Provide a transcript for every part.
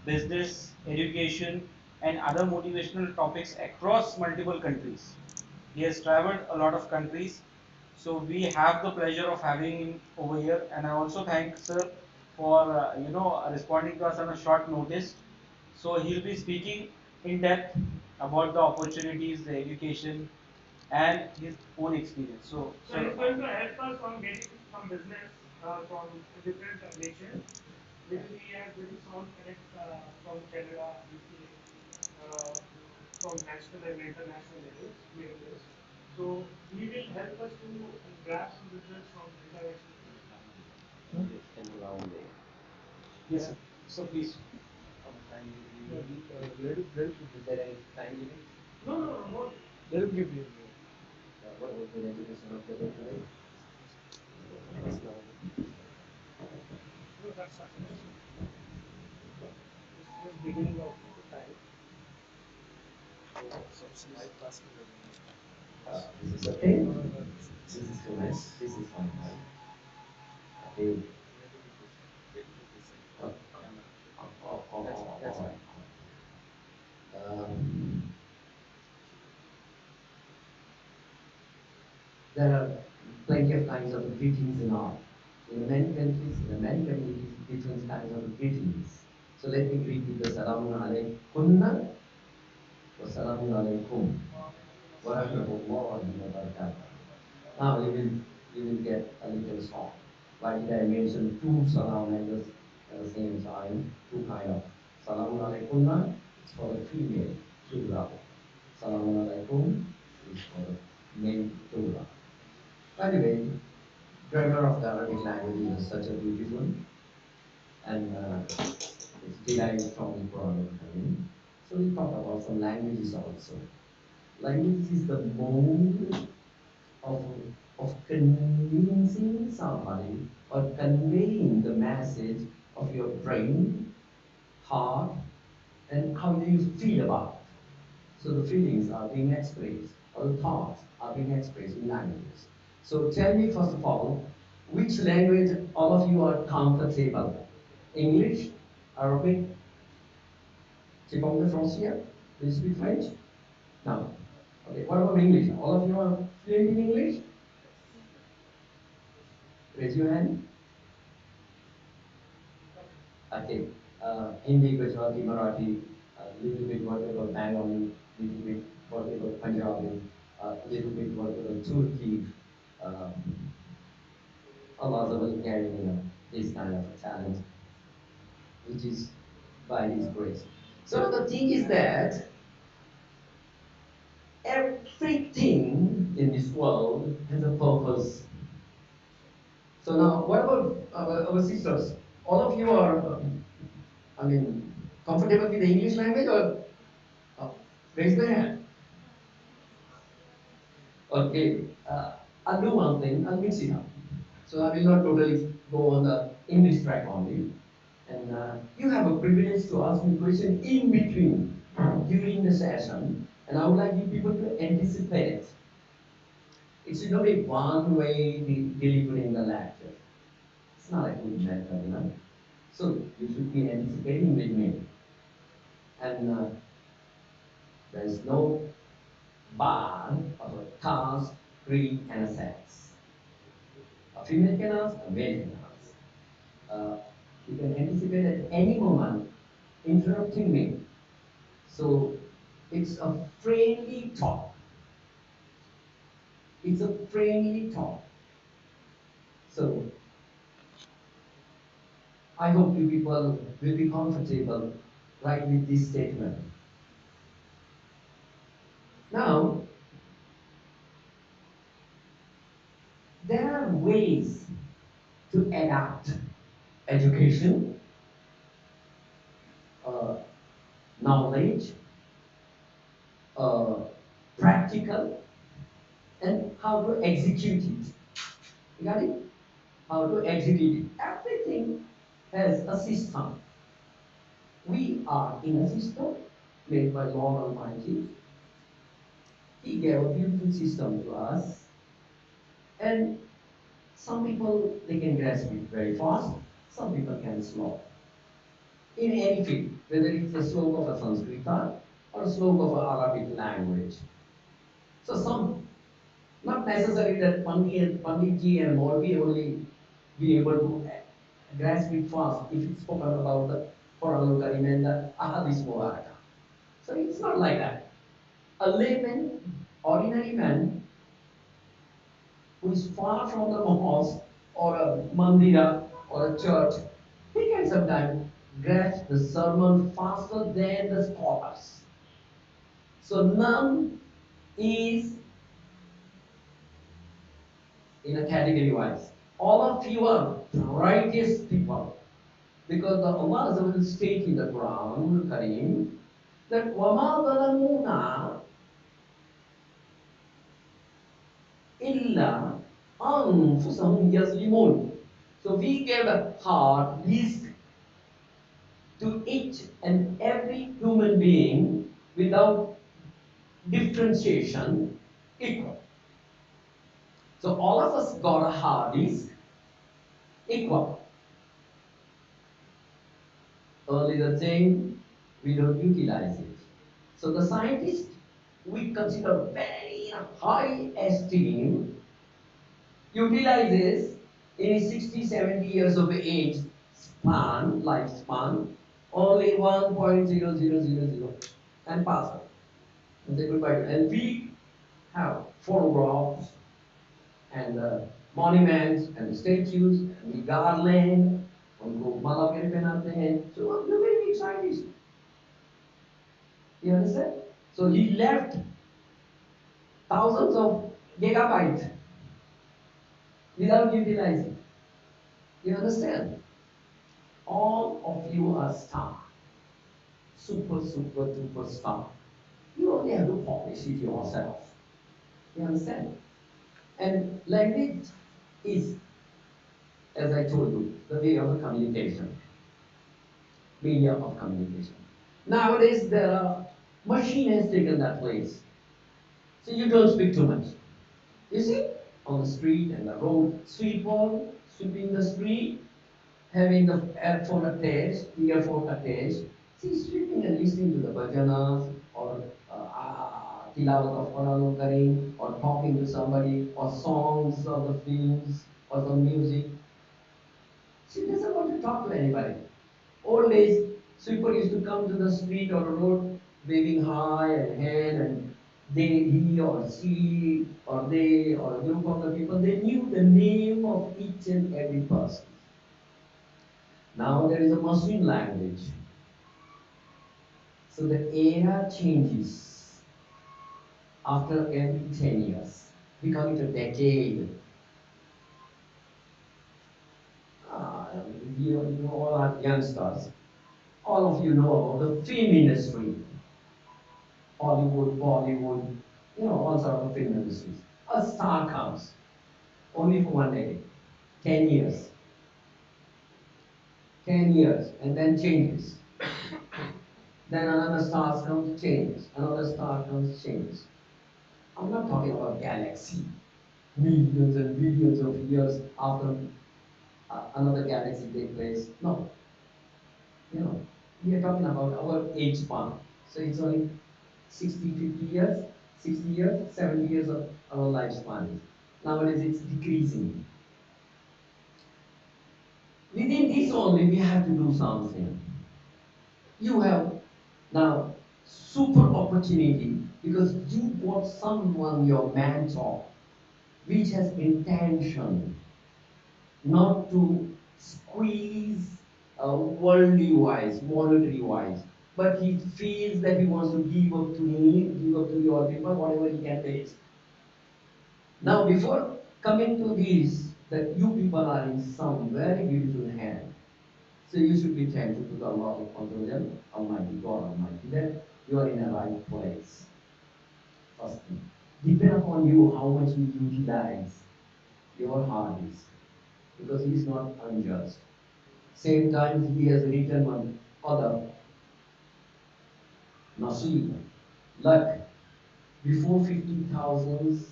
business, education, and other motivational topics across multiple countries. He has traveled a lot of countries, so we have the pleasure of having him over here. And I also thank sir for responding to us on a short notice. So he'll be speaking in depth about the opportunities, the education, and his own experience. So, So sir, he's going to help us on getting some business from different nations. Because he has very strong connect from Canada, UK, from national and international levels. So he will help us to grab some business from international levels. yes, sir. So please. No, no, no, no. Let him give you. No, that's sufficient. This is just beginning of the time. This is okay. This is too much. This is fine, right? Okay. That's right. Um, there are plenty of kinds of greetings in art. In many countries, in many communities, different kinds of greetings. So let me greet with the Salamun Alaikum wa Salamun Alaikum wa Rahmatullahi wa Barakatuh. Now you will get a little song. Why did I mention two salam at the same time? Two kind of salamun alaikum. It's for the female plural. Salamun alaikum is for the male plural. By the way, grammar of the Arabic language is such a beautiful and it's derived from the Quranic Karim. So we talk about some languages also. Language is the mode of, of convincing somebody or conveying the message of your brain, heart, and how do you feel about it. So the feelings are being expressed, or the thoughts are being expressed in languages. So tell me first of all, which language all of you are comfortable? English, Arabic, tu parles de français? Do you speak French? No. Okay, what about English? All of you are fluent in English? Raise your hand. Okay. Hindi, Gujarati, Marathi, a little bit whatever Bengali, little bit whatever Punjabi, little bit whatever Turkey. Uh, Allah will carry this kind of talent, which is by His grace. So the thing is that everything in this world has a purpose. So now, what about our sisters? All of you are, I mean, comfortable with the English language or raise the hand? Okay, I'll do one thing, I'll mix it up. So I will not totally go on the English track only. And you have a privilege to ask me question in between during the session. And I would like you people to anticipate. It should not be one way delivering the lecture. It's not a good method, you know. So you should be anticipating with me. And there is no bar of a task, creed, and a sex. A female can ask, a male can ask. You can anticipate at any moment interrupting me. So it's a friendly talk. It's a friendly talk. So I hope you people will be comfortable right with this statement. Now, there are ways to adapt education, uh, knowledge, uh, practical, and how to execute it. You got it? How to execute it. Everything has a system. We are in a system made by Lord Almighty. He gave a beautiful system to us, and some people they can grasp it very fast, some people can slow. in any field, whether it's a slope of a Sanskrita or a slope of an Arabic language. So some, not necessarily that Panditji and Maulvi only be able to grasp it fast if it's spoken about the Quran Karim and the Ahadith Mubarakah. So it's not like that. A layman, ordinary man, who is far from the mosque or a mandira or a church, he can sometimes grasp the sermon faster than the scholars. So none is in a category wise. All of you are righteous people. Because the Allah will state in the Quran Kareem that وَمَا ظَلَمُونَا إِلَّا أَنفُسَهُمْ يَظْلِمُونَ. So we gave a hard risk to each and every human being without differentiation equal. So all of us got a hard disk equal. Only the thing we don't utilize it. So the scientist we consider very high esteem utilizes in his 60, 70 years of age span, lifespan, only 1.0000 and pass on. And say goodbye. And we have photographs and monuments and statues and the garland उनको माला वगैरह पहनाते हैं. So you're very big scientist. You understand? So he left thousands of gigabytes without utilizing. You understand? All of you are star. Super, super, duper star. You only have to polish it yourself. You understand? And language is, as I told you, the way of communication, media of communication. Nowadays, there are machine has taken that place. So you don't speak too much. You see, on the street and the road, sweeper sweeping the street, having the earphone attached, earphone attached, she's sweeping and listening to the bhajanas or tilawat of Quran Kareem or talking to somebody or songs or the films or the music. She doesn't want to talk to anybody. Old days, sweeper used to come to the street or a road waving high and hand and he or she or they or a group of the people, they knew the name of each and every person. Now there is a machine language. So the era changes after every 10 years. We call it a decade. You all are youngsters. All of you know about the film industry. Hollywood, Bollywood, all sorts of film industries. A star comes only for one decade, 10 years. 10 years, and then changes. Then another star comes, changes. Another star comes, changes. I'm not talking about galaxy, millions and billions of years after another galaxy takes place. No, we are talking about our age span. So it's only 60, 50 years, 60 years, 70 years of our lifespan. Nowadays it's decreasing. Within this only we have to do something. You have now super opportunity because you got someone, your mentor, which has intention not to squeeze worldly wise, monetary wise, but he feels that he wants to give up to me, give up to your people, whatever he can pay. Now, before coming to this, that you people are in some very beautiful hand. So you should be thankful to the Allah Almighty God Almighty that you are in the right place. First thing. Depend upon you how much you utilize your hard disk. Because he is not unjust. Same time he has written one other Nasib, luck, before 50,000s,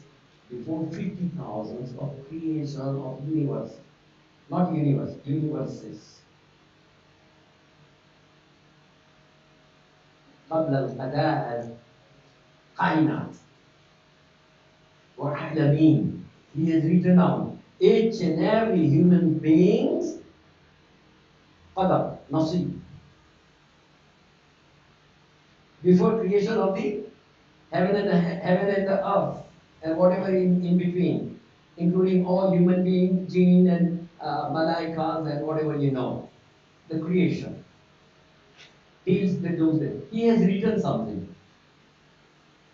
before 50,000s of creation of universe, not universe, universes. قبل القدر kainat وعالمين. He has written down each and every human being's qadar, nasib, before creation of the heaven and the earth and whatever in between, including all human beings, jinn and malaikas and whatever you know, the creation, till the doomsday. He has written something.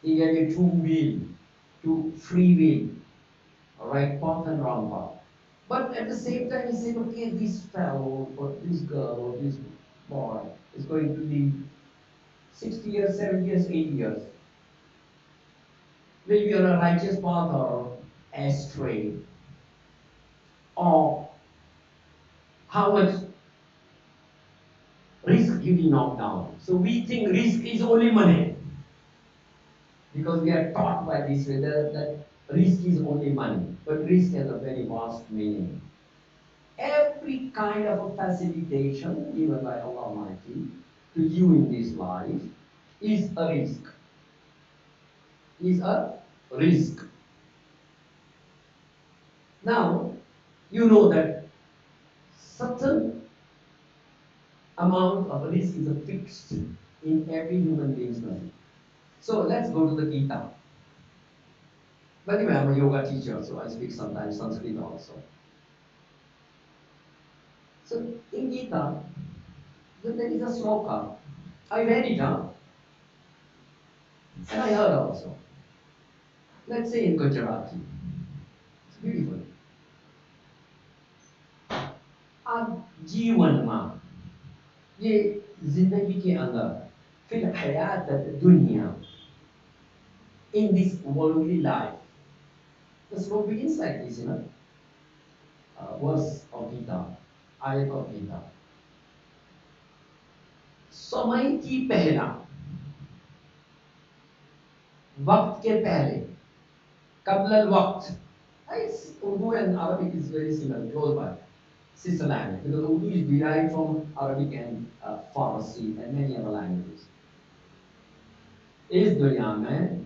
He gave you two will, two free will, right path and wrong path. But at the same time, he said, okay, this fellow or this girl or this boy is going to live 60 years, 70 years, 80 years. Will be on a righteous path or astray, or how much risk you will knock down. So we think risk is only money because we are taught by this way that risk is only money. But risk has a very vast meaning. Every kind of a facilitation given by Allah Almighty to you in this life is a risk. Is a risk. Now, you know that certain amount of risk is fixed in every human being's life. So let's go to the Gita. By the way, I'm a yoga teacher, so I speak sometimes Sanskrit also. So in Gita, there is a sloka. I read it down, and I heard also. Let's say in Gujarati. It's beautiful. आप जीवन में ये जिंदगी के अंदर फिर हयात दुनिया in this worldly life. The sloka begins like this, verse of Gita, ayat of Gita. समय की पहला, वक्त के पहले, कबल वक्त. Urdu and Arabic is very similar, close by, sister language, because Urdu is derived from Arabic and Farsi and many other languages. इस दुनिया में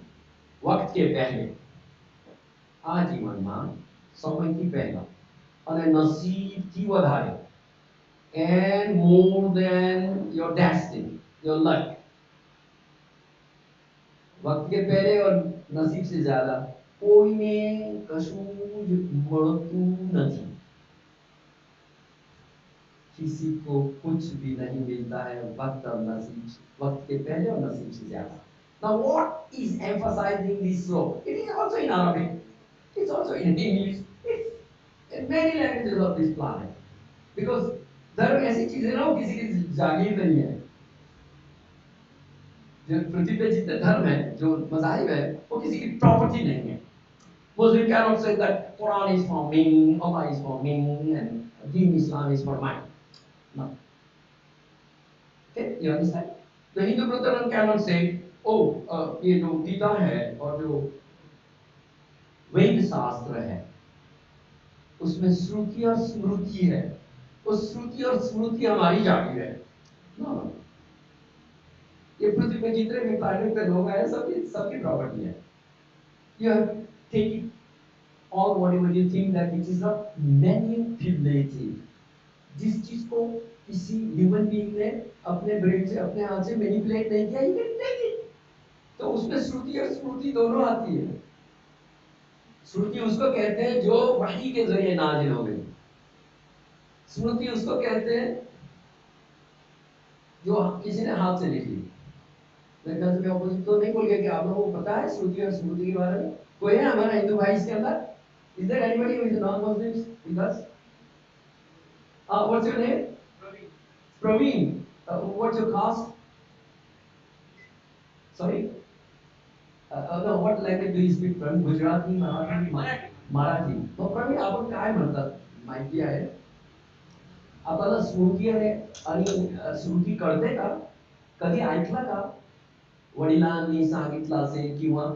वक्त के पहले आजीवन में समय की पहला અને નસીબથી વધારે and more than your destiny, your luck. वक्त के पहले और नसीब से ज्यादा कोઈને કશું જ મળતું નથી. किसी को कुछ भी नहीं मिलता है वक्त और नसीब, वक्त के पहले और नसीब से ज्यादा. Now what is emphasizing this slope? It is also in Arabic, it's also in English, it's in many languages of this planet. Because धर्म ऐसी चीज है ना, वो किसी की जागीर नहीं है. जो पृथ्वी पे जितने धर्म है, जो मज़ाहिब है, वो किसी की प्रॉपर्टी नहीं है. Muslim cannot say that Quran is for me, Allah is for me, and Deen Islam is for mine. No. Okay, you understand? The Hindu brother cannot say, oh, ये जो गीता है और जो वेद शास्त्र है, उसमें श्रुति और स्मृति है. उस श्रुति और स्मृति हमारी जागीर है. No, no. ये पृथ्वी पे जितने भी प्लैनेट पे लोग हैं, सबकी प्रॉपर्टी है. You have to take it all whatever you think that it is not manipulative. जिस चीज को किसी ह्यूमन बीइंग ने अपने ब्रेन से अपने हाथ से मैनिपुलेट नहीं किया, you can take it. तो उसमें श्रुति और स्मृति दोनों आती है. श्रुति उसको कहते हैं जो वही के जरिए नाजिल हो गई. स्मृति उसको कहते हैं जो किसी ने हाथ से लिख ली. मैं कल से ऑपोजिट तो नहीं बोल गया कि आप लोगों को पता है श्रुति और स्मृति के बारे में. कोई है हमारा हिंदू भाई इसके अंदर? Is there anybody who is a non-Muslim with us? What's your name? Praveen. Praveen. What's your caste? Sorry? No, what language do you speak? Praveen? Gujarati, Marathi? Marathi. So Praveen, आपण काय म्हणतात? माहिती आहे? आपल्याला स्मृती आणि स्मृती कळते का? कधी ऐकलं का? वडिलांनी सांगितलं असेल किंवा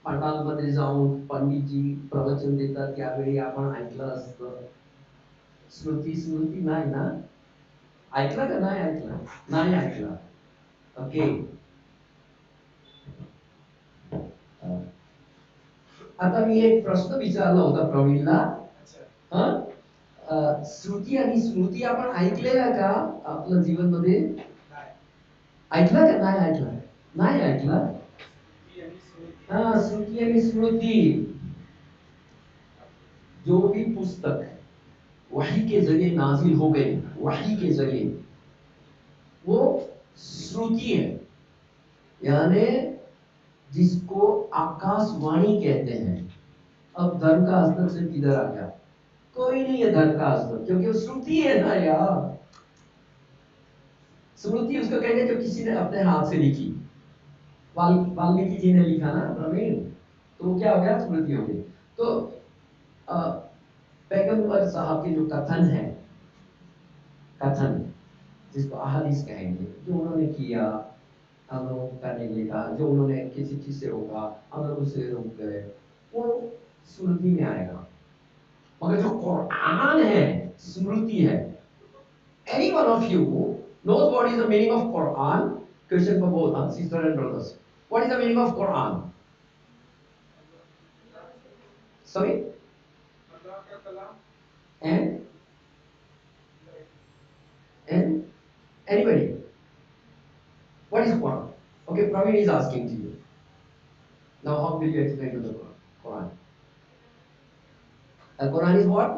पंडालमध्ये जाऊन पंडितजी प्रवचन देतात त्यावेळी आपण ऐकलं असतं. स्मृती स्मृती नाही ना? ऐकलं का नाही ऐकलं? नाही ऐकलं. ओके. आता मी एक प्रश्न विचारला होता प्रवीणला. हा, श्रुती आणि स्मृती आपण ऐकलेला का आपल्या जीवनमध्ये? ऐकलं का नाही ऐकलं? नाही ऐकलं. हाँ, श्रुति यानी स्मृति। जो भी पुस्तक वही के जरिए नाजिल हो गए, वही के जरिए, वो श्रुति है। यानी जिसको आकाशवाणी कहते हैं। अब धर्म का अस्तर से किधर आ गया? कोई नहीं है धर्म का अस्तर, क्योंकि वो श्रुति है ना यार। स्मृति उसको कहेंगे जो किसी ने अपने हाथ से लिखी। वाल्मीकि जी ने लिखा ना प्रवीण, तो वो क्या हो गया? स्मृति हो गई। तो पैगंबर साहब के जो कथन है, कथन जिसको अहादीस कहेंगे, जो उन्होंने किया हम लोग करने के लिए कहा, जो उन्होंने किसी चीज से रोका हम लोग उससे रोक गए, वो स्मृति में आएगा। मगर जो कुरान है स्मृति है। Any one of you knows what is the meaning of Quran? Question for both, huh? Sister and brothers. What is the meaning of Quran? Sorry? And and anybody? What is Quran? Okay, Praveen is asking to you. Now, how will you explain to the Quran? The Quran is what?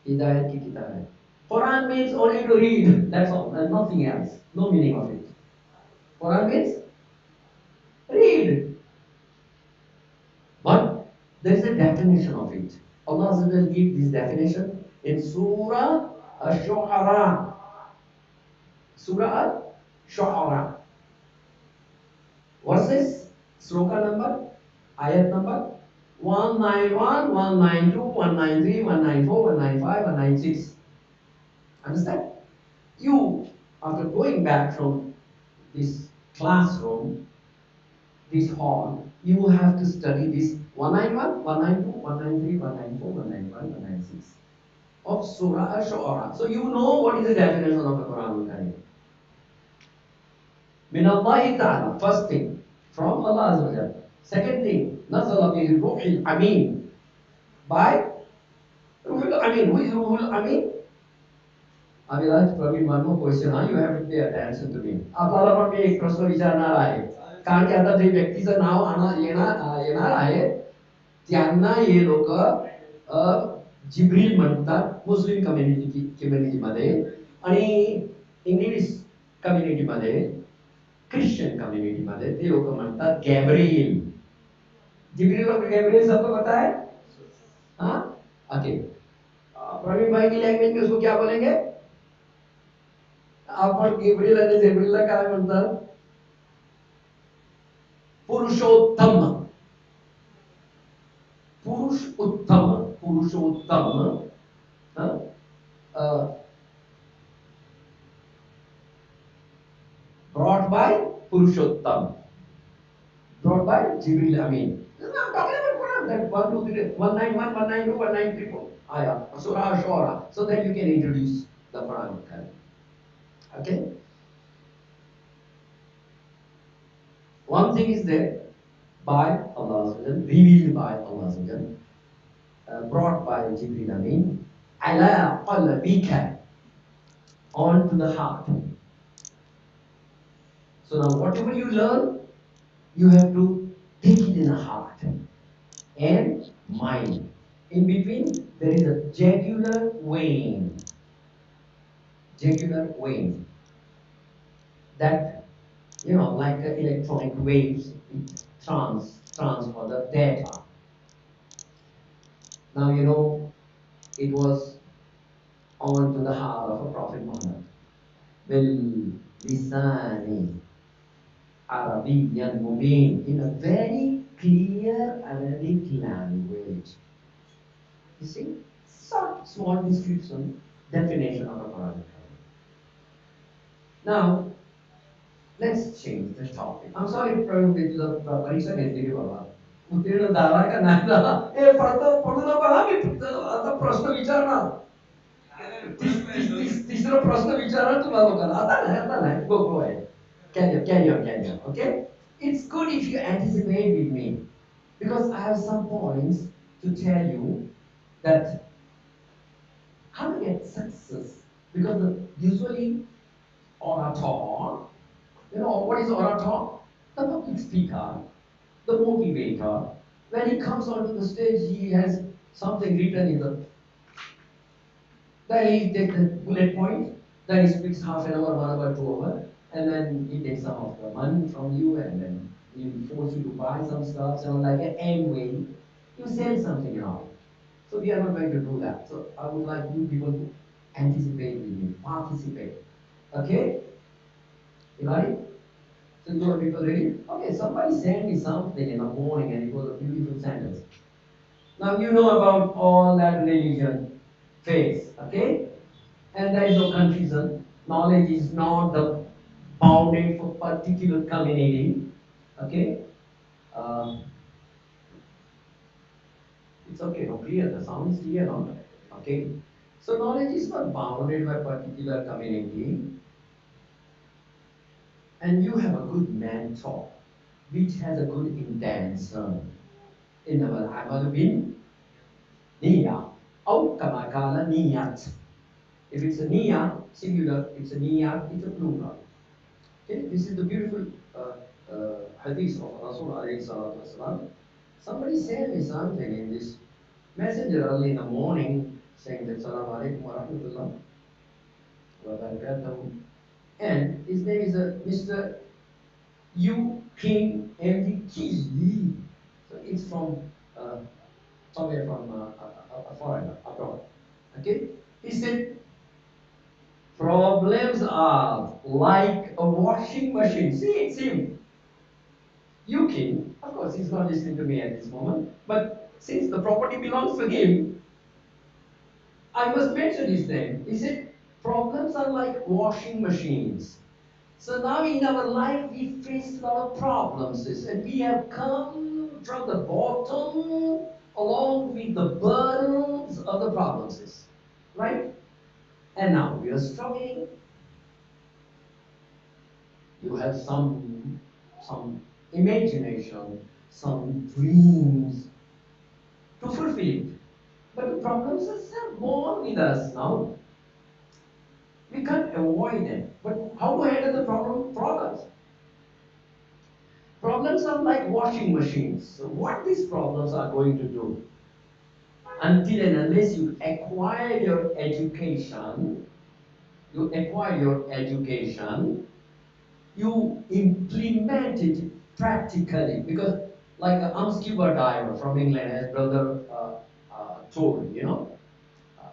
Hidayat ki kitab hai. Quran means only to read. That's all, and nothing else. No meaning of it. Quran means read. But there is a definition of it. Allah Azza wa Jalla gives this definition in Surah Ash-Shu'ara. Surah Ash-Shu'ara. Verses, sloka number, ayat number 191, 192, 193, 194, 195, 196. Understand? You, after going back from this classroom, this hall, you have to study this 191, 192, 193, 194, 195, 196 of Surah Ash-Shu'ara. So you know what is the definition of the Quran Kareem. Min Allah Ta'ala, first thing, from Allah Azza wa Jalla. Second thing, Nazala bihi Ruhul Amin, by Ruhul Amin. Who is Ruhul Amin? Abhiraj, Praveen, one more question. Huh? You have to pay attention to me. आपल्याला पण मी एक प्रश्न विचारणार आहे. कारण की आता जे व्यक्तीचं नाव येणार आहे त्यांना हे लोक जिब्रील म्हणतात मुस्लिम कम्युनिटीमध्ये, आणि इंग्लिश कम्युनिटीमध्ये, क्रिश्चियन कम्युनिटीमध्ये ते लोक म्हणतात गैब्रिएल. जिब्रील और गैब्रिएल सबको पता है? हाँ, ओके। प्रवीण भाई की लैंग्वेज में उसको क्या बोलेंगे? आपण गैब्रिएल आणि जेब्रिएलला काय म्हणतात? पुरुषोत्तम. पुरुष उत्तम, पुरुषोत्तम. Brought by Purushottam, brought by Jibril Amin. I'm talking about Quran. That 1, 2, 3, 191, 192, 193, ayah, Surah Ashura. So that you can introduce the Quran. Okay? One thing is there by Allah, revealed by Allah, brought by Jibril Amin, ala qalbika, onto the heart. So now whatever you learn, you have to take it in the heart and mind. In between, there is a jugular vein. Jugular vein. That, like electronic waves, it transfer the data. Now, it was on to the heart of a Prophet Muhammad. Bil lisani Arabiyyan Mubin, in a very clear Arabic language. You see, small description, definition of a Quran. Now, let's change the topic. I'm sorry, परीक्षा घेतली बाबा. उत्तीर्ण झाला का नाही झाला हे पडू नका हा. मी आता प्रश्न विचारणार. तिसरा प्रश्न विचारणार तुम्हाला लोकांना. आता नाही. Go ahead. Carry on. Okay? It's good if you anticipate with me. Because I have some points to tell you that how to get success. Because usually orator, what is orator? The public speaker, the motivator. When he comes onto the stage, he has something written in the. Then he takes the bullet point. Then he speaks half an hour, 1 hour, 2 hour, and then he takes some of the money from you, and then he will force you to buy some stuff. So like an Amway, you sell something now. So we are not going to do that. So I would like you people to anticipate with me, participate. Okay? You got it? So you are people ready? Okay, somebody sent me something in the morning and it was a beautiful sentence. Now you know about all that religion phase, okay? And there is no confusion. Knowledge is not the bounded for particular community, okay? Uh, it's okay, no clear. The sound is clear, no? Okay. So knowledge is not bounded by particular community, and you have a good mentor, which has a good intention. In our amal bin niya, au kamakala niyat. If it's a niya, singular, it's a niyat, it's a plural. Okay, this is the beautiful hadith of Rasul alayhi salatu wasalam. Somebody sent me something in this messenger early in the morning saying that Salam alaikum wa rahmatullah wa barakatuh. And his name is Mr. U. King M. Key. So it's from somewhere from a foreigner abroad. Okay? He said, problems are like a washing machine. See, it's him. Yukin, of course, he's not listening to me at this moment, but since the property belongs to him, I must mention his name. He said, problems are like washing machines. So now in our life, we face a lot of problems, and we have come from the bottom along with the burdens of the problems, right? And now we are struggling. You have some imagination, some dreams to fulfill it. But the problems are born with us now. We can't avoid them. But how to handle the problems? Problems are like washing machines. So what these problems are going to do? Until and unless you acquire your education, you implement it practically. Because like I'm a scuba diver from England, as brother told,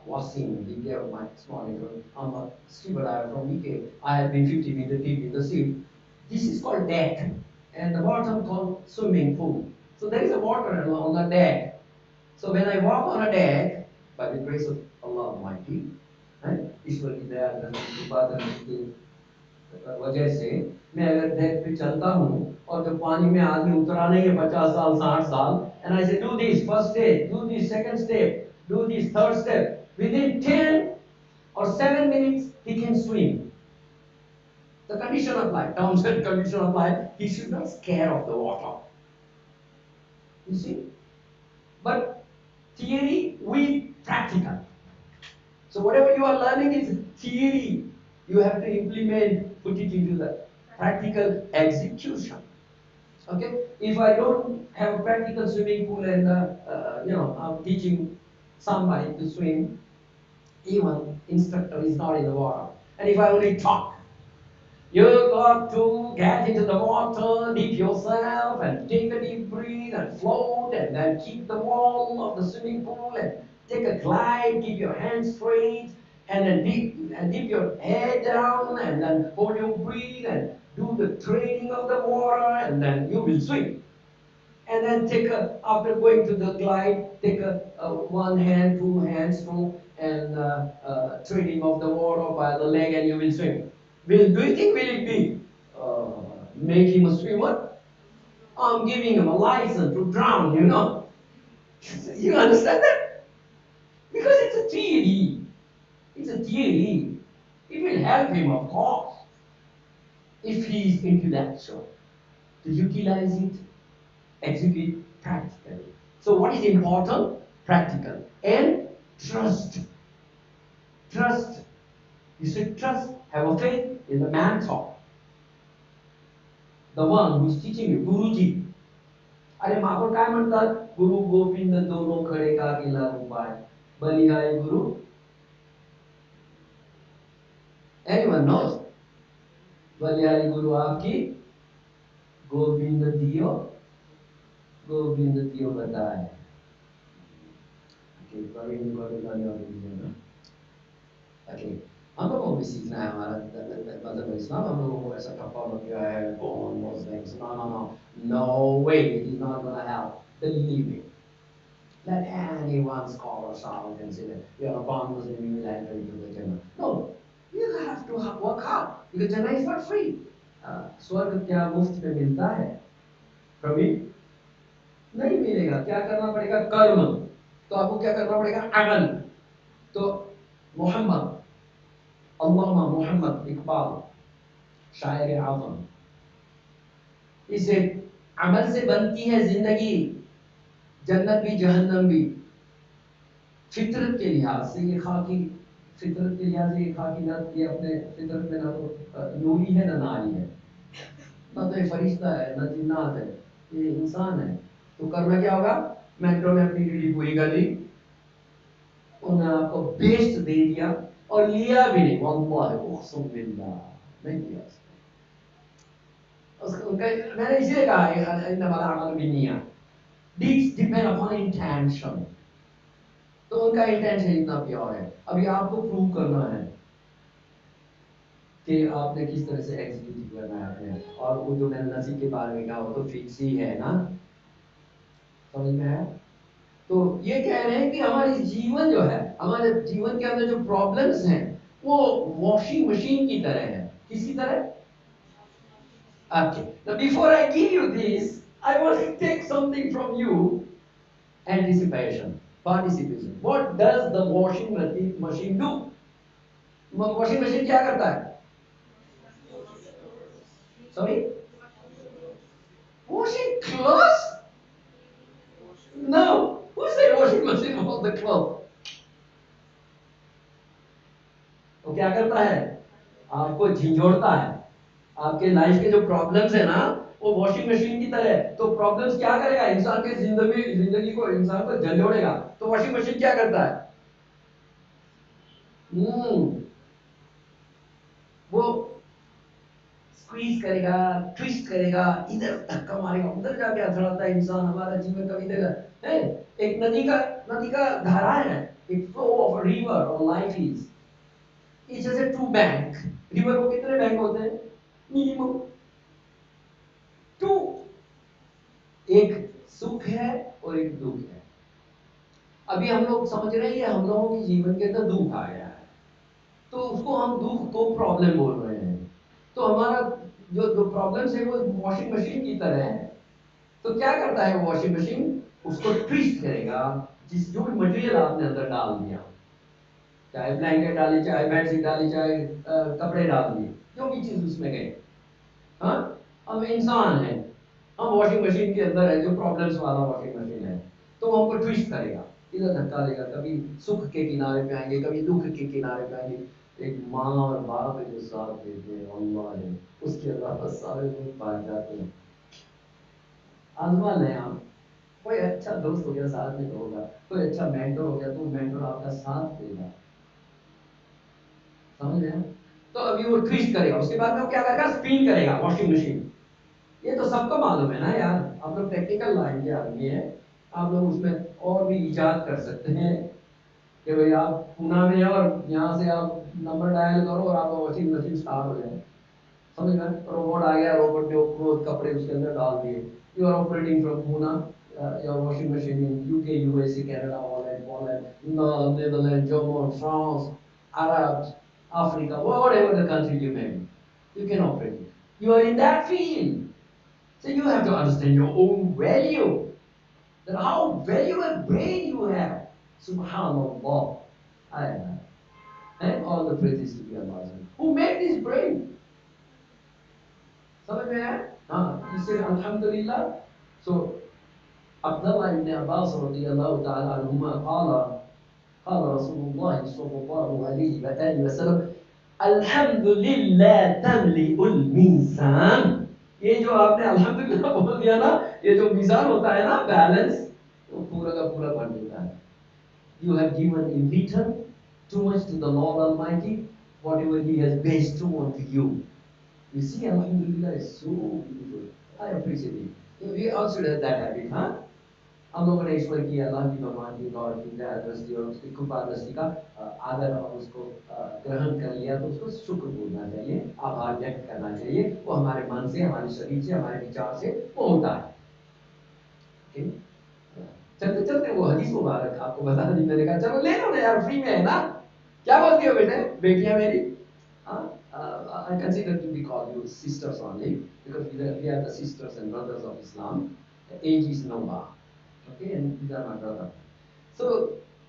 washing the gear of my small intro. I'm a scuba diver from UK. I have been 50 meters deep in the sea. This is called deck, and the bottom called swimming pool. So there is a water on the deck. So when I walk on a deck, by the grace of Allah Almighty, ईश्वर की दया कृपा की वजह से मैं अगर deck पे चलता हूँ और जब पानी में आदमी उतरा नहीं है 50 साल 60 साल, and I say do this first step, do this second step, do this third step, within 10 or 7 minutes he can swim. The condition of life, terms and condition of life, he should not scare of the water. You see? But theory with practical. So whatever you are learning is theory. You have to implement, put it into the practical execution. Okay? If I don't have a practical swimming pool and I'm teaching somebody to swim, even instructor is not in the water. And if I only talk, you got to get into the water, dip yourself, and take a deep breath, and float, and then keep the wall of the swimming pool, and take a glide, keep your hands straight, and then dip your head down, and then hold your breath, and do the training of the water, and then you will swim. And then after going to the glide, take a one hand, two hand stroke, and training of the water by the leg, and you will swim. Do you think will it be make him a swimmer? I'm giving him a license to drown, You understand that? Because it's a theory. It's a theory. It will help him, of course, if he is intellectual, to utilize it, execute practically. So what is important? Practical. And trust. Trust. You should trust, have a faith in the mentor, the one who is teaching you, Guruji. अरे माको काय म्हणतात गुरु गोविंद दोनों खड़े का केला रूपाय बलिहारी गुरु. Anyone knows? बलिहारी गुरु आपकी गोविंद दियो बताए. Okay, प्रवीण को तो Okay, हम लोगों को भी सीखना है हमारा मतलब इस्लाम हम लोगों को ऐसा ठप्पा लग गया है born Muslims. No way, it is not gonna help. Believe me. Let anyone scholar out and say that you are born Muslim, you will enter into the Jannah. No, you have to work hard because Jannah is not free. स्वर्ग क्या मुफ्त में मिलता है? कभी नहीं मिलेगा. क्या करना पड़ेगा? कर्म. तो आपको क्या करना पड़ेगा? अमल. तो मोहम्मद अल्लामा मोहम्मद इकबाल शायर आज़म, इसे अमल से बनती है जिंदगी, जन्नत भी जहन्नम भी. फितरत के लिहाज से ये खाकी, फितरत के लिहाज से ये खाकी ना, ये अपने फितरत में ना तो नूरी है ना नारी है, ना तो ये फरिश्ता है ना जिन्नात है, ये इंसान है. तो करना क्या होगा? मेट्रो में अपनी ड्यूटी पूरी कर ली, उन्होंने आपको बेस्ट दे दिया और लिया भी नहीं. वल्लाह उक़सम बिल्लाह नहीं लिया उसको. मैंने इसलिए कहा इन्नमल अमालु बिन्नियात, डीड्स डिपेंड अपॉन इंटेंशन. तो उनका इंटेंशन इतना प्योर है. अभी आपको प्रूव करना है कि आपने किस तरह से एग्जीक्यूट करना है आपने. और वो जो मैंने नसीब के बारे में कहा वो तो फिक्स ही है ना, समझ में आया? तो ये कह रहे हैं कि हमारी जीवन जो है, हमारे जीवन के अंदर जो प्रॉब्लम्स हैं वो वॉशिंग मशीन की तरह है. किसी तरह? Okay. Now before I give you this, I want to take something from you. Anticipation, participation. What does the washing machine do? Washing machine क्या करता है? Sorry? Washing clothes? No. Who said washing machine was the clothes? तो क्या करता है? आपको झिंझोड़ता है. आपके लाइफ के जो प्रॉब्लम्स है ना वो वॉशिंग मशीन की तरह है. तो प्रॉब्लम्स क्या करेगा? इंसान के जिंदगी को, इंसान को झंझोड़ेगा. तो वॉशिंग मशीन क्या करता है? वो स्क्वीज करेगा, ट्विस्ट करेगा, इधर धक्का मारेगा, उधर जाके अथड़ाता है इंसान. हमारा जीवन कभी तक है एक नदी का धारा है, एक फ्लो ऑफ रिवर और लाइफ इज इट्स जैसे टू बैंक. रिवर को कितने बैंक होते हैं? Minimum two. एक सुख है और एक दुख है. अभी हम लोग समझ रहे हैं हम लोगों के जीवन के अंदर दुख आ गया है, तो उसको हम दुख को प्रॉब्लम बोल रहे हैं. तो हमारा जो प्रॉब्लम्स है वो वॉशिंग मशीन की तरह है. तो क्या करता है वो वॉशिंग मशीन? उसको ट्विस्ट करेगा. जो भी मटेरियल आपने अंदर डाल दिया, चाहे ब्लैंकेट डाली, चाहे बेडशीट डाली, चाहे कपड़े डाल दिए, जो भी चीज उसमें गए. हाँ, हम इंसान हैं, हम वॉशिंग मशीन के अंदर है जो प्रॉब्लम्स वाला वॉशिंग मशीन है. तो वो हमको ट्विस्ट करेगा, इधर धक्का देगा. कभी सुख के किनारे पे आएंगे, कभी दुख के किनारे पे आएंगे. एक माँ और बाप जो साथ देते हैं अल्लाह है, उसके अलावा सारे लोग भाग जाते हैं. आजमा लें आप. कोई अच्छा दोस्त हो गया साथ में होगा, कोई अच्छा मेंटर हो गया तो मेंटर आपका साथ देगा. समझ रहे हैं? तो अभी वो ट्विस्ट करेगा, उसके बाद में वो क्या करेगा? स्पिन करेगा वॉशिंग मशीन. ये तो सबको मालूम है ना यार, आप लोग टेक्निकल लाइन के आदमी है, आप लोग उसमें और भी इजाद कर सकते हैं कि भाई आप पुणे में हैं और यहाँ से आप नंबर डायल करो और आपका वॉशिंग मशीन स्टार्ट हो जाए. समझ में? रोबोट आ गया, रोबोट ने क्लोथ कपड़े उसके अंदर डाल दिए. You are operating from Pune, your washing machine in UK, USA, Canada, Holland, Poland, Netherland, German, France, Arab, Africa, whatever the country you name, you can operate it. You are in that field. So you have to understand your own value. That how valuable brain you have. Subhanallah. And all the praises to be Allah. Who made this brain? समझ में आया? हाँ, इससे अल्हम्दुलिल्लाह. So Abdullah इब्न अब्बास रज़ियल्लाहु ताला अन्हुमा قال رسول الله صلى الله عليه وآله وسلم الحمد لله تملئ الميزان। ये जो आपने अल्हम्दुलिल्लाह बोल दिया ना, ये जो मीज़ान होता है ना, बैलेंस, वो पूरा का पूरा भर देता है। You have given in return too much to the Lord Almighty, whatever He has bestowed onto you. You see, Alhamdulillah is so beautiful. I appreciate it. We also have that habit, huh? हम लोगों ने ईश्वर की, अल्लाह की, भगवान की, God की दृष्टि और उसकी कृपा दृष्टि का आदर और उसको ग्रहण कर लिया, तो उसको शुक्र बोलना चाहिए, आभार व्यक्त करना चाहिए। वो हमारे मन से, हमारे शरीर से, हमारे विचार से वो होता है। okay? चलते चलते वो हदीस मुबारक आपको बता दी, मैंने कहा चलो ले लो ना यार, फ्री में है ना। क्या बोलती हो बेटे, बेटियां मेरी? I consider to be called you sisters only because we are the sisters and brothers of Islam. The age is no bar. Okay, and these are my brother. So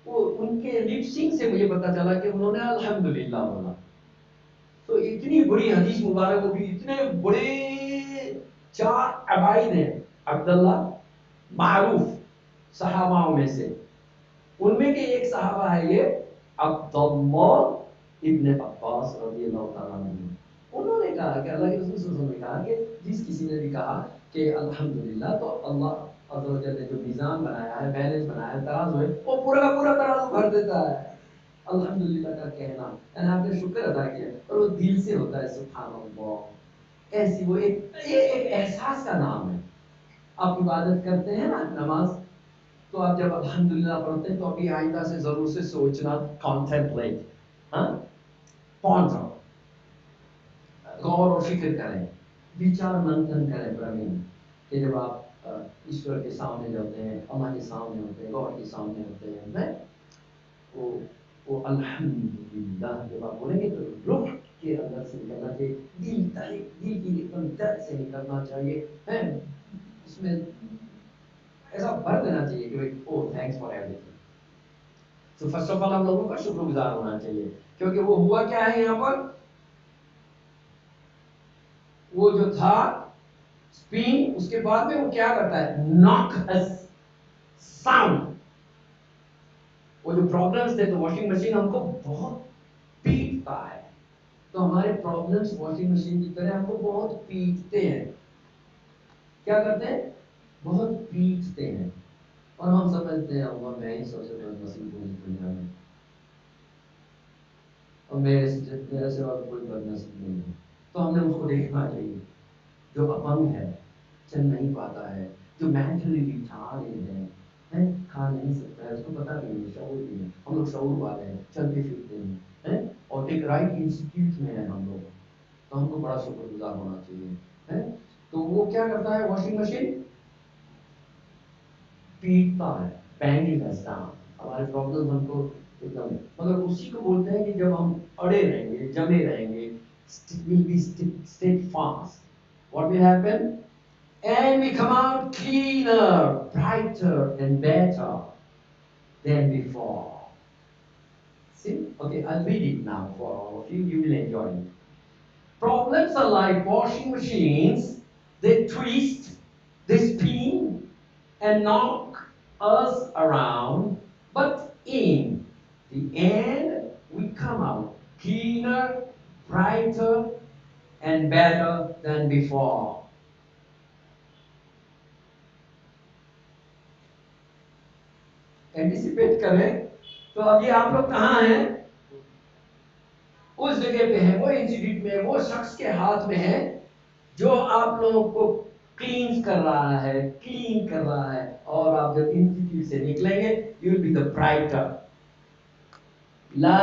वो उनके लिपसिंग से मुझे पता चला कि उन्होंने अल्हम्दुलिल्लाह बोला। तो इतनी बड़ी हदीस मुबारक होगी, इतने बड़े चार अबाइद हैं अब्दुल्ला, मारूफ सहाबाओं में से, उनमें के एक सहाबा है ये अब्दुल्ला इब्न अब्बास रज़ियल्लाहु ताला अन्हु। उन्होंने कहा कि अल्लाह के रसूल सल्लल्लाहु अलैहि वसल्लम ने कहा कि जिस किसी ने भी कहा कि अल्हम्दुलिल्लाह, तो अल्लाह अज़्ज़ा व जल्ल ने जो मीज़ान बनाया है, बैलेंस बनाया है, तराजू है, वो पूरा का पूरा तराजू भर देता है। अल्हम्दुलिल्लाह का कहना, यानी आपने शुक्र अदा किया और वो दिल से होता है, सुभान अल्लाह। ऐसी वो ये एक एहसास का नाम है। आप इबादत करते हैं ना, नमाज, तो आप जब अल्हम्दुलिल्लाह पढ़ते हैं तो अभी आइंदा से जरूर से सोचना, कॉन्टेम्पलेट, हाँ, पॉन्डर, गौर और फिक्र करें, विचार मंथन करें प्रवीण, कि जब आप ईश्वर के सामने जाते हैं, अल्लाह के सामने होते हैं, गॉड के सामने होते हैं, वो अल्हम्दुलिल्लाह जब आप बोलेंगे तो रूह के अंदर से निकलना चाहिए, दिल की एकदम दर्द से निकलना चाहिए, है उसमें ऐसा भर देना चाहिए कि भाई ओ थैंक्स फॉर एवरीथिंग। तो फर्स्ट ऑफ ऑल हम लोगों का शुक्रगुजार होना चाहिए, क्योंकि वो हुआ क्या है यहाँ पर, वो जो था स्पिन, उसके बाद में वो क्या करता है, नॉक अ साउंड। वो जो प्रॉब्लम्स थे, तो वॉशिंग मशीन हमको बहुत पीटता है, तो हमारे प्रॉब्लम्स वॉशिंग मशीन की तरह हमको बहुत पीटते हैं। क्या करते हैं, बहुत पीटते हैं, और हम समझते हैं अल्लाह मैं ही सबसे बड़ा नसीब हूँ इस दुनिया में, और मेरे सिवा कोई बदनसीब नहीं है। तो हमने उसको देखना चाहिए जो अपंग है, चल नहीं पाता है, जो मेंटली रिटार्डेड है, खा नहीं सकता है, उसको पता नहीं है, शऊर नहीं है। हम लोग शऊर वाले हैं, चलते फिरते हैं, और एक राइट इंस्टीट्यूट में है हम लोग, तो हमको बड़ा शुक्रगुजार होना चाहिए, है। तो वो क्या करता है, वॉशिंग मशीन पीटता है, बैंगिंग अस डाउन, हमारे प्रॉब्लम हमको एकदम, मगर उसी को बोलते हैं कि जब हम अड़े रहेंगे, जमे रहेंगे, will be steadfast, what will happen, and we come out cleaner, brighter and better than before. See, okay, I'll read it now for all of you, you will enjoy it. Problems are like washing machines, they twist, they spin and knock us around, but in the end, we come out cleaner, brighter, and better than before. Anticipate करें, तो अभी आप लोग कहाँ हैं, उस जगह पे हैं, वो इंस्टीट्यूट में, वो शख्स के हाथ में है जो आप लोगों को क्लीन कर रहा है, क्लीन कर रहा है, और आप जब इंस्टीट्यूट से निकलेंगे, you will be the brighter. ला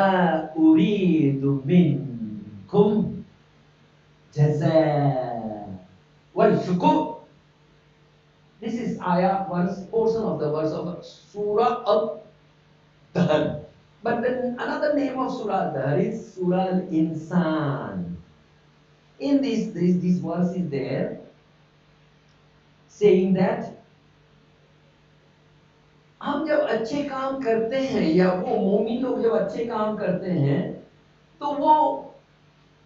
उरीदु मिनकुम जज़ाअ वल शुकुर। This is ayah, one portion of the verse of Surah Al-Dahr. But then another name of Surah Al-Dahr is Surah Al-Insan. In this verse is there saying that हम जब अच्छे काम करते हैं, या वो मोमिन लोग जब अच्छे काम करते हैं, तो वो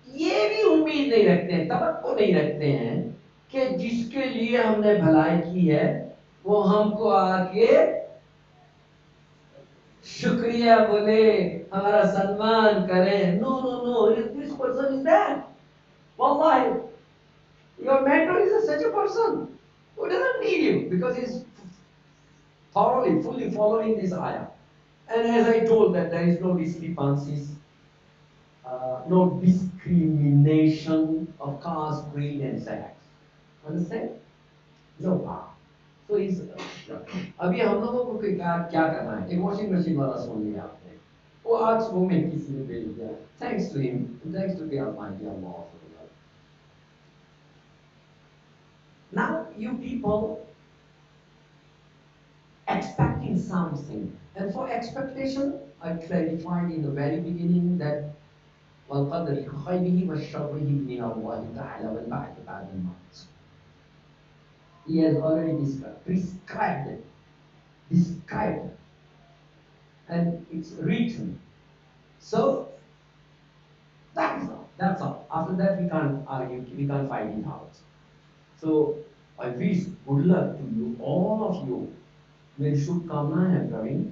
ये भी उम्मीद नहीं रखते हैं, तवक्को नहीं रखते हैं कि जिसके लिए हमने भलाई की है वो हमको आके शुक्रिया बोले, हमारा सम्मान करे. No, no, no, this person is that. Wallahi, your mentor is such a person who doesn't need you because he's thoroughly, fully following this ayah. And as I told that there is no discrepancies, no discrimination of caste, creed, and sex. Understand? No harm. So इस अभी हम लोगों को क्या क्या करना है? एक वॉशिंग मशीन वाला सुन लिया आपने. वो आज वो में किसी ने भेज दिया. Thanks to him, thanks to the Almighty Allah. Now you people expecting something, and for expectation, I clarified in the very beginning that والقدر خيره وشره من الله تعالى والبعث بعد الموت. He has already prescribed it, described it, and it's written. So that's all. That's all. After that, we can't argue. We can't fight it out. So I wish good luck to you, all of you. मेरी शुभकामनाएं हैं प्रवीण,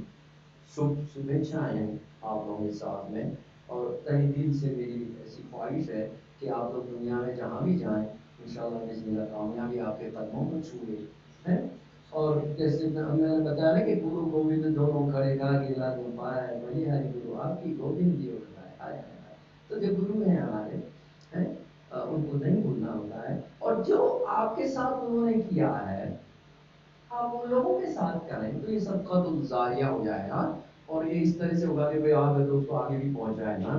शुभ शुभेच्छाएं हैं आप लोगों के साथ में. और तहे दिल से मेरी ऐसी ख्वाहिश है कि आप लोग दुनिया में जहाँ भी जाएं, इंशाल्लाह बिस्मिल्लाह कामयाबी आपके कदमों को छूए हैं. और जैसे मैंने बताया ना कि गुरु गोविंद दोनों खड़े का गिला दो पाया है, वही हरि गुरु आपकी गोविंद जी होता है. आया है. तो जो गुरु हैं हमारे हैं, उनको नहीं भूलना होता है. और जो आपके साथ उन्होंने किया है, आप उन लोगों के साथ करें तो ये सब कदम जारिया हो जाएगा. और ये इस तरह से होगा कि भाई आप दोस्तों आगे भी पहुंच जाएगा,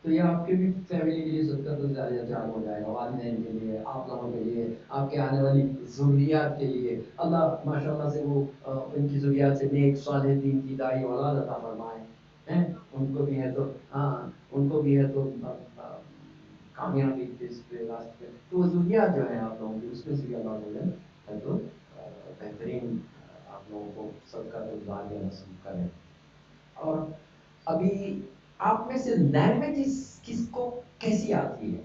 तो ये आपके भी फैमिली के लिए सदका तो जारिया हो जाएगा, वालिदैन के लिए, आप लोगों के लिए, आपके आने वाली ज़ुर्रियात के लिए. अल्लाह माशाल्लाह से वो उनकी ज़ुर्रियात से नेक साले दीन की दाई औलाद अता फरमाए हैं. उनको भी है तो हाँ, उनको भी है तो कामयाबी के इस पे रास्ते पे. तो वो ज़ुर्रियात जो है आप लोगों की, उसमें से भी अल्लाह बोले है तो बेहतरीन आप लोगों को सदका तो जारिया नसीब करें. और अभी आप में से लैंग्वेजेस किसको कैसी आती है?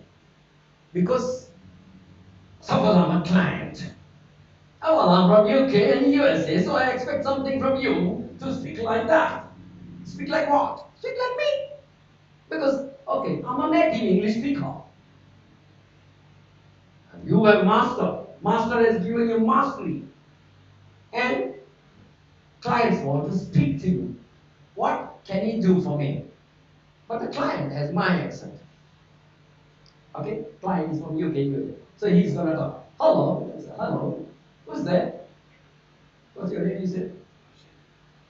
Because suppose I'm a client. Oh, well, I'm from UK and USA, so I expect something from you to speak like that. Speak like what? Speak like me. Because, okay, I'm a native English speaker. And you have master. Master has given you mastery. And clients want to speak to you. What can you do for me? But the client has my accent. Okay, client is from UK, USA. So he's gonna talk. Hello, I said, hello. Who's that? What's your name? He said,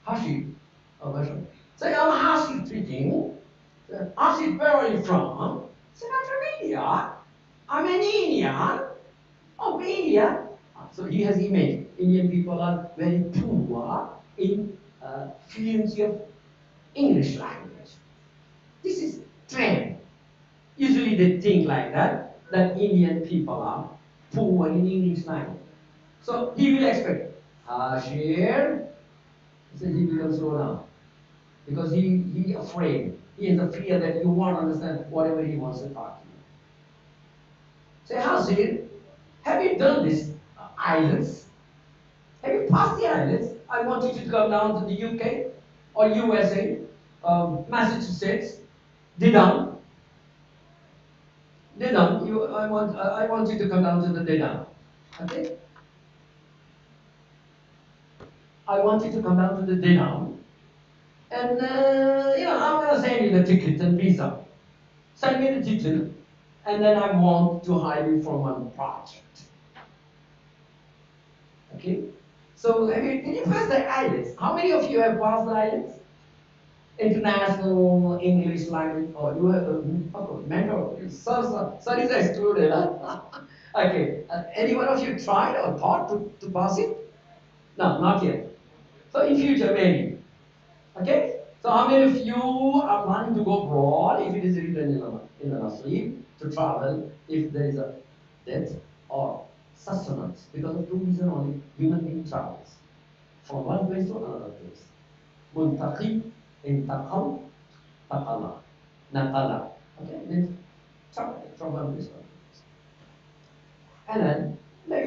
Hashi. Oh, Hashi. Say, I'm Hashi speaking. Hashi, where are you from? I said, I'm from India. I'm an Indian. Oh, India. So he has image. Indian people are very poor in fluency of English language. This is trend. Usually they think like that, that Indian people are poor in English language. So he will expect, Hashir, he said he will slow down. Because he afraid. He has a fear that you won't understand whatever he wants to talk to you. Say, Hashir, have you done this IELTS? Have you passed the IELTS? I want you to come down to the UK or USA, Massachusetts, Dedham. Dedham, I want you to come down to the Dedham. Okay? I want you to come down to the Dedham. And, I'm going to send you the ticket and visa. Send me the ticket. And then I want to hire you for one project. Okay? So, did you pass the IELTS? How many of you have passed the IELTS? International English language, or you have a mentor? Sir is excluded. Huh? Okay. Any one of you tried or thought to pass it? No, not yet. So in future, maybe. Okay? So how many of you are planning to go abroad if it is written in the Nasri to travel if there is a death or sustenance? Because of two reasons only, human being travels from one place to another place. Muntaqi, intaqam, taqala, naqala. Okay? Means travel from one place to another place. And then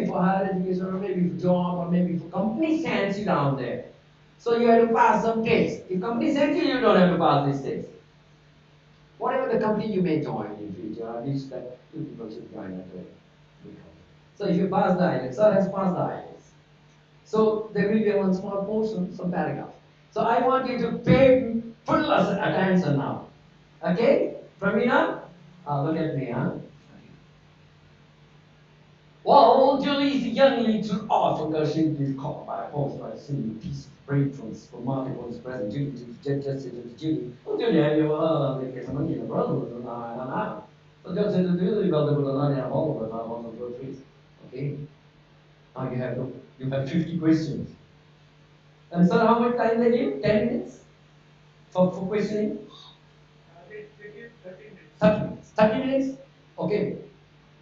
maybe for higher education, or maybe for job, or maybe for company sends you down there. So you have to pass some test. If company sends you, you don't have to pass this test. Whatever the company you may join in future, I wish that you people should join at the So if you pass the IELTS, sir has passed the IELTS. So there will be one small portion, some paragraph. So I want you to pay full attention now. Okay? Pramina? Look at me, huh? While Julie is youngly to Africa, she is caught by a horse by seeing a piece of bread from the supermarket was present. Julie just said to Julie, oh Julie, have you like some money in the brother? So just said to Julie, well, there was a lot in a hole, but I want to go through it. Okay? Now you have 50 questions. And sir, how much time they give? 10 minutes for questioning? They give 30 minutes. 30 minutes. 30 minutes? Okay.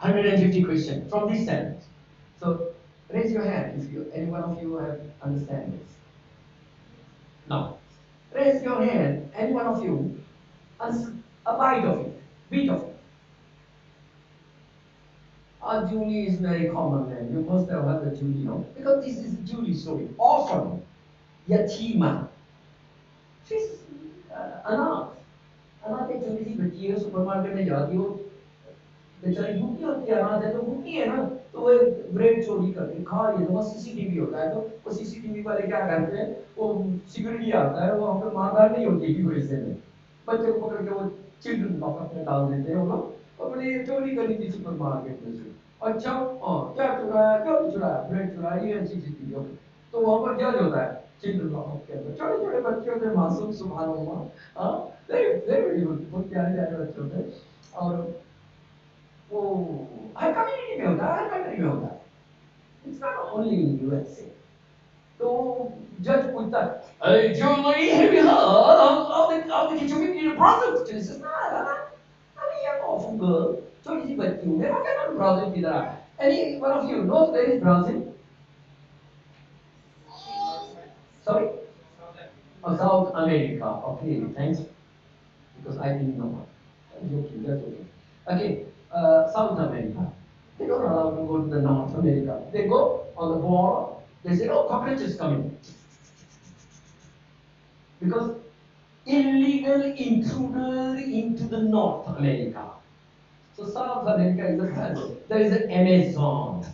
150 questions from this side. So raise your hand if any one of you have understand this. Now, raise your hand, any one of you, a bite of it, bit of it. Julie is very common name. You must have heard the Julie, no? Because this is Julie story. Orphan, yatima. She's अनाथ अनाथ एक छोटी सी बच्ची है supermarket में जाती है बेचारी भूखी होती है अनाथ है तो भूखी है ना तो वो ब्रेड चोरी करके खा रही है तो वहाँ सीसीटीवी होता है तो वो सीसीटीवी वाले क्या करते हैं वो सिक्योरिटी आता है वहाँ पे मारधाड़ नहीं होती है वैसे में बच्चे को पकड़ के वो चिल्ड्रन लॉकअप में डाल देते हैं वो लोग और बोले ये चोरी करी थी सुपरमार्केट में से अच्छा क्या चुराया क्या चुराया ब्रेड चुराई है सीसीटीवी तो वहाँ पर जज होता है चिल्ड्रन लॉकअप के अंदर छोटे छोटे बच्चे होते मासूम सुभान अल्लाह हाँ वेरी ब्यूटीफुल प्यारे प्यारे बच्चे होते और वो हर कम्युनिटी में होता है हर कंट्री में होता है it's not only in USA तो जज पूछता है hey Julie have you heard of the community project she says nah I'm a young orphan girl छोटी सी बच्ची हूँ मेरा क्या नाम ब्राजील की तरह any one of you knows where is Brazil sorry South America okay thanks because I didn't know I'm joking that's okay okay South America they don't allow to go to the North America they go on the border they say oh cockroaches coming because illegal intruder into the North America. So South America is a country. There is an Amazon.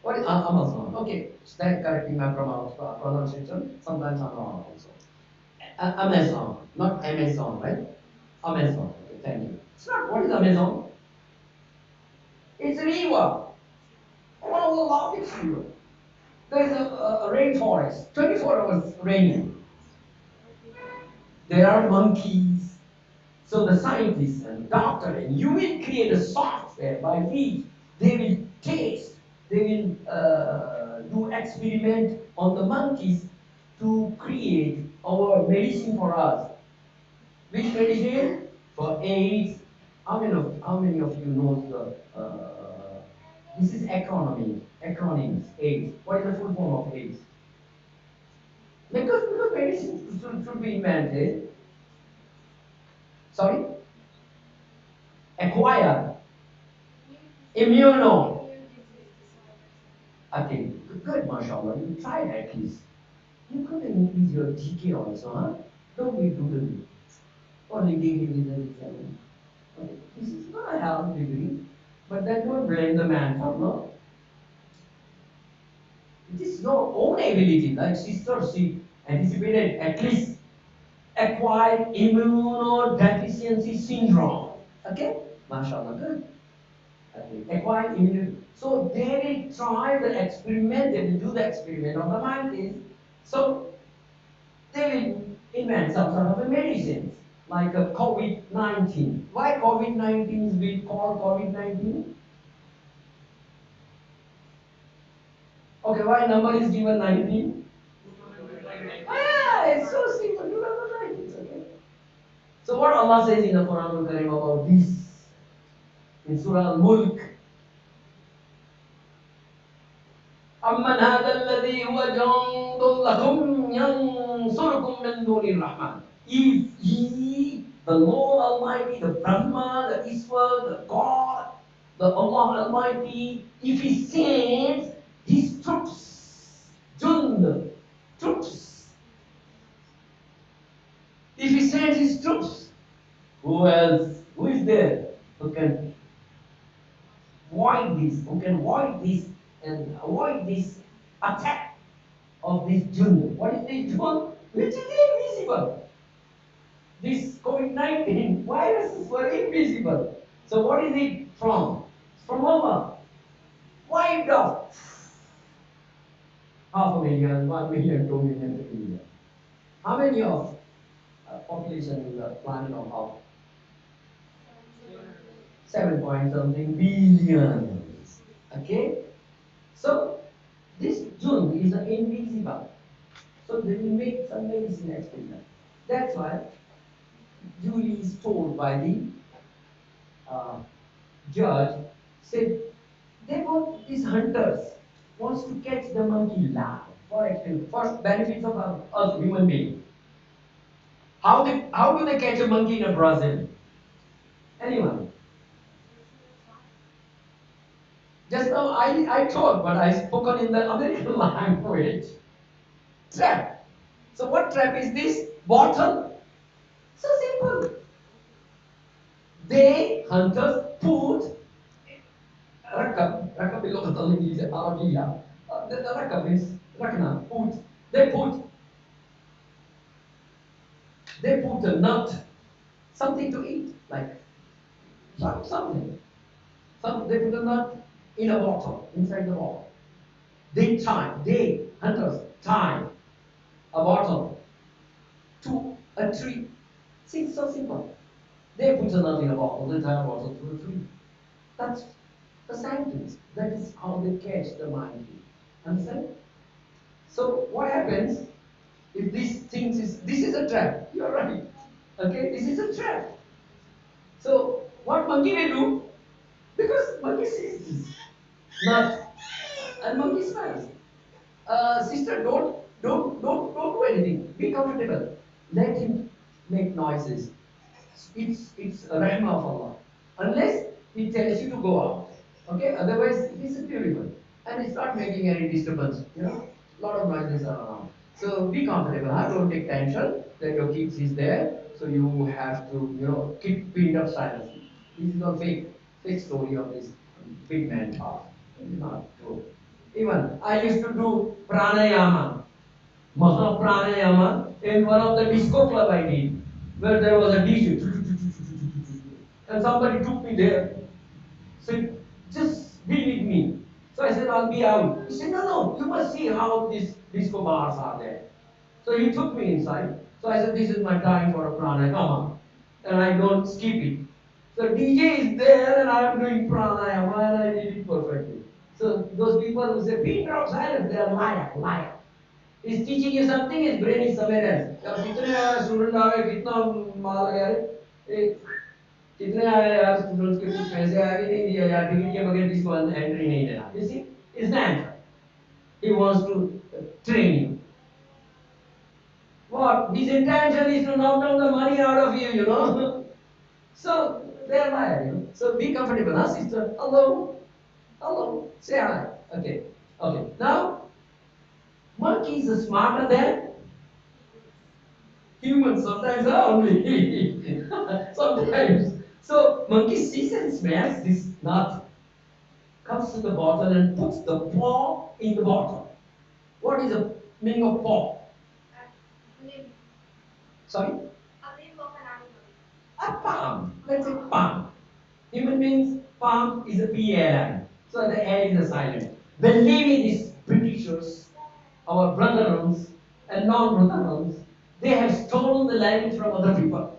What is Amazon? Okay, stand correcting my pronunciation. Sometimes I'm wrong also. Amazon, not Amazon, right? Amazon. Okay, thank you. It's not. What is Amazon? It's a river. One of the largest river. There is a rainforest. 24 hours raining. There are monkeys. So the scientists and doctor and you will create a software by which they will taste, they will do experiment on the monkeys to create our medicine for us. Which medicine? For AIDS. How many of you know this is acronyms, AIDS. What is the full form of AIDS? Because medicine should be invented. Sorry? Acquire. Immuno. Okay, good, mashallah. You tried at least. You could increase your GK also, huh? Don't be doodle. Only degree with the exam. Okay, this is not a health degree, but then don't blame the man for no. It is your own ability, like sister, she anticipated at least acquired immunodeficiency syndrome. Okay? MashaAllah, good. Okay. Acquired immunity. So they will try the experiment, they will do the experiment on the monkeys. So they will invent some sort of a medicine, like a COVID-19. Why COVID-19 is being called COVID-19? Okay, why number is given 19? Ah, it's so simple. You remember 19, okay? So what Allah says in the Quran Al-Karim about this? In Surah Al-Mulk. أَمَّنْ هَذَا الَّذِي هُوَ جَنْدٌ لَكُمْ يَنْصُرُكُمْ مِنْ دُونِ الرَّحْمَنِ. If He, the Lord Almighty, the Brahma, the Iswar, the God, The Allah Almighty, if He sends His troops, jund, troops, if He sends His troops, who else? Who is there who can void this? Who can void this and avoid this attack of this jund? What is this jund? Which is invisible. This COVID-19 viruses were invisible. So what is it from? It's from Allah. Wiped off. Half a million, 1 million, 2 million, 3 million. How many of population in the planet of Earth? 7 point something billions. Okay? So this June is invisible. So they will make some medicine experiment. That's why Julie is told by the uh, judge, said they want these hunters wants to catch the monkey live for experiment, for benefits of us human beings. How do they catch a monkey in a Brazil? Anyone? Just now I told, but I spoken in the American language. Trap. So what trap is this? Bottle. So simple. They hunters put rakam باللغة الإنجليزية العربية. The rakam is rakna. Put. They put a nut, something to eat, like something. They put a nut in a bottle, inside the bottle. Hunters tie a bottle to a tree. See, it's so simple. They put a nut in a bottle, they tie a bottle to a tree. That's the scientists. That is how they catch the monkey. Understand? So what happens if this is a trap? You're right. Okay, this is a trap. So what monkey will do? Because monkey sees this nut and monkey smiles. Sister, don't do anything. Be comfortable. Let him make noises. It's a rahmah of Allah. Unless he tells you to go out. Okay? Otherwise, it is beautiful. And it's not making any disturbance. A lot of noises are around. So be comfortable. Huh? Don't take tension that your kids is there. So you have to, keep pinned up silence. This is a fake story of this big man talk. It is not true. Even I used to do pranayama, maha pranayama in one of the disco club I did, where there was a DJ, and somebody took me there, said, just be with me. So I said, I'll be out. He said, no, you must see how these disco bars are there. So he took me inside. So I said, this is my time for a pranayama, and I don't skip it. So DJ is there and I am doing pranayama and I did it perfectly. So those people who say, pin drop silence, they are liar. He's teaching you something, his brain is somewhere else. अब कितने student आए कितना माल लगा रे कितने आए यार students के कुछ पैसे आए भी नहीं दिया यार टिकट के बगैर किसको एंट्री नहीं देना you see it's the answer he wants to train you what his intention is to knock down the money out of you so they are lying so be comfortable sister hello say hi okay now monkeys are smarter than humans sometimes only. Sometimes. So monkey sees and smells this nut, comes to the bottle and puts the paw in the bottle. What is the meaning of paw? Sorry? A palm. Let's say palm. Human beings, palm is a PLM. So the L is a silent. Believe these Britishers, our brotherons and non-brotherons, they have stolen the language from other people.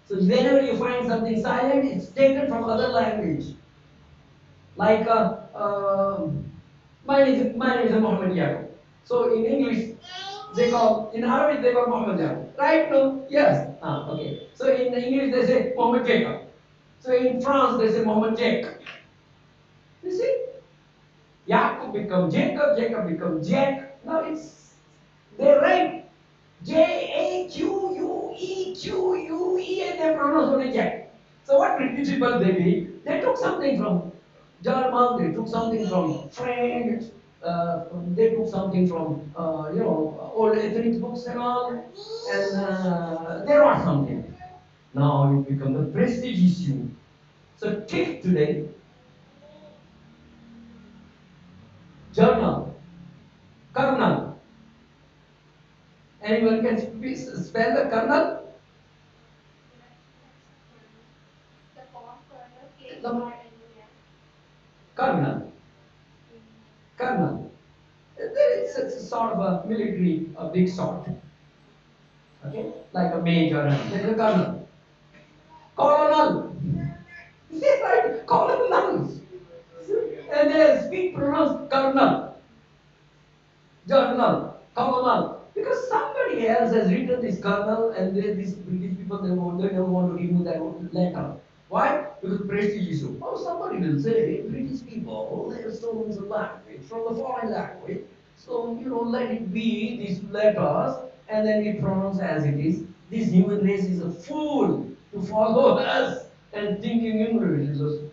So whenever you find something silent, it's taken from other language. Like my name is Muhammad Yaqub. So in English, in Arabic they call Muhammad Yaqub. Right? No? Yes. Okay. So in English they say Muhammad Jacob. So in France they say Muhammad Jack. You see? Yaqub become Jacob, Jacob become Jack. Now they write Jaqueque and they pronounce only Jack. So what British people they did? They took something from German, they took something from French, they took something from, old ethnic books and all, and they wrote something. Now it become the prestige issue. So take today, journal, kernel. Anyone can spell the kernel? The kernel. Kernel. It's a sort of a military, a big sword. Okay? Like a major, there is a colonel. Colonel! Yes, right, colonel. And they speak pronounced colonel, journal, colonel. Because somebody else has written this colonel and these British people, they don't want to remove that letter. Why? Because prestige issue. Oh, somebody will say, British people, they have stolen the language from the foreign language. So, let it be these letters and then we pronounce as it is. This human race is a fool to follow us and thinking English is a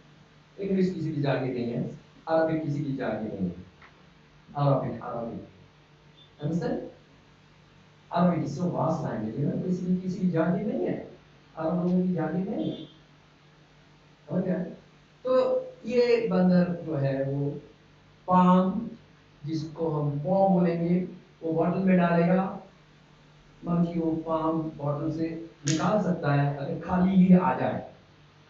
English किसी की जागी नहीं है Arabic किसी की जागी नहीं है Arabic understand Arabic is so vast language किसी की जागी नहीं है अरब लोगों की जागी नहीं है समझ गए तो ये बंदर जो है वो पाम जिसको हम पॉ बोलेंगे वो बॉटल में डालेगा मंकी वो पाम बॉटल से निकाल सकता है अगर खाली ही आ जाए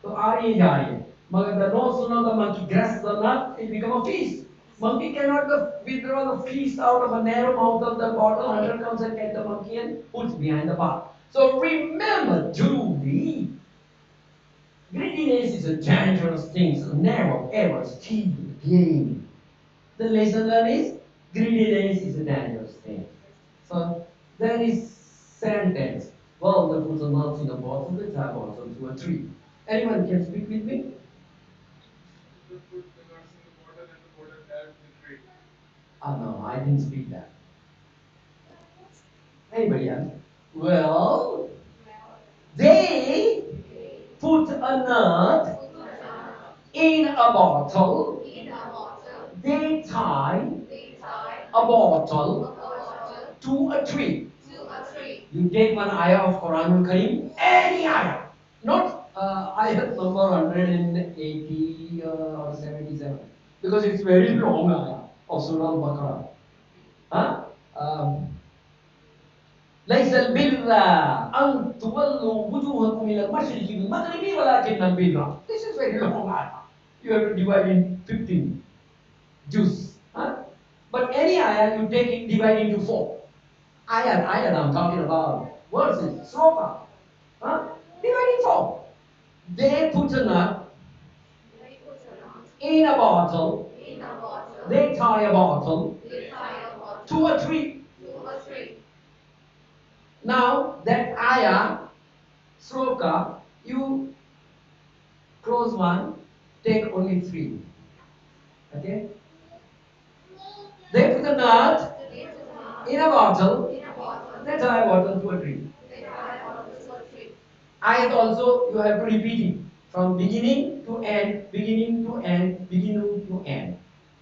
तो आ रही है जा रही है मगर the no sooner the monkey grasps the nut it become a feast. Monkey cannot withdraw the feast out of a narrow mouth of the bottle. Hunter comes and gets the monkey and puts behind the bar. So remember, Julie, greediness is a dangerous thing. So never ever steal again. The lesson learned is greediness is a dangerous thing. So there is sentence. Well, they put the nuts in the bottle, the tap also to a tree. Anyone can speak with me? They put the nuts in the bottle and the bottle has the tree. Oh no, I didn't speak that. Anybody else? Well, they put a nut in a bottle. They tie a bottle to a tree. You take one ayah of Quran Kareem, any ayah, not ayah number 180 or 77, because it's very long ayah of Surah Al-Baqarah. Huh? ليس البر أن تولوا وجوهكم إلى المشرق والمغرب ولكن البر. This is very long ayah. You have to divide in 15 juz. Huh? But any ayah you take it, divide into 4. Ayat I'm talking about. Verses, sloka. Huh? Divide in 4. They put a nut in a bottle. They tie a bottle to a tree. Now that ayah, sloka, you close one, take only 3. Okay? They put a nut in a bottle. They tie a bottle to a tree. Ayat also you have to repeat it from beginning to end, beginning to end, beginning to end.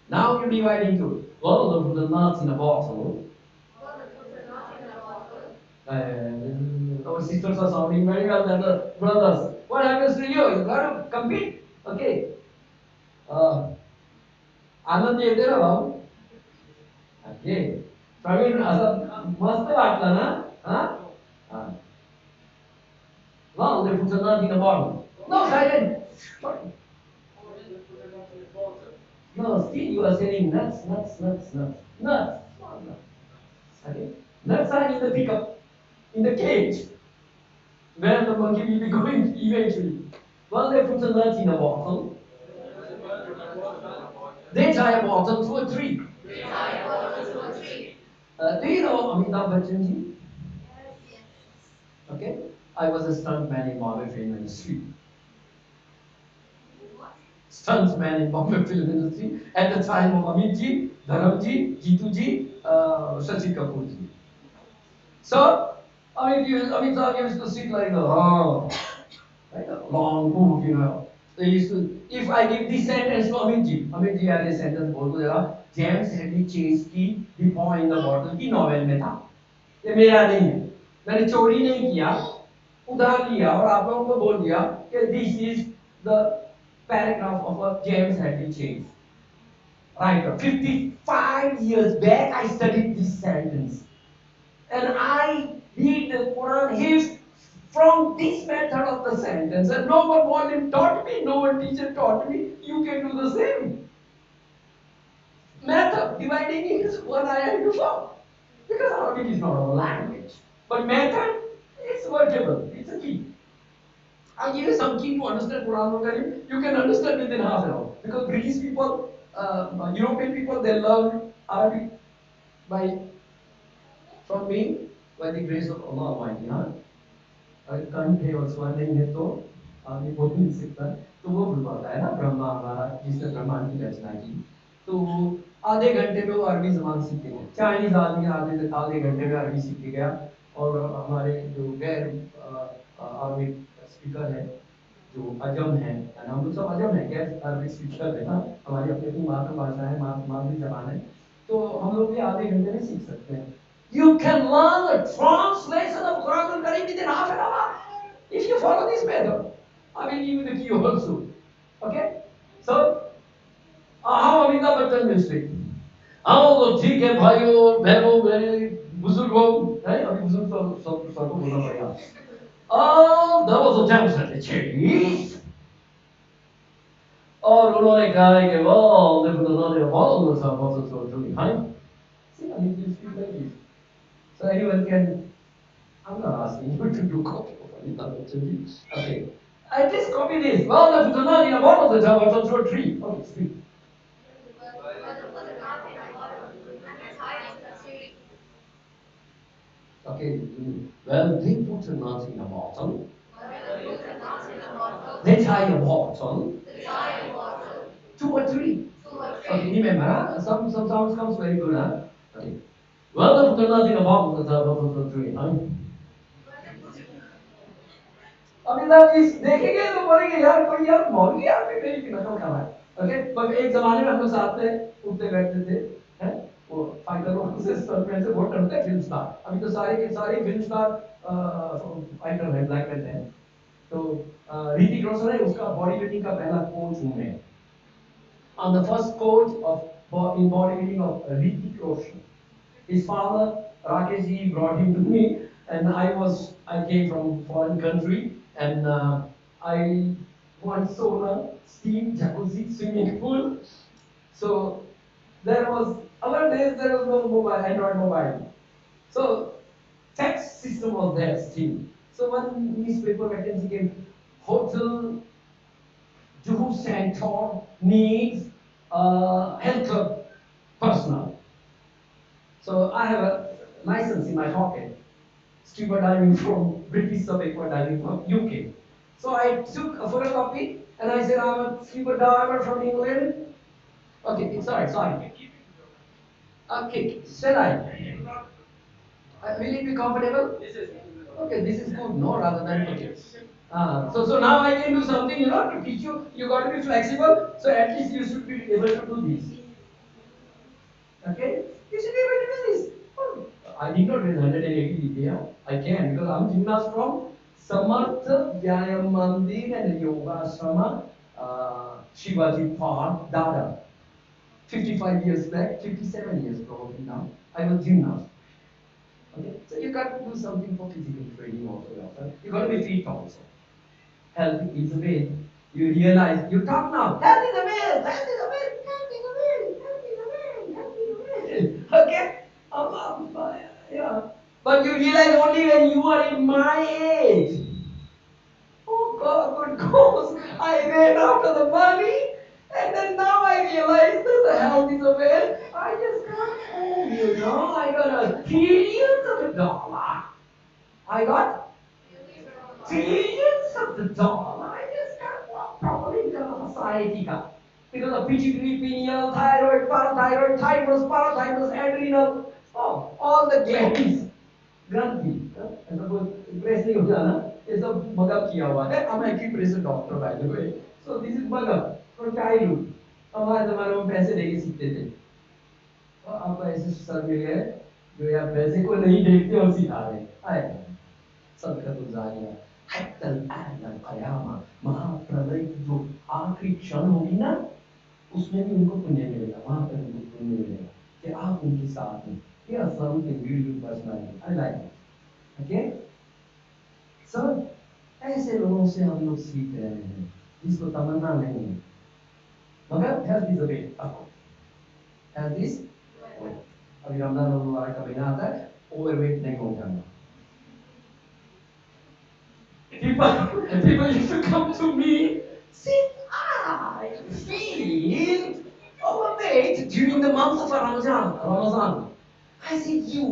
Now you divide into well, put the nuts in a bottle. Our sisters are sounding very well than the brothers. What happens to you? You got to compete. Okay. आनंद येते ना भाऊ okay Praveen असं मस्त वाटलं ना हा well they put a nut in a bottle no silent no still you are saying nuts okay nuts are in the pickup in the cage where the monkey will be going eventually well they put a nut in a bottle they tie a bottle to a tree. Do you know Amitabh Bachchan ji? Okay, I was a stuntman in Bombay film industry. Stuntman in Bombay film industry at the time of Amit ji, Dharam ji, Jitu ji, Shashi Kapoor ji. So Amitabh used to sit like a long book, So you should, if I give this sentence to Amit ji यार ये sentence बोल दो जरा, James Hadley Chase की The Paw in the Bottle की novel में था, ये मेरा नहीं है, मैंने चोरी नहीं किया, उधार लिया और आप लोगों को बोल दिया कि this is the paragraph of a James Hadley Chase writer. 55 years back I studied this sentence and I read the Quran hifz from this method of the sentence, and no one volume taught me, no one teacher taught me. You can do the same method. Dividing is one ayah into four, because Arabic is not a language, but method is workable. It's a key. I'll give you some key to understand Quran. You can understand within half an hour, because British people, European people, they learn Arabic by from me by the grace of Allah Almighty. Huh? अगर कंठ है और स्वर नहीं है तो आदमी बोल नहीं सकता, तो वो बताता है ना ब्रह्मा हमारा जिसने ब्रह्मांड की रचना की, तो आधे घंटे में वो अरबी जबान सीख गया। चाइनीज आदमी आधे आधे घंटे में अरबी सीख गया, और हमारे जो गैर अरबिक स्पीकर है, जो अजम है, हम लोग सब अजम है, गैर अरबिक स्पीकर है ना, हमारी अपनी अपनी मातृभाषा है, मातृ जबान है, तो हम लोग भी आधे घंटे में सीख सकते हैं। You can learn the translation of Quran and Karim within half an hour if you follow this method. I will give you the key also. Okay? So, how Amitabh Bachchan will speak. हाँ तो ठीक है भाइयों बहनों मेरे बुजुर्गों, है अभी बुजुर्ग तो सबको बोलना पड़ेगा। There was a time at the chase, और उन्होंने कहा कि well, they put another bottle or something so to me, huh? See, I mean, you speak like this. So anyone can, I'm not asking you to do copy of Amitabh Bachchan. Okay. At least copy this. Well, they put another in a bottle of the tower of a tree. Okay, speak. Okay, well, they put a nut in a bottle. They tie a bottle to a tree. Okay, remember, huh? Some sounds comes very good, huh? Okay. Well, they put a nut in a bottle to a tree, huh? Amitabh ji देखेंगे तो बोलेंगे यार कोई यार मौलवी यार पे मेरी की नकल कर रहा है। ओके, पर एक जमाने में हम लोग साथ में उठते बैठते थे, हैं वो फाइटर लोगों से स्टंटमैन से बहुत डरते फिल्म स्टार। अभी तो सारे के सारे फिल्म स्टार फाइटर है, ब्लैक बेल्ट है। तो ऋतिक रोशन है, उसका बॉडी बिल्डिंग का पहला कोच हूं मैं। I'm the first coach of in bodybuilding of Hrithik Roshan. His father Rakesh ji brought him to me, and I came from foreign country, and I want sauna, steam, jacuzzi, swimming pool. So there was other days there was no mobile, Android mobile. So fax system was there still. So one newspaper vacancy came, hotel Juhu Center needs health club personnel. So I have a license in my pocket, scuba diving from British sub-aqua diving from UK. So I took a photocopy and I said I'm a scuba diver from England. Okay, sorry. Okay, shall I? Will it be comfortable? Okay, this is good, no, rather than okay. So now I can do something, to teach you. You got to be flexible. So at least you should be able to do this. Okay, you should be able to do this. Oh, I need not raise 180 here. I can because I'm gymnast from Samartha Vyayam Mandir and Yoga Ashrama, Shivaji Park, Dada. 55 years back, 57 years probably now. I was gymnast. Okay, so you got to do something for physical training also yourself. You got to be fit also. Health is the way. You realize, you talk now. Health is the way. Health is the way. Health is the way. Health is the way. Health is the way. Okay. Yeah. But you realize only when you are in my age. Oh God, good goes. I ran after the money, and then now I realize that the health is a way. I just got home. I got a $1 trillion. I got $trillions I just got one problem because of society ka. Because of pituitary, pineal, thyroid, parathyroid, thymus, parathymus, adrenal, all the glands, ग्रंथि, ऐसा कोई press नहीं हो जाना, ये सब mug up किया हुआ है। I'm an acupressure doctor by the way, So this is mother from childhood. हमारे ज़माने में पैसे देके सीखते थे। तो आपको ऐसे सर मिल गए जो यार पैसे को नहीं देखते और सिखा रहे हैं। आए सदक़तुल जारिया हत्तल आन क़यामा महाप्रलय की जो आखिरी क्षण होगी ना उसमें भी उनको पुण्य मिलेगा, वहां पर उनको पुण्य मिलेगा कि आप उनके साथ हैं। ये असलम के beautiful personality I like it. Okay sir ऐसे लोगों से हम लोग सीख रहे हैं जिसको तमन्ना नहीं है, मगर health is a wealth. Health is अभी रमजान मुबारक का महीना आता है, ओवरवेट नहीं हो जाना। People used to come to me, say, I feel overweight during the month of Ramadan. I said, you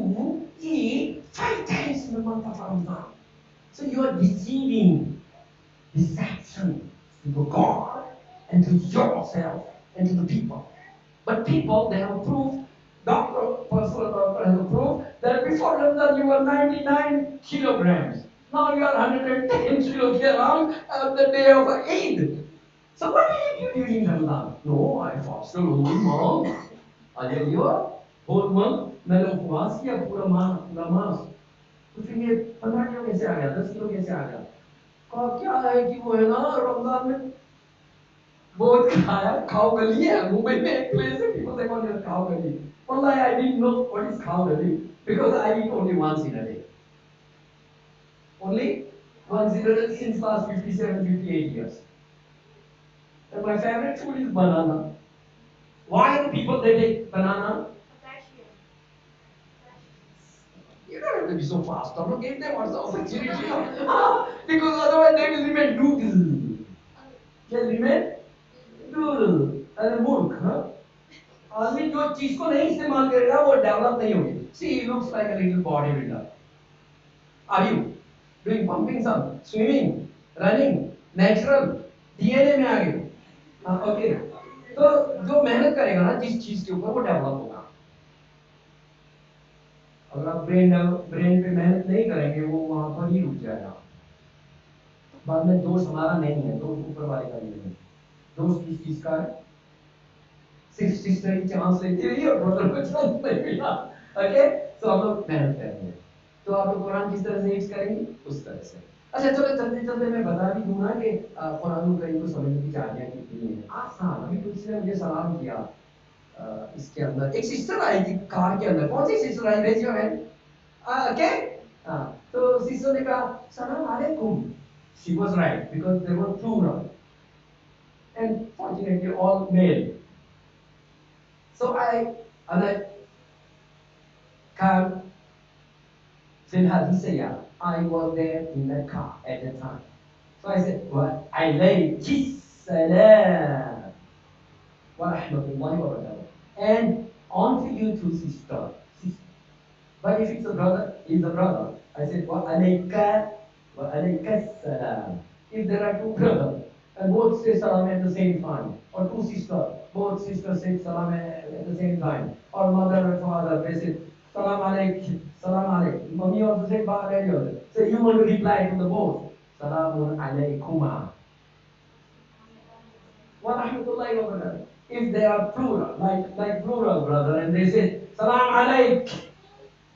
eat 5 times in the month of Ramadan. So you are deceiving, deception to God and to yourself and to the people. But people, they have proof, personal doctor has proof that before Ramadan you were 99 kilograms. Now you are 110 kilograms on the day of Eid. So what did you do during Ramadan? No, I fasted whole month. I tell you what, whole month, मैंने उपवास किया पूरा मास। तो फिर ये 15 kilo कैसे आ गया, 10 kilo कैसे आ गया? कहा क्या है कि वो है ना रमजान में बहुत खाया, खाओ गली है मुंबई में एक प्लेस है, people they call it खाओ गली। Wallahi I didn't know what is खाओ गली because I eat only once in a day. Only once in a day since last 57, 58 years. And my favorite food is banana. Why do people they take banana? You don't have to be so fast. I'm not giving them what's the opportunity. Because otherwise they will remain doodle. They'll remain doodle. अरे मूर्ख हाँ आदमी जो चीज को नहीं इस्तेमाल करेगा वो डेवलप नहीं होगी। See, he looks like a little bodybuilder. Are you doing pumping some, swimming, running, natural, DNA में आ गए? हाँ ओके। तो जो मेहनत करेगा ना जिस चीज के ऊपर वो डेवलप होगा। अगर आप ब्रेन पे मेहनत नहीं करेंगे वो वहां पर ही रुक जाएगा। बाद में दोष हमारा नहीं है, दोष ऊपर वाले का नहीं है। दोष किस चीज का है? सिर्फ सिस्टर की चांस लेती रही और ब्रदर को चांस नहीं मिला। ओके तो हम लोग मेहनत करेंगे। तो आप लोग कुरान किस तरह से रीड करेंगे उस तरह से। अच्छा चलो चलते चलते मैं बता भी दूंगा कि कुरान करीम को समझने की चाबियां कितनी हैं। आसान। अभी किसी ने मुझे सलाम किया इसके अंदर एक सिस्टर आई थी कार के अंदर। कौन सी सिस्टर आई? Raise your hand. ओके हाँ तो सिस्टर ने कहा सलाम अलैकुम। She was right because there were plural and fortunately all male. So I come في الحديثية. I was there in the car at the time. So I said, what? عليك السلام ورحمة الله وبركاته. And on to you two sister. But if it's a brother, he's a brother. I said, وعليك السلام. If there are two brothers, and both say salam at the same time, or two sisters, both sisters say salam at the same time, or mother and father, they say salam alaik, salam alaik. Mommy also said ba alaik. So you want to reply to the both, salamun alaikuma. Wa rahmatullahi wa barakatuh. If they are plural, like plural brother, and they say salam alaik.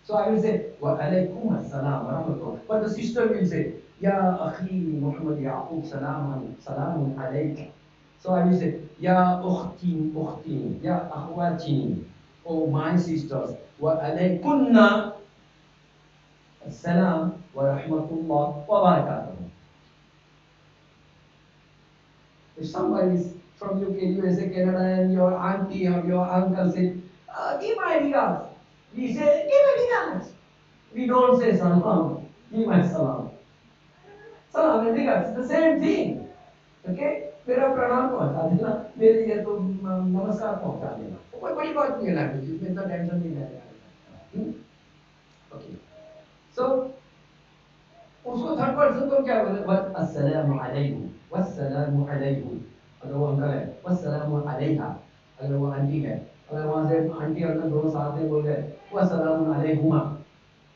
So I will say, wa alaykum assalam wa rahmatullah. But the sister will say, Ya akhi Muhammad Yaqub salamun alayka. So I will say, Ya ukhti, Ya akhwati, oh my sisters, wa alaykunna assalam wa rahmatullah wa barakatuh. If somebody is from UK, USA, Canada, and your auntie or your uncle say, give my regards. We say, give my regards. We don't say salam, give my salam. Salam and regards, it's the same thing. Okay? मेरा प्रणाम पहुंचा देना, मेरे लिए तो नमस्कार पहुंचा देना। कोई बड़ी बात नहीं है लैंग्वेज में, इतना टेंशन नहीं लेना। ओके सो उसको थर्ड पर्सन को क्या बोले? अस्सलामु अलैकुम, वस्सलामु अलैकुम। अगर वो अंकल है, वस्सलामु अलैहा। अगर वो आंटी है, अगर वहां से आंटी अंकल दोनों साथ में बोल गए, वस्सलामु अलैकुमा,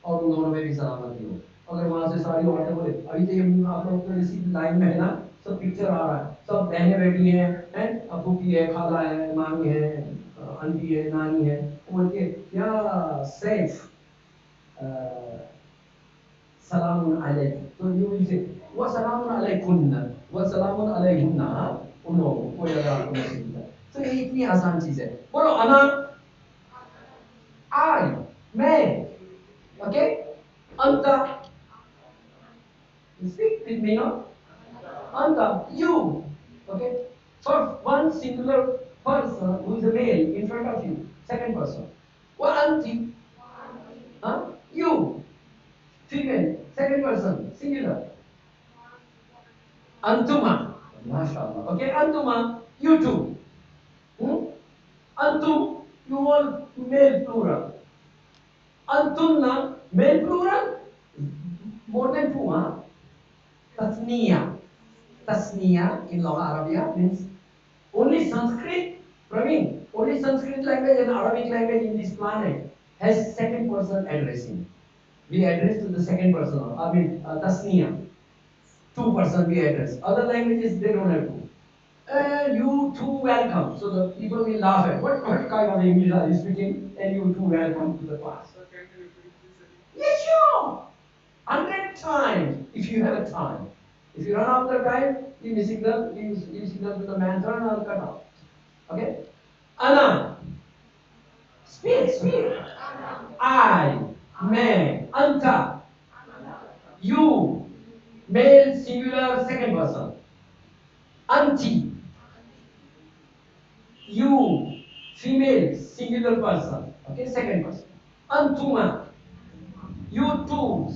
और उन दोनों में भी सलामती हो। अगर वहां से सारी औरतें बोले, अभी तो ये आप लोग तो इसी लाइन में है ना, सब पिक्चर आ रहा है, सब बहनें बैठी हैं फूफी है, खाला है, मामी है, आंटी है, नानी है, वो बोलती है या सैफ सलामुन अलैकुम, तो यू विल से व सलामुन अलैकुन्ना व सलामुन अलैकुन्ना, उन लोगों को याद आपको नसीब है। तो ये इतनी आसान चीज है। बोलो अना, आई, मैं, okay, Anta, speak with me now, anta, you, okay, for one singular person who is a male in front of you, second person, wa anti, huh? You, female, second person, singular, antuma, mashallah, okay, antuma, you two, hmm? Antum, you all male plural, antunna, male plural, more than two, huh? Tasniya. Tasniya in Lugha Arabia means only Sanskrit, Praveen, only Sanskrit language and Arabic language in this planet has second person addressing. We address to the second person, Tasniya. Two person we address. Other languages they don't have to. You too welcome. So the people will laugh at what kind of English are you speaking? And you too welcome to the class. Sir, can you repeat this again? Yes, sure. 100 times if you have a time. If you run out of time, give me signal, give signal to the mantra and I'll cut out. Okay? Ana. Speak, speak. I, मैं, anta, you, male singular second person. Anti, you, female singular person. Okay, second person. Antuma, you two,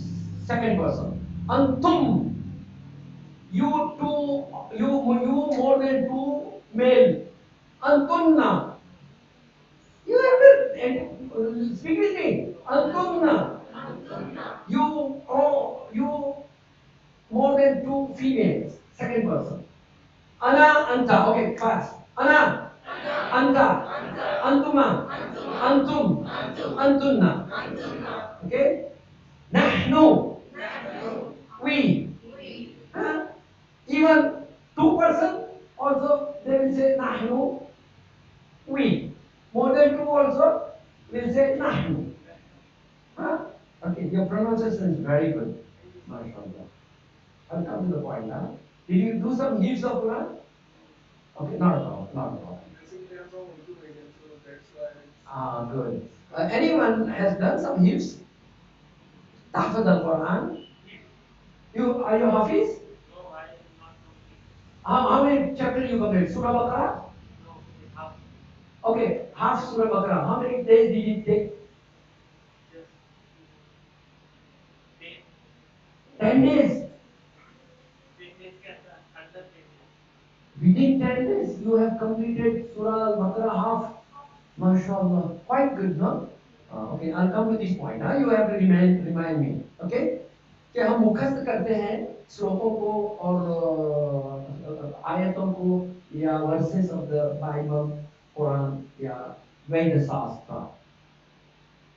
second person. Antum, you more than two male. Antunna, you have to speak with me. Antunna, you more than two females. Second person. Ana, anta. Okay, class. Ana, anta, antuma, antum, antunna. Okay. Nahnu, we. Huh? Even two-person also they will say nahnu, we. More than two also will say nahnu. Huh? Okay, your pronunciation is very good. MashaAllah. I'll come to the point now. Did you do some hifz of Quran? Okay, not at all, not at all. Basically, I'm from Urdu medium, so that's why. Ah, good. Anyone has done some hifz? Tahfaz al-Quran? You are you Hafiz? How many chapters you complete? Surah Baqarah? Okay, half Surah Baqarah. How many days did it take? 10 days. Within 10 days, you have completed Surah Al-Baqarah half. MashaAllah. Quite good, no? Okay, I'll come to this point. You have to remind me. Okay? कि हम मुखस्त करते हैं श्लोकों को और आयतों को या versus of the Bible, Quran या वेद शास्त्र।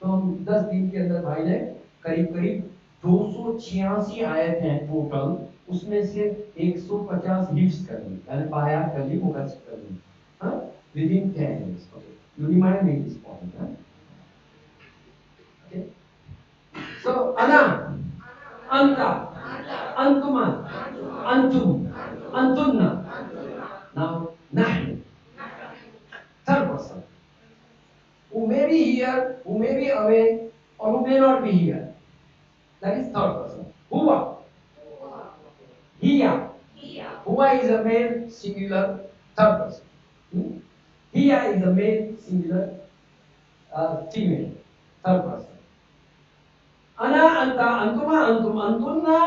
तो हम 10 दिन के अंदर भाई ने करीब करीब 286 आयत हैं टोटल, उसमें से 150 हिफ्स कर ली, यानी बायात कर ली, मुखस्त कर ली, हाँ, within 10 days. Okay, you remind me this point, huh? Okay, so ana, anta, antuma, antum, antunna. Now nahnu, third person, who may be here, who may be away, or who may not be here. That is third person. Huwa, hiya. Huwa is a male singular third person. Hmm? Hiya is a male singular female third person. Ana, anta, antuma, antum, antunna,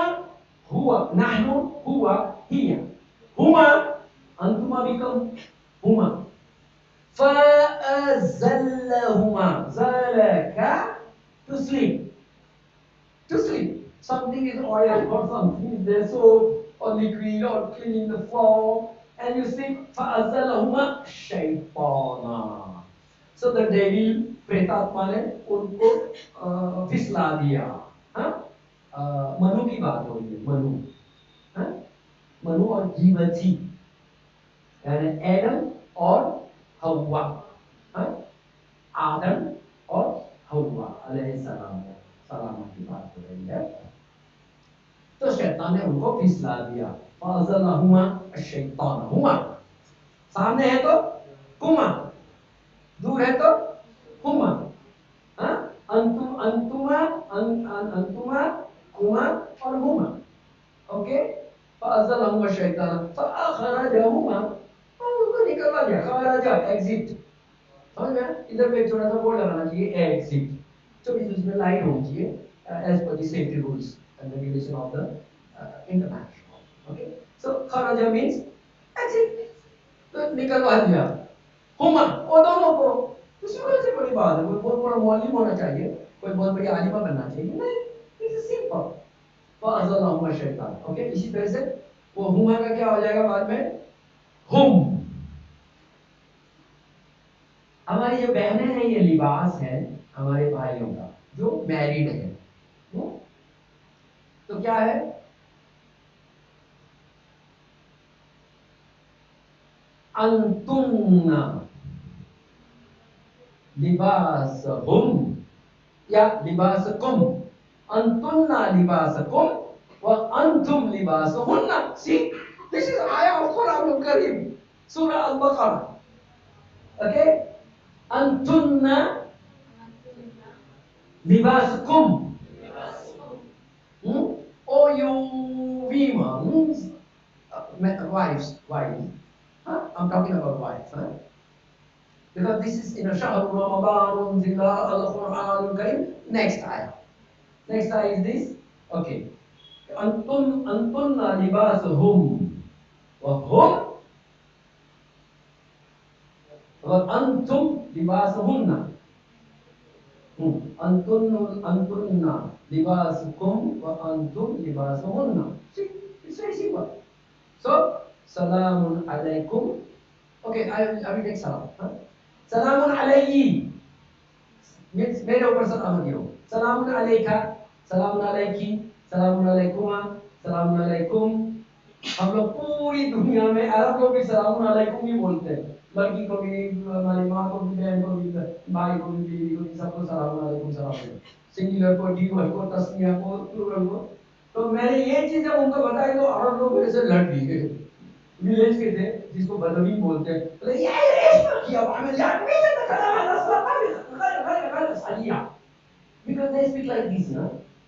huwa, nahnu, huwa, hiya. Huma, antuma become huma. فَأَزَلَّهُمَا, zalaka, to sleep. To sleep. Something is oil or something is there, so or liquid or cleaning the floor, and you sleep. فَأَزَلَّهُمَا شَيْطَانًا. So the devil, प्रेतात्मा ने उनको फिसला दिया. हाँ? मनु की बात हो रही है, मनु. हाँ? मनु और जीवती. यानी एडम और हवा, हाँ? आदम और हवा अलैहिस्सलाम, सलाम की बात हो रही है। तो शैतान ने उनको फिसला दिया, फाज़लहुमा अश-शैतानुहुमा, सामने है तो कुमा, दूर है तो हुमा, हाँ? अंतुम अंतुमा अंतुमा कुमा और हुमा, ओके। फाज़लहुमा शैतान फ़अख़रजहुमा, और उनको निकलवा दिया, खराजा एग्जिट, समझ में? इधर पे एक छोटा सा बोर्ड लगाना चाहिए एग्जिट, छोटी सी उसमें लाइन होनी चाहिए as per the safety rules and regulation of the international, okay. So खराजा मींस एग्जिट, तो निकलवा दिया। हुमा, और दोनों को, उसमें कौन सी बड़ी बात है? कोई बहुत बड़ा मौलवी होना चाहिए, कोई बहुत बड़ी आलिमा बनना चाहिए? नहीं, इट्स सिंपल। फ़अज़लहुमा शैतान, ओके। इसी तरह से वो हुमा का क्या हो जाएगा बाद में? हुम। हमारी जो बहनें हैं, ये लिबास है हमारे भाइयों का जो मैरिड है, हम्म? तो क्या है? अंतुन्ना लिबास हुम या लिबास कुम, अंतुन्ना लिबास कुम व अंतुम लिबास हुन्ना। सी, दिस इज आया ऑफ कुरान करीम, सूरह अल बकरा, ओके। अंतुन्ना लिबास कुम, or you women, wives, huh? I'm talking about wives, huh? Because this is in a shahr Ramadan, zillah al-Quran Karim. Next ayah is this, okay. Antunna libasuhum wa hum wa antum libasuhunna. Antunna libasukum wa antum libasuhunna. See, it's very simple. So, salamun alaikum. Okay, I will take salam. Huh? Salamun alayhi means मेरे ऊपर सलाम दियो. Salamun alayka, salamun alayki, salamun alaykuma, salamun alaykum. हम लोग पूरी दुनिया में अरब लोग भी सलाम अलैकुम ही बोलते हैं, लड़की को भी, हमारी माँ को भी, बहन को भी, भाई को भी, बीवी को भी, सबको सलाम अलैकुम सलाम अलैकुम, सिंगुलर को, ड्यूअल को, तस्निया को, प्लूरल को। तो मैंने ये चीजें उनको बताई तो अरब लोग मेरे से लड़ दिए, विलेज के थे जिसको बदवी बोलते हैं, बोले ये ايش किया بعمل يعني مين تتكلم عن الاسلام غير صحيح, because they speak like this, no?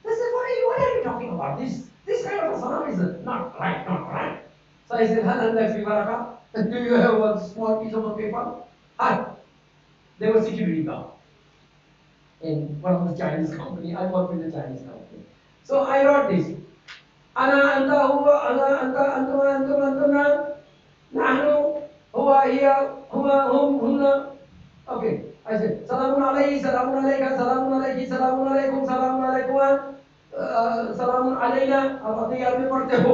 They said, what are you talking about? This kind of a salam is not right, not right. So I said, hal andak fi baraka? Do you have a small piece of a paper? Hi. They were security guard in one of the Chinese company. I work with the Chinese company. So I wrote this. Ana anta huwa, ana anta antuma antum antuna, nahnu huwa hiya huwa hum hunna. Okay. I said, salamun alayhi, salamun alayka, salamun alayki, salamun alaykum, salamun alaykuma, salamun alayna. अब अतियार में पढ़ते हो,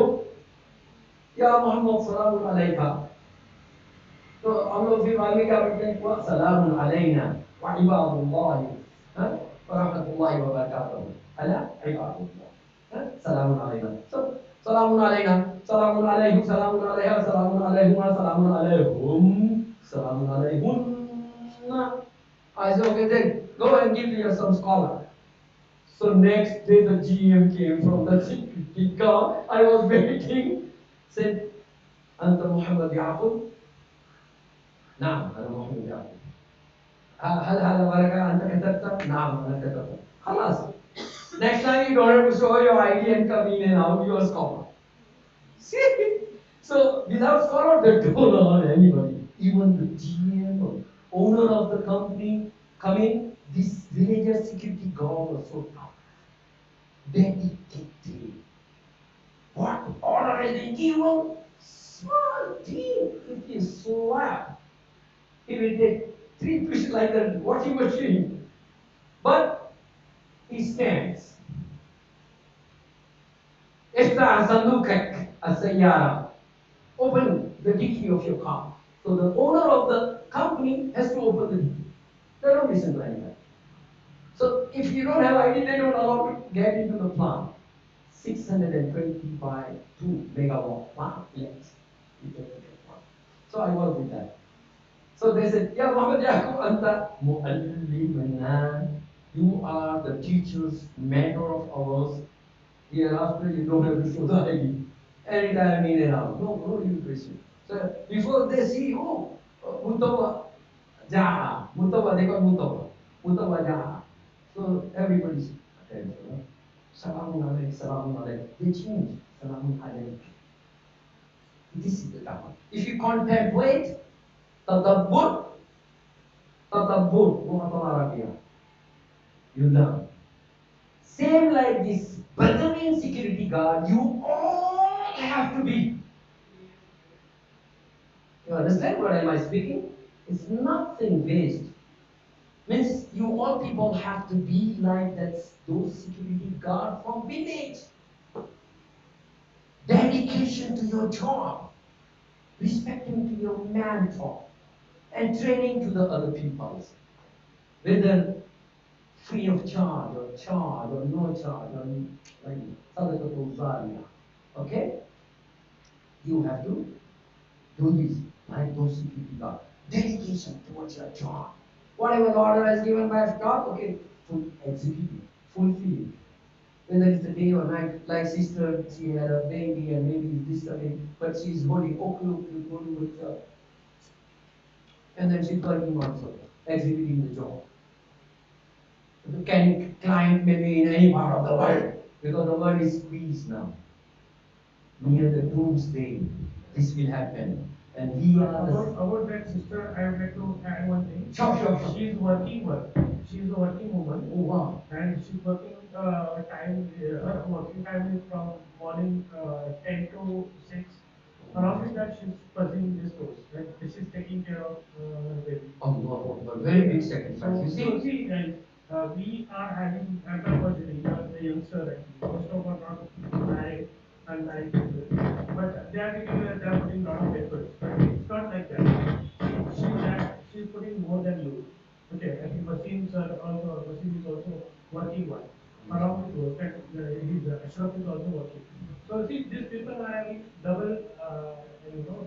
या मोहम्मद सलामुन अलैका। तो हम लोग फिर बाद में क्या पढ़ते हैं? व सलामुन अलैना व इबादुल्लाह, हाँ, व रहमतुल्लाहि व बरकातहू अला इबादुल्लाह, हाँ, सलामुन अलैना। सब सलामुन अलैना, सलामुन अलैहि, सलामुन अलैहा, सलामुन अलैहुमा, सलामुन अलैहुम, सलामुन अलैहुन्ना। I said, okay, then go and give me some scholar. So next day the GM came from the security car. I was waiting. Said, Anta Muhammad Yaqub? نعم أنا محمد يعقوب. هل هذا ورقة أنت كتبته؟ نعم أنا كتبته. خلاص. Next time you don't have to show your ID and come in and out, you are scholar. See? So without scholar, they don't allow anybody. Even the GM or owner of the company come in, this villager security guard was so tough. Dedicated. What order is they given? Small team, it is slap. He will take 3 pieces like a washing machine. But he stands. افتح صندوقك السيارة. Open the dicky of your car. So the owner of the company has to open the dicky. They don't listen to anybody. So if you don't have ID, they don't allow you to get into the plant. 625 2 megawatt plant. Yes. So I work with that. So they said, Ya Muhammad Yaqub Anta Mu'allimana. You are the teacher's mentor of ours. Hereafter, you don't have to show the ID. Anytime in and out. No, no immigration. So before they see, oh, Mutawa Jaha. Mutawa, they call Mutawa. Mutawa Jaha. So everybody's attention. No? Salamun alaik, salamun alaik. They change. Salamun alaik. This is the Dhamma. If you contemplate, tadabbur, tadabbur, Muhammad Arabia, you learn. Same like this Brazilian security guard, you all have to be. You understand what am I speaking? It's nothing waste. Means you all people have to be like that those security guard from village. Dedication to your job, respecting to your mentor, and training to the other people. Whether free of charge or no charge or like sadaqatul zariyah. Okay? You have to do this like those security guard. Dedication towards your job. Whatever the order is given by a job, okay, full execute it, fulfill it. Whether it's the day or night, like sister, she had a baby and maybe it's disturbing, but she's holding, okay, okay, go to her job. And then she's working also, executing the job. Can client maybe in any part of the world, because the world is squeezed now. Near the doomsday, this will happen. And we are the About that sister, I would like to add one thing. Sure. She's working work. She's a working woman. Oh wow. And she's working time. Her working time is from morning 10 to 6. Along with that, she's pursuing this course. Like she's taking care of her baby. Oh wow, very big sacrifice. So, You see? see, guys, we are having anthropology, the youngster actually. Most of them are not married, unmarried people. But they are putting a lot of efforts. But it's not like that. She's putting more than you. Okay, I think Wasim is also working one. Along with work, and Ashraf is also working. So see, these people are having double, you know,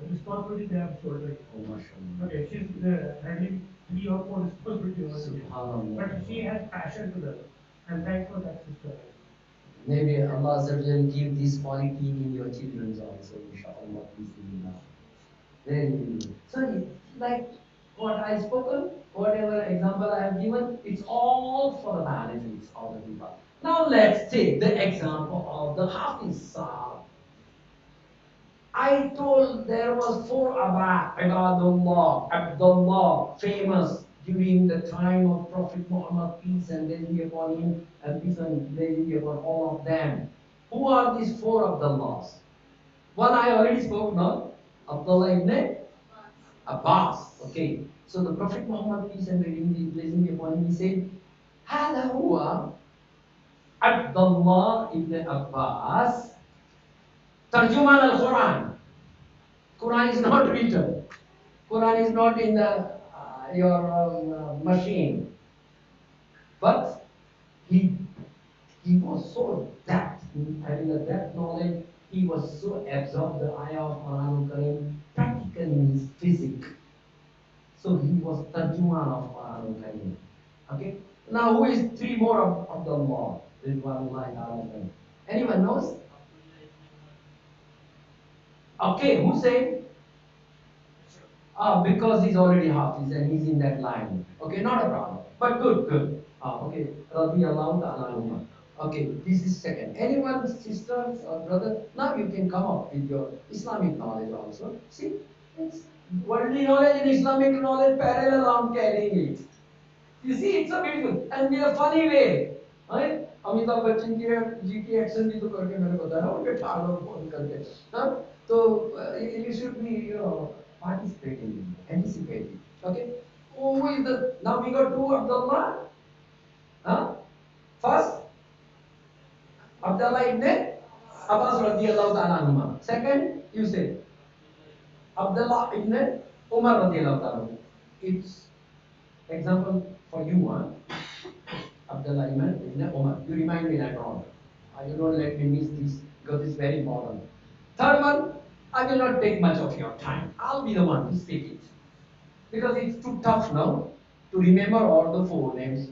responsibility they have shouldered. Oh mashallah. Okay, she's handling 3 or 4 responsibilities already. Subhanallah. But she has passion to them. And thanks for that, sister. Maybe Allah will give this quality in your children also, inshallah. Bismillah. Very good. So like what I spoken, whatever example I have given, it's all for the benefits of the people. Now let's take the example of the Hafiz Sahab. I told there was 4 Abdullah, famous during the time of Prophet Muhammad, peace and blessing be upon him, and peace and blessing be upon all of them. Who are these 4 Abdullahs? One I already spoke, no? Abdullah ibn Abbas. Okay. So the Prophet Muhammad, peace and blessing be upon him, he said, هذا هو عبد الله ibn Abbas ترجمان القرآن. Quran is not written. Quran is not in your machine. But he was so depth, having a depth knowledge, he was so absorbed the ayah of Quran Kareem, practically in his physics. So he was tarjuman of Quran Kareem. Okay? Now who is 3 more of the law? Anyone knows? Okay, who said? Because he's already Hafiz and he's in that line. Okay, not a problem. But good. Okay, Radiyallahu ta'ala anhuma. Okay, this is second. Anyone, sisters or brother, now you can come up with your Islamic knowledge also. See, it's worldly knowledge and Islamic knowledge parallel, I'm carrying it. You see, it's a beautiful and in a funny way. Right? Amitabh Bachchan की GT action भी तो करके मैंने बताया ना उनके ठाड़ और फोन करके हाँ तो you should be participating, anticipating. Okay, who is the now we got 2 Abdullah. Huh? First Abdullah ibn Abbas radiyallahu ta'ala anhuma. Second, you say Abdullah ibn Umar radiyallahu ta'ala. It's example for you, huh? Abdullah ibn Umar. You remind me later on. You don't let me miss this because it's very important. Third one, I will not take much of your time. I'll be the one to speak it. Because it's too tough now to remember all the four names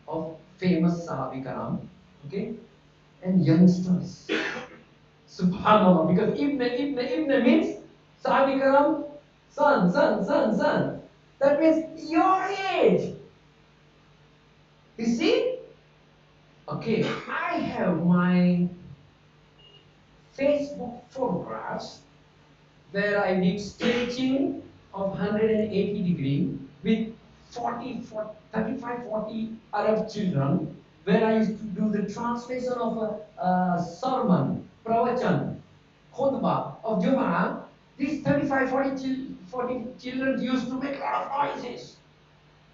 of famous Sahabi Karam. Okay? And youngsters. Subhanallah. Because Ibn means Sahabi Karam, son. That means your age. You see? Okay, I have my Facebook photographs where I did staging of 180-degree with 35, 40 Arab children, where I used to do the translation of a sermon, pravachan, khutbah of Jum'ah. These 35, 40 children used to make a lot of noises.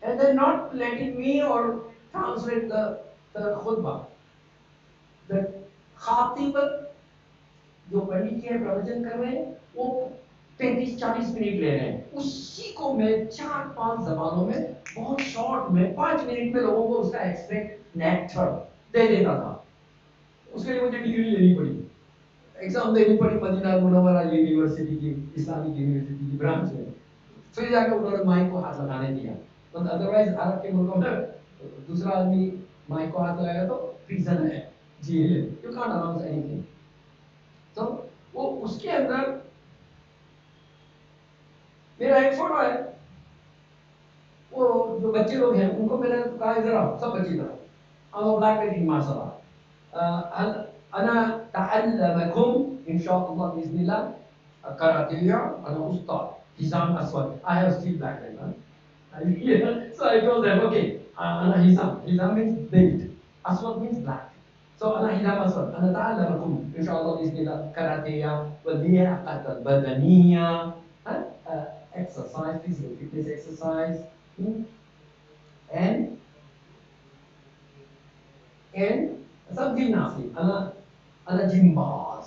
And they're not letting me or translate the khutbah. The khatib जो पंडित जी प्रवचन कर रहे हैं वो 35-40 minute ले रहे हैं उसी को मैं 4-5 जबानों में बहुत शॉर्ट में 5 मिनट में लोगों को उसका एक्सट्रैक्ट नेक्टर दे देता था उसके लिए मुझे डिग्री लेनी पड़ी एग्जाम देनी पड़ी मदीना मुनव्वरा यूनिवर्सिटी की इस्लामिक यूनिवर्सिटी की ब्रांच में फिर जाकर उन्होंने माइक को हाथ लगाने दिया तो अदरवाइज अरब के मुल्कों में दूसरा आदमी माइक को हाथ लगाएगा तो प्रिजन है जेल यू कांट अनाउंस एनीथिंग तो वो उसके अंदर मेरा एक फोटो है वो जो बच्चे लोग हैं उनको मैंने कहा इधर आओ सब बच्चे इधर आओ I'm a black belt in martial art أنا تعلمكم إن شاء الله بإذن الله كاراتيه أنا أستاذ حزام أسود I have still black belt so I told them okay أنا حزام means belt أسود means black so أنا حزام أسود أنا تعلمكم إن شاء الله بإذن الله كاراتيه واللياقة البدنية exercise physical fitness exercise and some gymnastics أنا gymbaz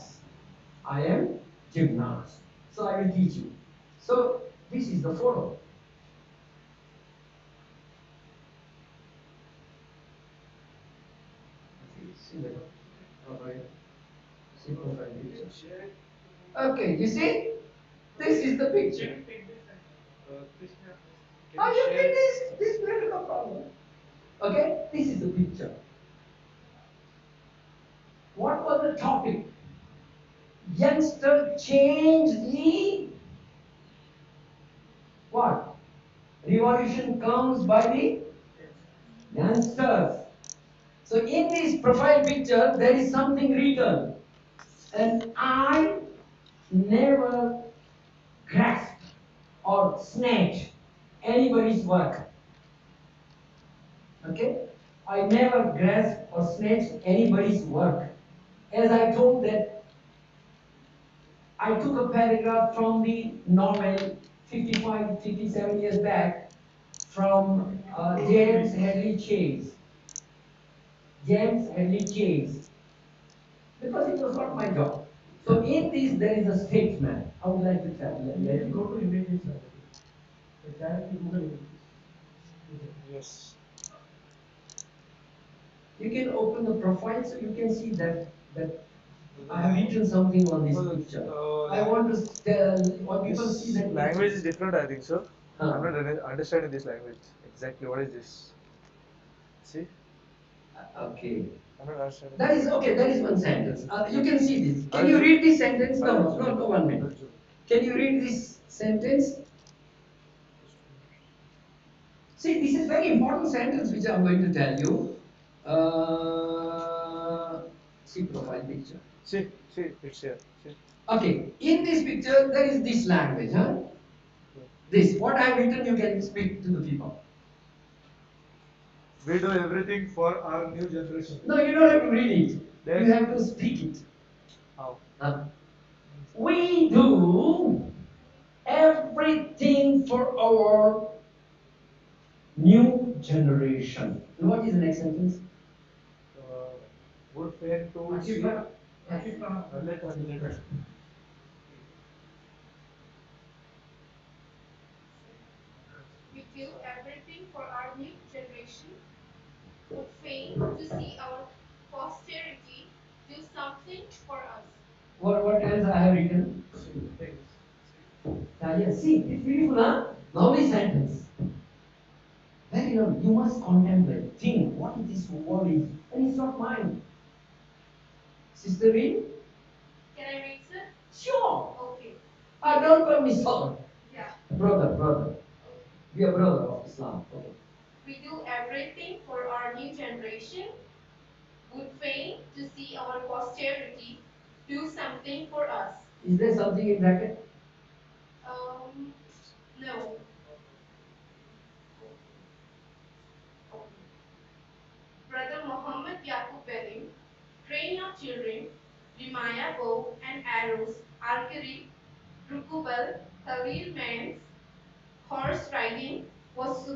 I am gymnast so I will teach you so this is the photo see the see profile picture okay you see this is the picture oh you can this no problem okay this is the picture what was the topic youngster change the what revolution comes by the youngsters so in this profile picture there is something written and I never grasp or snatch anybody's work okay I never grasp or snatch anybody's work as I told that I took a paragraph from the novel 55, 57 years back from James Hadley Chase. James Hadley Chase. Because it was not my job. So in this there is a statement. I would like to tell you. Let me go to images. Directly Google images. Yes. You can open the profile so you can see that I have written something on this picture. I want to tell what people see that Language is different, I think so. Huh. I'm not understanding this language. Exactly, what is this? See? Okay. I'm not understanding. That is okay. That is one sentence. You can see this. Can you read this sentence? No, no, 1 minute. Can you read this sentence? See, this is very important sentence which I'm going to tell you. See profile picture. See, it's here. See? Okay, in this picture there is this language, huh? This. What I have written, you can speak to the people. We do everything for our new generation. No, you don't have to read it. Yes. You have to speak it. How? We do everything for our new generation. And what is the next sentence? Would fail to see. Later. Later. We do everything for our new generation, would fain to see our posterity do something for us. What else I have written? Yes, see, it's beautiful, huh? Lovely sentence. Very lovely. You must contemplate, think, what is this word is, and it's not mine. Sister Reed? Can I make sir? Sure. Okay. Don't call me son. Yeah. Brother. Okay. Be a brother of Islam. Okay. We do everything for our new generation. Would fain to see our posterity do something for us. Is there something in bracket? No. Okay. Brother Muhammad Yaqub Belim, train your children, Rimaya bow and arrows, archery, Rukubal, Tawil mans, horse riding was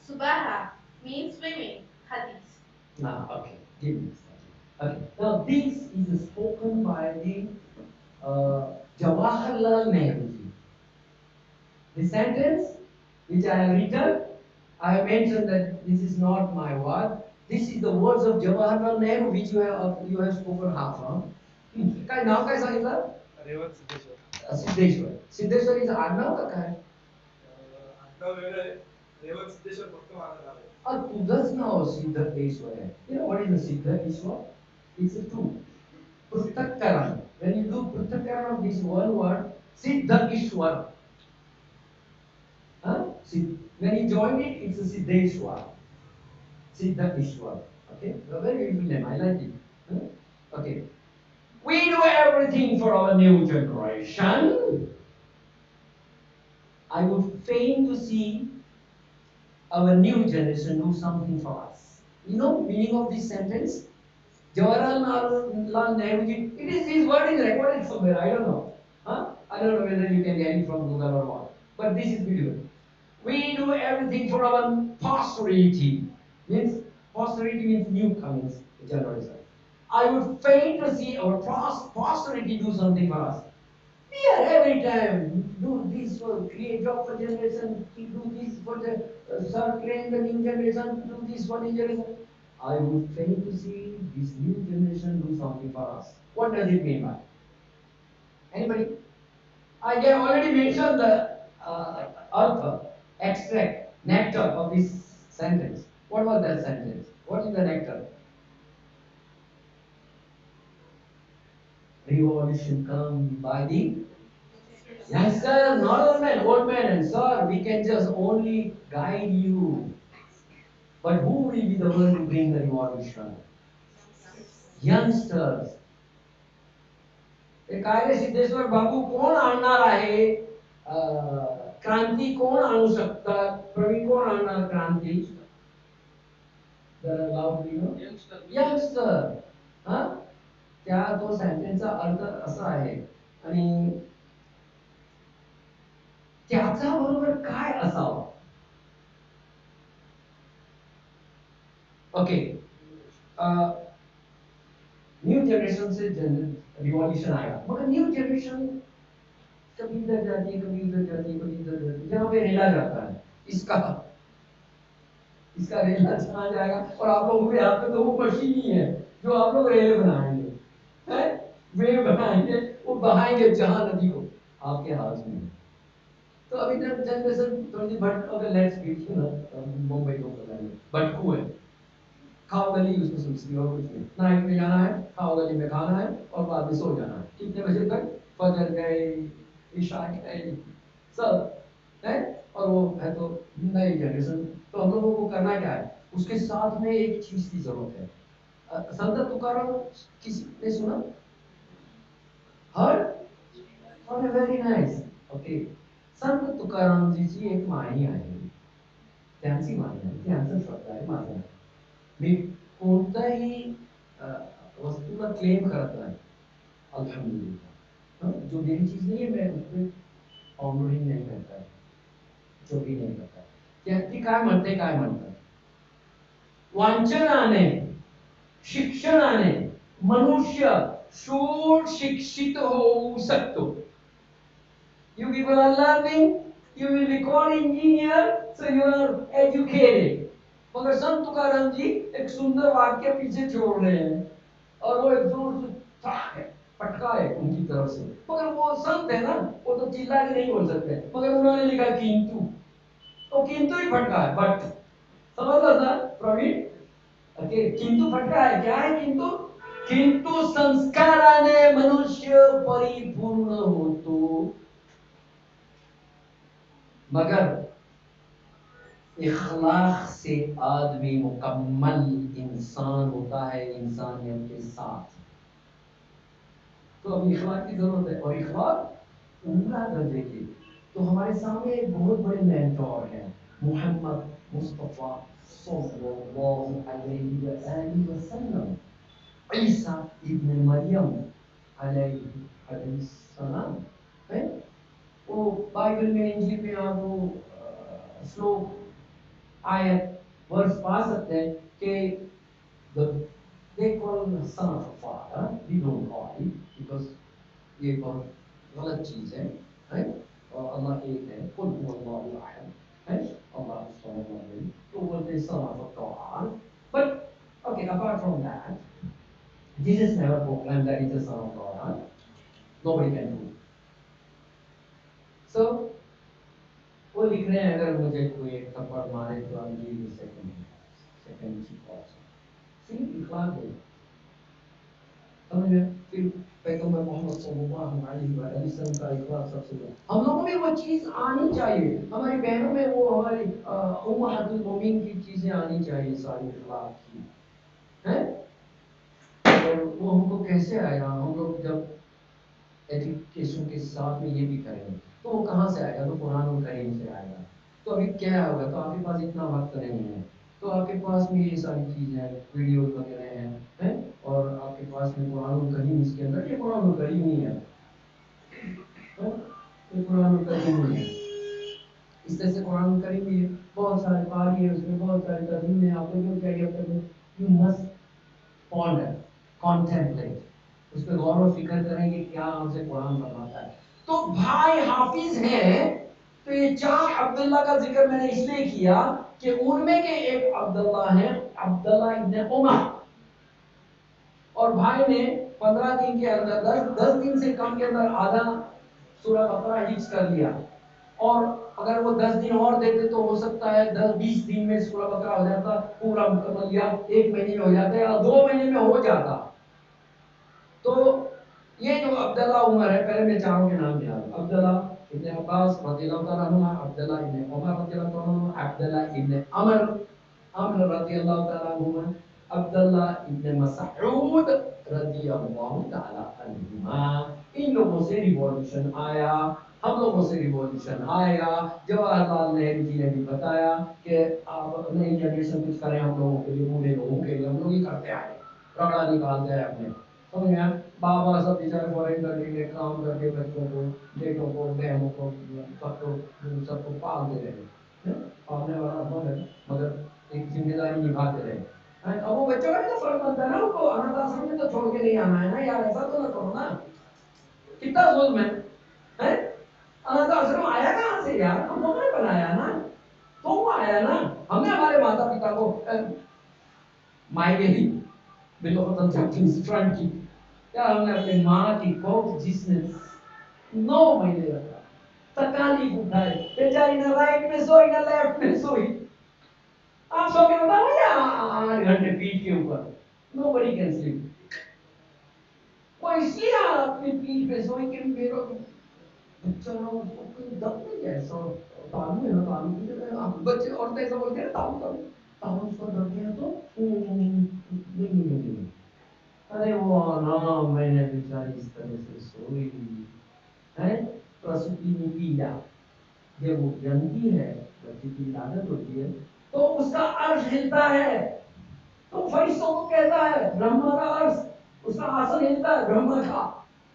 Subaha, means swimming, Hadith. Okay. Give me a second. Okay. Now this is spoken by the Jawaharlal Nehru. The sentence which I have written, I have mentioned that this is not my word. This is the words of Jawaharlal Nehru, which you have spoken half from. काय नाव काय सांगितलं? Revata Siddheshwar. Siddheshwar. Siddheshwar is आडनाव का काय? आडनाव वेगळं आहे. रेवत सिद्धेश्वर फक्त माझं नाव आहे. तुझंच नाव सिद्धेश्वर आहे. You know what is the Siddheshwar? It's a two. पृथक्करण. When you do पृथक्करण of this one word, Siddha Huh? See, when you join it, it's a Siddheshwar. Siddha Ishwar. Okay? A very beautiful name. I like it. Huh? Okay. We do everything for our new generation. I would fain to see our new generation do something for us. You know meaning of this sentence? Jawaharlal Nehru, it is his word is recorded somewhere. I don't know. Huh? I don't know whether you can get it from Google or what. But this is beautiful. We do everything for our posterity. Means posterity means newcomers generation. I would fain to see our posterity do something for us. We are every time do this for create job for generation, do this for the start train the new generation, do this for new generation. I would fain to see this new generation do something for us. What does it mean by? Anybody? I have already mentioned the author, extract, nectar of this sentence. What was that sentence? What is the nectar? Revolution come by the youngster, not old man, old man, and sir, we can just only guide you. But who will be the one to bring the revolution? Youngsters. काय रे सिद्धेश्वर बाबू कोण आणणार आहे क्रांती कोण आणू शकतात प्रवीण कोण आणणार क्रांती जरा लावली ना यंगस्टर हा त्या तो सेंटेन्सचा अर्थ असा आहे आणि त्याच्या बरोबर काय असावं ओके न्यू जनरेशन से रिवॉल्यूशन आएगा मगर न्यू जनरेशन कभी इधर जाती है कभी उधर जाती है कभी इधर जाती है यहाँ पे रेला जाता है इसका इसका रेला जहाँ जाएगा और आप लोगों के हाथ में तो वो मशीन ही है जो आप लोग रेले बनाएंगे हैं वे बनाएंगे वो बहाएंगे जहाँ नदी को आपके हाथ में तो अभी तक जनरेशन थोड़ी भट अगर let's beat you know Mumbai को भटकू है खाओ गली उसमें सोचती और कुछ नहीं नाइट में जाना है खाओ गली में खाना है और बाद में सो जाना है कितने बजे तक फजर गए ईशा गए सब है और वो है तो नई जनरेशन तो हम लोगों को करना क्या है उसके साथ में एक चीज की जरूरत है संत तुकाराम किसी ने सुना हर वेरी नाइस ओके संत तुकाराम जी ची एक वाणी आहे त्यांची वाणी आहे त्यांचं शब्द आहे माझं मी कोणताही वस्तूला क्लेम करत नाही अल्हम्दुलिल्लाह जो मेरी चीज नहीं है मैं उसमें ऑनरिंग नहीं करता चोरी नहीं करता त्याची काय म्हणतात वांचनाने शिक्षणाने मनुष्य सुशिक्षित होऊ शकतो You people are learning, you will be called engineer, so you are educated. मगर संत तुकाराम जी एक सुंदर वाक्य पीछे छोड़ रहे हैं और वो एक जोर से ठाक है फटका है उनकी तरफ से, मगर वो संत है ना, वो तो चिल्ला के नहीं बोल सकते, मगर उन्होंने लिखा किंतु, तो किंतु ही फटका है, बट समझ लो सर प्रवीण, ओके किंतु फटका है, क्या है किंतु, किंतु संस्काराने मनुष्य परिपूर्ण होतो, मगर इखलाक से आदमी मुकम्मल इंसान होता है इंसानियत के साथ। तो अब इखलाक की जरूरत है, और इखलाक उम्रा दर्जे की। तो हमारे सामने एक बहुत बड़े मेंटोर हैं, मोहम्मद मुस्तफा सल्लल्लाहु अलैहि वसल्लम, ईसा इब्न मरियम अलैहि सलाम है। वो बाइबल में, इंजील में आप वो श्लोक, आयत, वर्ष पा सकते हैं कि the they call the son of father, we don't call it because ये बहुत गलत चीज है, और अल्लाह एक है, कुल हुवल्लाहु अहद है, अल्लाह समद नहीं, तो बोलते हैं son of God, but okay, apart from that, Jesus never proclaimed that he's the son of God, huh? Nobody can do. So वो लिख रहे हैं, अगर मुझे कोई एक थप्पड़ मारे तो I'll give you second chance. See, इखलाक है, समझ में। फिर पैगंबर मोहम्मद सल्लल्लाहु अलैहि वसल्लम का इखलाक सबसे बड़ा, हम लोगों में वो चीज आनी चाहिए, हमारी बहनों में वो, हमारी उम्महातुल मोमिन की चीजें आनी चाहिए, सारी इखलाक की है। और वो हमको कैसे आएगा, हम लोग जब एजुकेशन के साथ में ये भी करेंगे, तो वो कहाँ से आएगा, तो कुरान और करीम से आएगा। तो अभी क्या होगा, तो आपके पास इतना वक्त नहीं है, तो आपके पास में ये सारी चीजें, वीडियो वगैरह हैं, और आपके पास में कुरान और करीम, इसके अंदर ये कुरान और करीम ही है, ये कुरान और करीम ही है। इस तरह से कुरान और करीम भी है, बहुत सारे पारी है, उसमें बहुत सारे तर्जुमे हैं, आप लोगों को चाहिए, यू मस्ट पॉन्डर, कॉन्टेम्पलेट, उस पर गौर और फिक्र करेंगे क्या हमसे कुरान फरमाता है। तो भाई हाफिज हैं, तो ये चार अब्दुल्ला का जिक्र मैंने इसलिए किया कि उनमें के एक अब्दुल्ला हैं, अब्दुल्ला इब्न उमर, और भाई ने 15 दिन के अंदर, 10 दिन से कम के अंदर आधा सूरह बकरा हिफ्ज कर लिया, और अगर वो 10 दिन और देते तो हो सकता है 10-20 दिन में सूरह बकरा हो जाता पूरा मुकम्मल, या 1 महीने में हो जाता, या 2 महीने में हो जाता। तो ये जो अब्दुल्ला उमर है, पहले मैं चारों के नाम बता दूं, अब्दुल्ला इब्न अब्बास रज़ियल्लाहु ताला अन्हुमा, अब्दुल्ला इब्न उमर रज़ियल्लाहु ताला अन्हुमा, अब्दुल्ला इब्न अमर रज़ियल्लाहु ताला अन्हुमा, अब्दुल्ला इब्न मसऊद रज़ियल्लाहु ताला अन्हुमा। इन लोगों से रिवॉल्यूशन आया, हम लोगों से रिवॉल्यूशन आएगा। जवाहरलाल नेहरू जी ने भी बताया कि आप नई जनरेशन कुछ करें हम लोगों के लिए, बूढ़े लोगों के लिए, हम लोग ही करते आए, रगड़ा निकालते हैं अपने, समझ में। बाबा सब बेचारे फॉरेन कंट्री में काम करके बच्चों को, बेटों को, बहनों को, सबको पालते रहे, पालने वाला हम है, मगर एक जिम्मेदारी निभाते रहे। अब वो बच्चों का भी तो फर्ज बनता है ना, उनको अनाथ आश्रम में तो छोड़ के नहीं आना है ना यार, ऐसा तो ना करो ना, कितना जुल्म है? अनाथ आश्रम आया कहाँ से यार, हम लोगों ने बनाया ना, तो वो आया ना, हमने हमारे माता पिता को मायके दी, बिल्कुल फ्रंट की, क्या हमने अपनी माँ की कोख जिसने 9 महीने रखा, तकालीफ उठाए, बेचारी ना राइट में सोई ना लेफ्ट में सोई, आप सो के बताओ या 8 घंटे पीठ के ऊपर, नोबडी कैन स्लीप। वो इसलिए अपनी पीठ पे सोई कि मेरा बच्चा ना उसको कोई दब नहीं है, सो तालू है ना, तालू की जगह आप बच्चे औरतें ऐसा बोलते हैं, तालू तालू तालू उसको दब गया तो नहीं, अरे वो ना मैंने बेचारी इस तरह से सोई है, प्रसूति में पीड़ा, जब वो जन्मती है, बच्चे की आदत होती है, तो उसका अर्श हिलता है, तो फरिश्तों को कहता है, ब्रह्मा का अर्श, उसका आसन हिलता है ब्रह्मा का,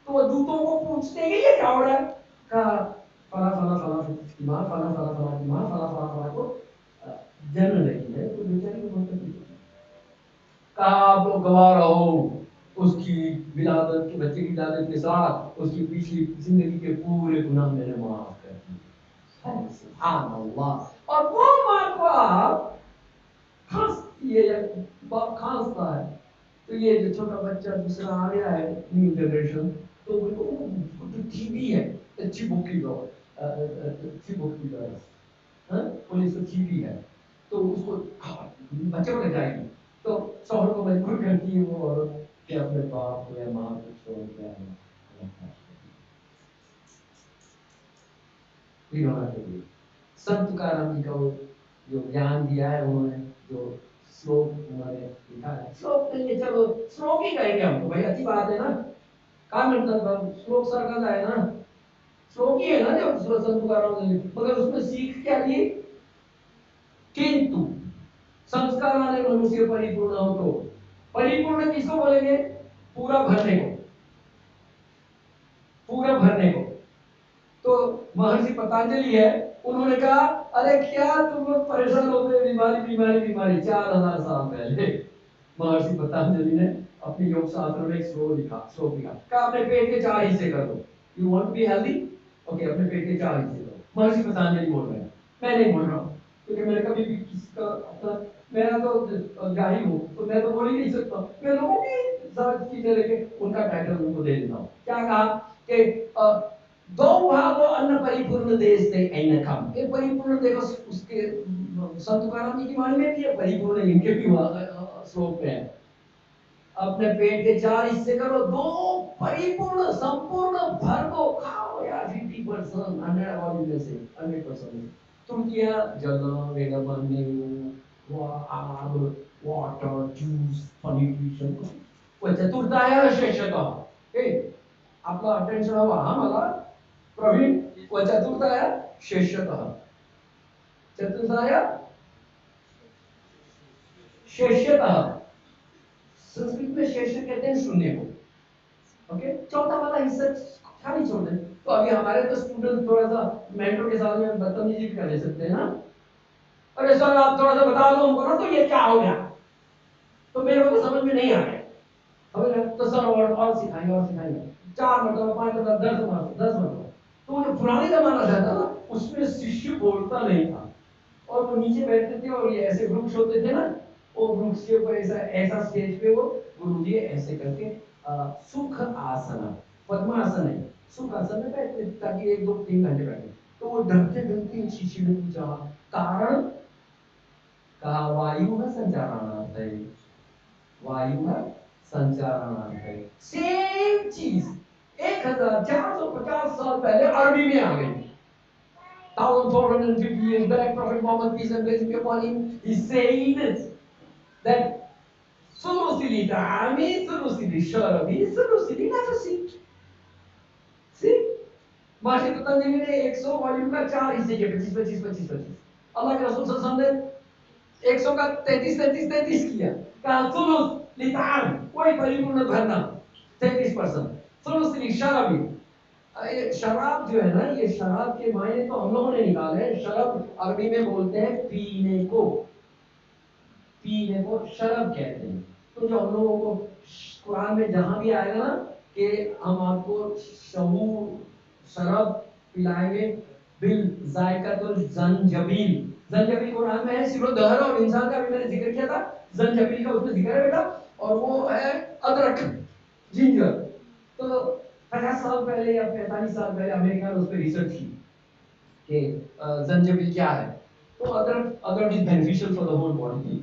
तो वो दूतों को पूछते हैं ये क्या हो रहा है, का फला फला फला दिमाग, फला फला फला दिमाग, फला फला फला को जन्म लेती है, तो बेचारी को बहुत तकलीफ होती है। कहा आप लोग गवाह रहो उसकी विलादत के, बच्चे की विलादत के साथ उसकी पिछली जिंदगी के पूरे गुनाह मैंने माफ कर दिए, सुभान अल्लाह। और वो माँ को आप खांस, ये बाप खांसता है, तो तो ये जो छोटा बच्चा दूसरा आ गया है न्यू जनरेशन, तो बोले उसको तो टीबी है, अच्छी बुकी दो, अच्छी बुकी दो, हाँ पुलिस को टीबी है, तो उसको बच्चे को लग जाएगी, तो शोहर को मजबूर करती है वो औरत कि अपने बाप को या माँ को छोड़ के आना। संत तुकाराम जी का वो जो ज्ञान दिया है उन्होंने, जो श्लोक उन्होंने लिखा है, श्लोक नहीं चलो श्लोक ही कहेंगे हमको भाई, अच्छी बात है ना, क्या मतलब श्लोक सरकत है ना, श्लोक ही है ना जो संत तुकाराम ने, मगर उसमें सीख क्या दी, किंतु संस्कार वाले मनुष्य परिपूर्ण हो, तो परिपूर्ण किसको बोलेंगे, पूरा भरने को, पूरा भरने को। तो महर्षि पतंजलि है, उन्होंने कहा अरे क्या तुम लोग परेशान होते, बीमारी बीमारी बीमारी, 4000 साल पहले महर्षि पतंजलि ने अपने योग शास्त्र में एक श्लोक लिखा कि अपने पेट के 4 हिस्से कर दो, you want to be healthy, okay अपने पेट के 4 हिस्से करो। महर्षि पतंजलि बोल रहे हैं, मैं नहीं बोल रहा हूँ, क्योंकि मैंने कभी भी किसी का अपना, मैं तो जाहिर हूँ तो मैं तो बोल ही नहीं सकता, मैं लोगों की सब चीजें लेके उनका टाइटल उनको दे देता हूँ। क्या कहा कि दो भागो अन्न परिपूर्ण देश से ऐन कम, ये परिपूर्ण देखो उसके संत तुकाराम जी की वाणी में भी है, परिपूर्ण इनके भी श्लोक में है, अपने पेट के 4 हिस्से करो, दो परिपूर्ण संपूर्ण भर दो, खाओ यार 50%, 100 अवॉइड में से 100%। तृतीया जल वेदमन्यु आग वाटर जूस न्यूट्रिशन, व चतुर्थाया शेषतः, हे आपला अटेन्शन हवा हा मला प्रवीण, व चतुर्थाया शेषतः, चतुर्थाया शेषतः, संस्कृत में शेष कहते हैं शून्य को, ओके चौथा वाला हिस्सा खाली छोड़ दे। तो अभी हमारे तो स्टूडेंट थोड़ा सा मेंटर के साथ में बदतमीजी भी कर सकते हैं ना, अरे सर आप थोड़ा सा बता दो हमको ना, तो ये क्या हो गया, तो मेरे को तो समझ में नहीं आ रहा, समझ रहे, तो सर और सिखाएंगे और सिखाएंगे, 4 मरतबा 5 मरतबा 10 मरतबा। तो वो जो पुराने जमाना था ना, उसमें शिष्य बोलता नहीं था, और वो नीचे बैठते थे और ये ऐसे वृक्ष होते थे ना, वो वृक्ष के ऊपर ऐसा ऐसा स्टेज पे वो गुरुजी ऐसे करके सुख आसन, पद्मासन है, सुख आसन में बैठते ताकि 1 2 3 घंटे बैठे। तो वो डरते डरते शिष्य ने पूछा कारण, कहा वायु में संचारणार्थ है, वायु में संचारणार्थ है, सेम चीज 1450 साल पहले अरबी में आ गई। 1450 years back, Prophet Muhammad, peace and blessings be upon him, he said that Sulusili Dami, Sulusili Sharabi, Sulusili Nafasi. See? माशी पतंजलि ने 100 वॉल्यूम का 4 हिस्से किए, 25 25 25 25। अल्लाह के रसूल सल्लल्लाहु अलैहि वसल्लम ने 100 का 33 33 33 किया, कहा सुलुस लितान, कोई परिपूर्ण भरना 33%, सुलुस लिशराबी, शराब जो है ना, ये शराब के मायने तो हम लोगों ने निकाले हैं, शराब अरबी में बोलते हैं पीने को, पीने को शराब कहते हैं। तो जो हम लोगों को कुरान में जहां भी आएगा ना कि हम आपको शराब पिलाएंगे बिल जायकातुल जंजबील, जंजबील कुरान में है, सिरोदहर और इंसान का भी मैंने जिक्र किया था, जंजबील का उसमें जिक्र है बेटा, और वो है अदरक, जिंजर। तो 50 साल पहले या 45 साल पहले अमेरिका ने उस पर रिसर्च की कि जंजीबील क्या है। तो अदरक, अदरक is beneficial for the whole body,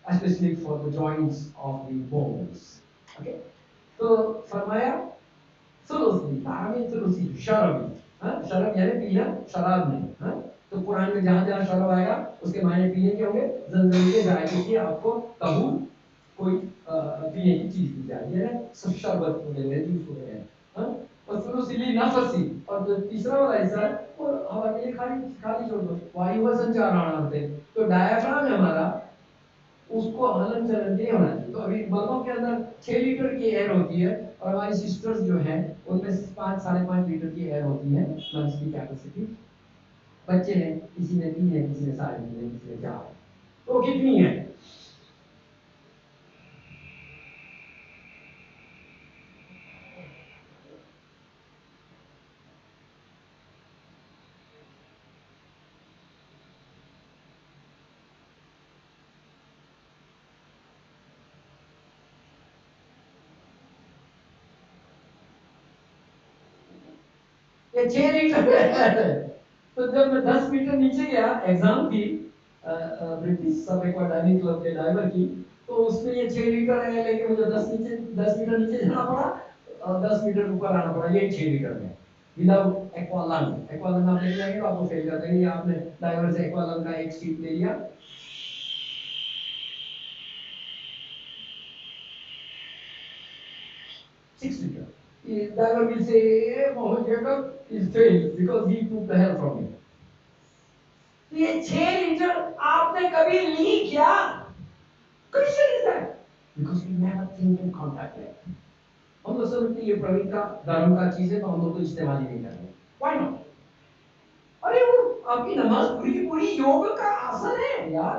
especially for the joints of the bones, okay। तो फरमाया सुलूसी, तामील सुलूसी, शराब, हाँ शराब यानी पीना, शराब नहीं, हाँ। तो कुरान में जहाँ जहाँ शराब आएगा उसके मायने पीने के होंगे, जंजीबील के जायके की आपको तहूर कोई पीने की चीज दी जाएगी, है ना, शरबत वगैरह जूस वगैरह, हाँ। और सुलूसी नफसी, और जो तीसरा वाला हिस्सा है वो हवा के लिए खाली खाली छोड़ दो, वायु का संचार आना होते। तो डायफ्राम है हमारा, उसको हलन चलन नहीं होना चाहिए। तो अभी मर्दों के अंदर 6 लीटर की एयर होती है, और हमारी सिस्टर्स जो हैं उनमें 5 साढ़े 5 लीटर की एयर होती है लंग्स की कैपेसिटी। बच्चे हैं, किसी ने 3 है, किसी ने 3.5 है, किसी ने 4 है, तो कितनी है? ये 6 लीटर है। तो जब मैं 10 मीटर नीचे गया, एग्जाम थी ब्रिटिश सब एक्वा डाइनिंग क्लब के डाइवर की, तो उसमें ये 6 लीटर है, लेकिन मुझे 10 मीटर नीचे जाना पड़ा और 10 मीटर ऊपर आना पड़ा, ये 6 लीटर में विदाउट एक्वालंग। एक्वालंग आप लेके जाएंगे तो आपको फेल कर देंगे। आपने डाइवर से एक्वालंग का एक शीट ले लिया, 6 litre, driver will say, "Hey, Mohammed Jacob is failed because he took the help from me." तो ये 6 लीटर आपने कभी ली क्या? Question is that because we never think in contact with. हम लोग समझते ये प्रवीण का धर्म का चीज है तो हम लोग तो इस्तेमाल ही नहीं करेंगे। Why not? अरे वो आपकी नमाज पूरी की पूरी योग का आसन है यार।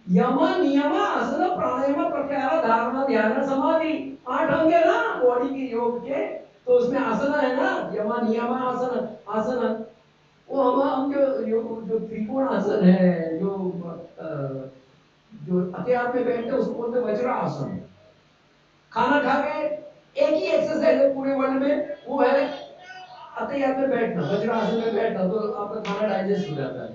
यम नियम आसन प्राणायाम प्रत्याहार धारणा ध्यान समाधि, 8 अंग है ना बॉडी के योग के, तो उसमें आसन है ना, यम नियम आसन। आसन वो हम जो त्रिकोण आसन है, जो हथियार में बैठते हैं उसको बोलते हैं वज्रासन। खाना खा के एक ही एक्सरसाइज है पूरे वर्ल्ड में, वो है हथियार में बैठना, वज्रासन में बैठना, तो आपका खाना डाइजेस्ट हो जाता है।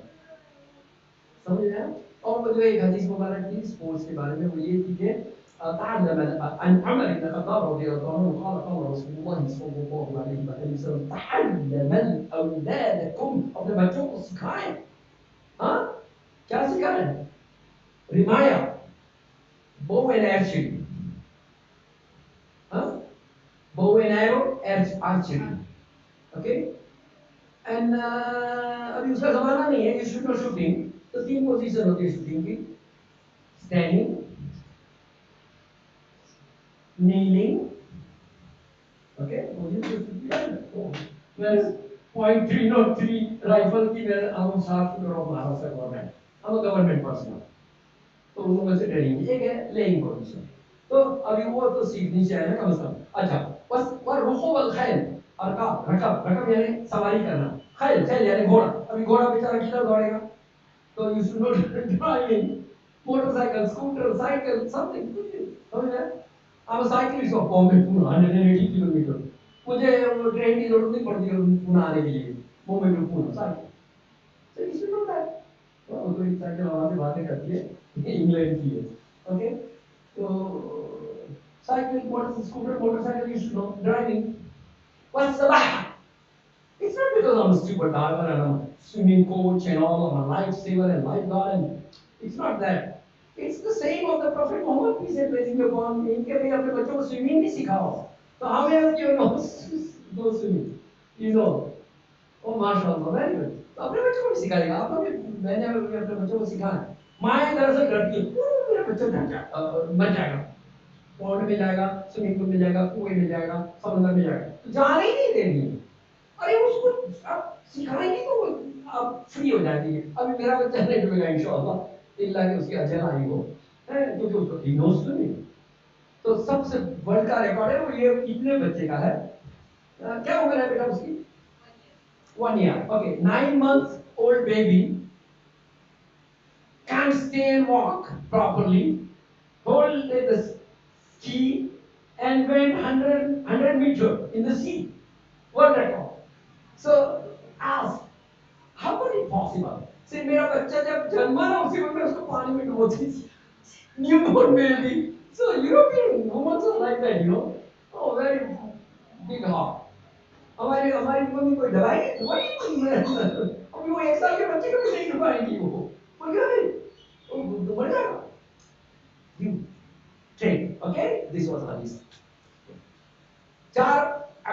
समझ रहे हैं? और वो जो एक हदीस मुबारक थी स्पोर्ट्स के बारे में, वो ये थी कि تعلم عن عمر بن الخطاب رضي الله عنه قال قال رسول الله صلى الله عليه وسلم تعلم اولادكم، अपने बच्चों को सिखाएं। हाँ, क्या सिखाएं? रिमाया, bow and archery, हाँ, bow and arrow, archery, okay? And अभी उसका जमाना नहीं है, ये शूट और शूटिंग, तो 3 पोजीशन होती है शूटिंग की, स्टैंडिंग, kneeling, ओके? मुझे तो शूट है तो मैं .303 राइफल की मैं हम साथ करो महाराष्ट्र गवर्नमेंट, हम गवर्नमेंट पर्सन, तो उन लोगों से ट्रेनिंग एक है लेइंग पोजीशन। तो अभी वो तो सीखनी चाहिए कम से कम। अच्छा, बस वो रुखो वल खैल, अरकाब रकब, रकब यानी सवारी करना, खैल खैल यानी घोड़ा। अभी घोड़ा बेचारा किधर दौड़ेगा? तो you should not driving motorcycle, scooter, cycle, something, समझ रहे? अब cycle is Bombay to 180 kilometer, मुझे वो ट्रेन की जरूरत नहीं पड़ती पुणे आने के लिए, Bombay to Pune cycle. So you should know that. वो तो एक साइकिल हवा से बातें करती है, इंग्लैंड की है, ओके? तो cycle, motor scooter, motorcycle, you should know driving. What's the matter? It's not because I'm a scuba diver and I'm a swimming coach and all, I'm a lifesaver and lifeguard, and it's not that. It's the same of the Prophet Muhammad, peace and blessings be upon him, कि भाई अपने बच्चों को swimming भी सिखाओ। तो how many of you know swimming? You know? Oh, माशाल्लाह, very good. तो अपने बच्चों को भी सिखाएगा, आप लोग भी, मैंने अपने बच्चों को सिखाया। माँ दरअसल डरती है, मेरा बच्चा मर जाएगा, पौंड में जाएगा, स्विमिंग पूल में जाएगा, कुएं में जाएगा, समुद्र में जाएगा, तो जाने ही नहीं देंगे। अरे उसको आप सिखाएंगे तो आप फ्री हो जाएंगे। अभी मेरा बच्चा नहीं डूबेगा इंशाअल्लाह, इल्ला कि उसकी अजल आई हो, क्योंकि उसको ही नोस स्विमिंग। तो सबसे वर्ल्ड का रिकॉर्ड है वो, ये इतने बच्चे का है। क्या उम्र है बेटा उसकी? 1 year. Okay, 9 months old baby can't stay and walk properly, hold the ski and went 100 meter in the sea. World record. So ask, how was it possible? See, मेरा बच्चा जब जन्मा ना उसी वक्त मैं उसको पानी में डुबोती थी, newborn baby. So European women are like that, you know. Oh, very big heart. हमारी हमारी मम्मी कोई दवाई दवाई अभी वो 1 साल के बच्चे को भी नहीं डुबाएंगी, वो क्या है, वो मर जाएगा। You train, okay? This was hadith. 4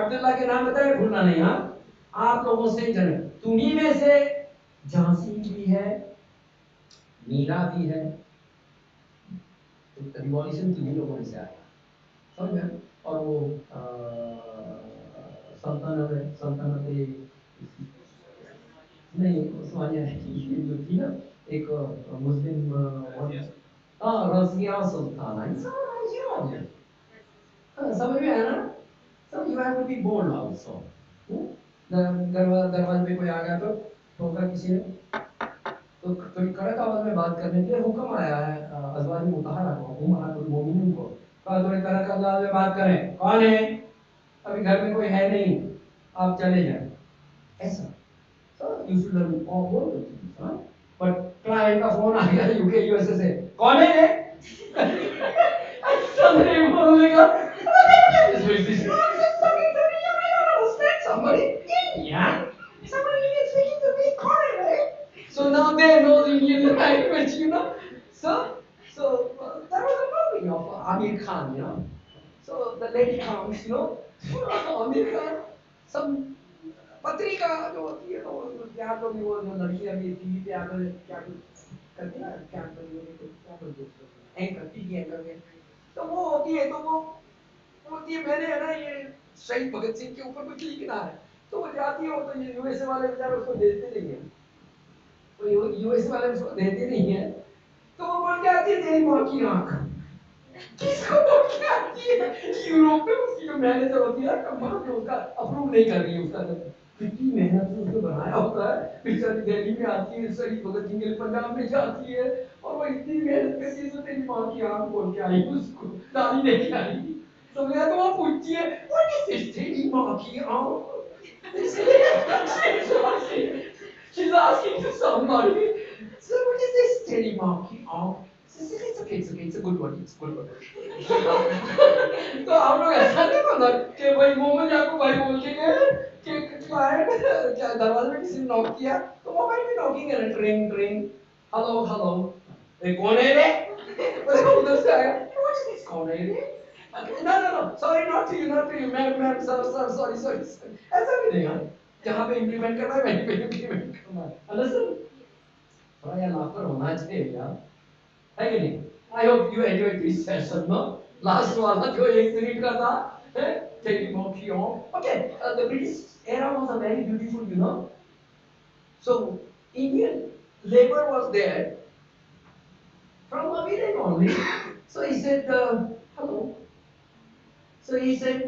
Abdullah के नाम बताए, भूलना नहीं। हाँ, आप लोगों से जन्म, तुम्ही में से झांसी भी है, मीरा भी है, तो रिवॉल्यूशन तुम्ही लोगों में से आया, समझ में? और वो सल्तनत नहीं, उस्मानिया जो थी ना, एक मुस्लिम, हाँ, रज़िया सुल्ताना, समझ में आया ना? So you have to be bold also. दरवाजे पे कोई आ गया तो ठोका किसी ने, तो थोड़ी कड़क आवाज में बात करने के लिए हुक्म आया है अज़वाज मुतहरा को, उम्महातुल मोमिनीन को, कहा थोड़े कड़क आवाज में बात करें। कौन है? अभी घर में कोई है नहीं, आप चले जाएं। ऐसा. So you should learn all the things, huh? But client का phone आ गया UK USA से, कौन है ये? Somebody बोलेगा, this will this. Somebody, I don't understand. Somebody Indian, somebody Indian speaking to me, कौन है रे? So now they know the Indian language. So that was the movie of Amir Khan. So the lady comes. Amir Khan, some पत्रिका जो होती है तो क्या तो भी वो जो लड़कियां भी टीवी पे आकर क्या कुछ करती है ना क्या करती है तो क्या बोलते हैं उसको एंकर टीवी एंकर में तो वो होती है तो वो बोलती है मैंने है ना ये शहीद भगत सिंह के ऊपर कुछ लिखना है तो वो जाती है तो ये यूएसए वाले बेचारे उसको देते नहीं है तो यूएसए वाले उसको देते नहीं है तो वो बोल के आती है तेरी माँ की आंख किसको बोल के आती है यूरोप में उसकी जो मैनेजर होती है कंपनी जो उसका अप्रूव नहीं कर रही है उसका कितनी मेहनत से उसने बनाया होता है बेचारी दिल्ली में आती है शहीद भगत सिंह के लिए पंजाब में जाती है और वो इतनी मेहनत करती है तो तेरी माँ की आंख बोल के आई उसको दादी लेके आई तो मैं तो वो पूछती है व्हाट इज दिस तेरी माँ की आंख She's asking to somebody. So what is this steady monkey arm? It's a good one. It's a good one. तो हम लोग ऐसा नहीं बोला कि भाई मोहम्मद याकूब भाई बोल के गए कि क्लाइंट क्या दरवाजे में किसी ने नॉक किया तो मोबाइल में नॉकिंग है ना ट्रिंग ट्रिंग हेलो हेलो ये कौन है रे बोले उधर से आया व्हाट इज दिस कौन है रे no sorry not to you ma'am sorry ऐसा भी नहीं है जहाँ पे इम्प्लीमेंट करना है वहीं पे इम्प्लीमेंट करना है अंडरस्टैंड थोड़ा यार लाफ्टर होना चाहिए यार है कि नहीं I hope you enjoy this session no last वाला जो 1 मिनट का था टेकिंग मोकी on okay the British era was a very beautiful so Indian labor was there from a village only so he said hello so he said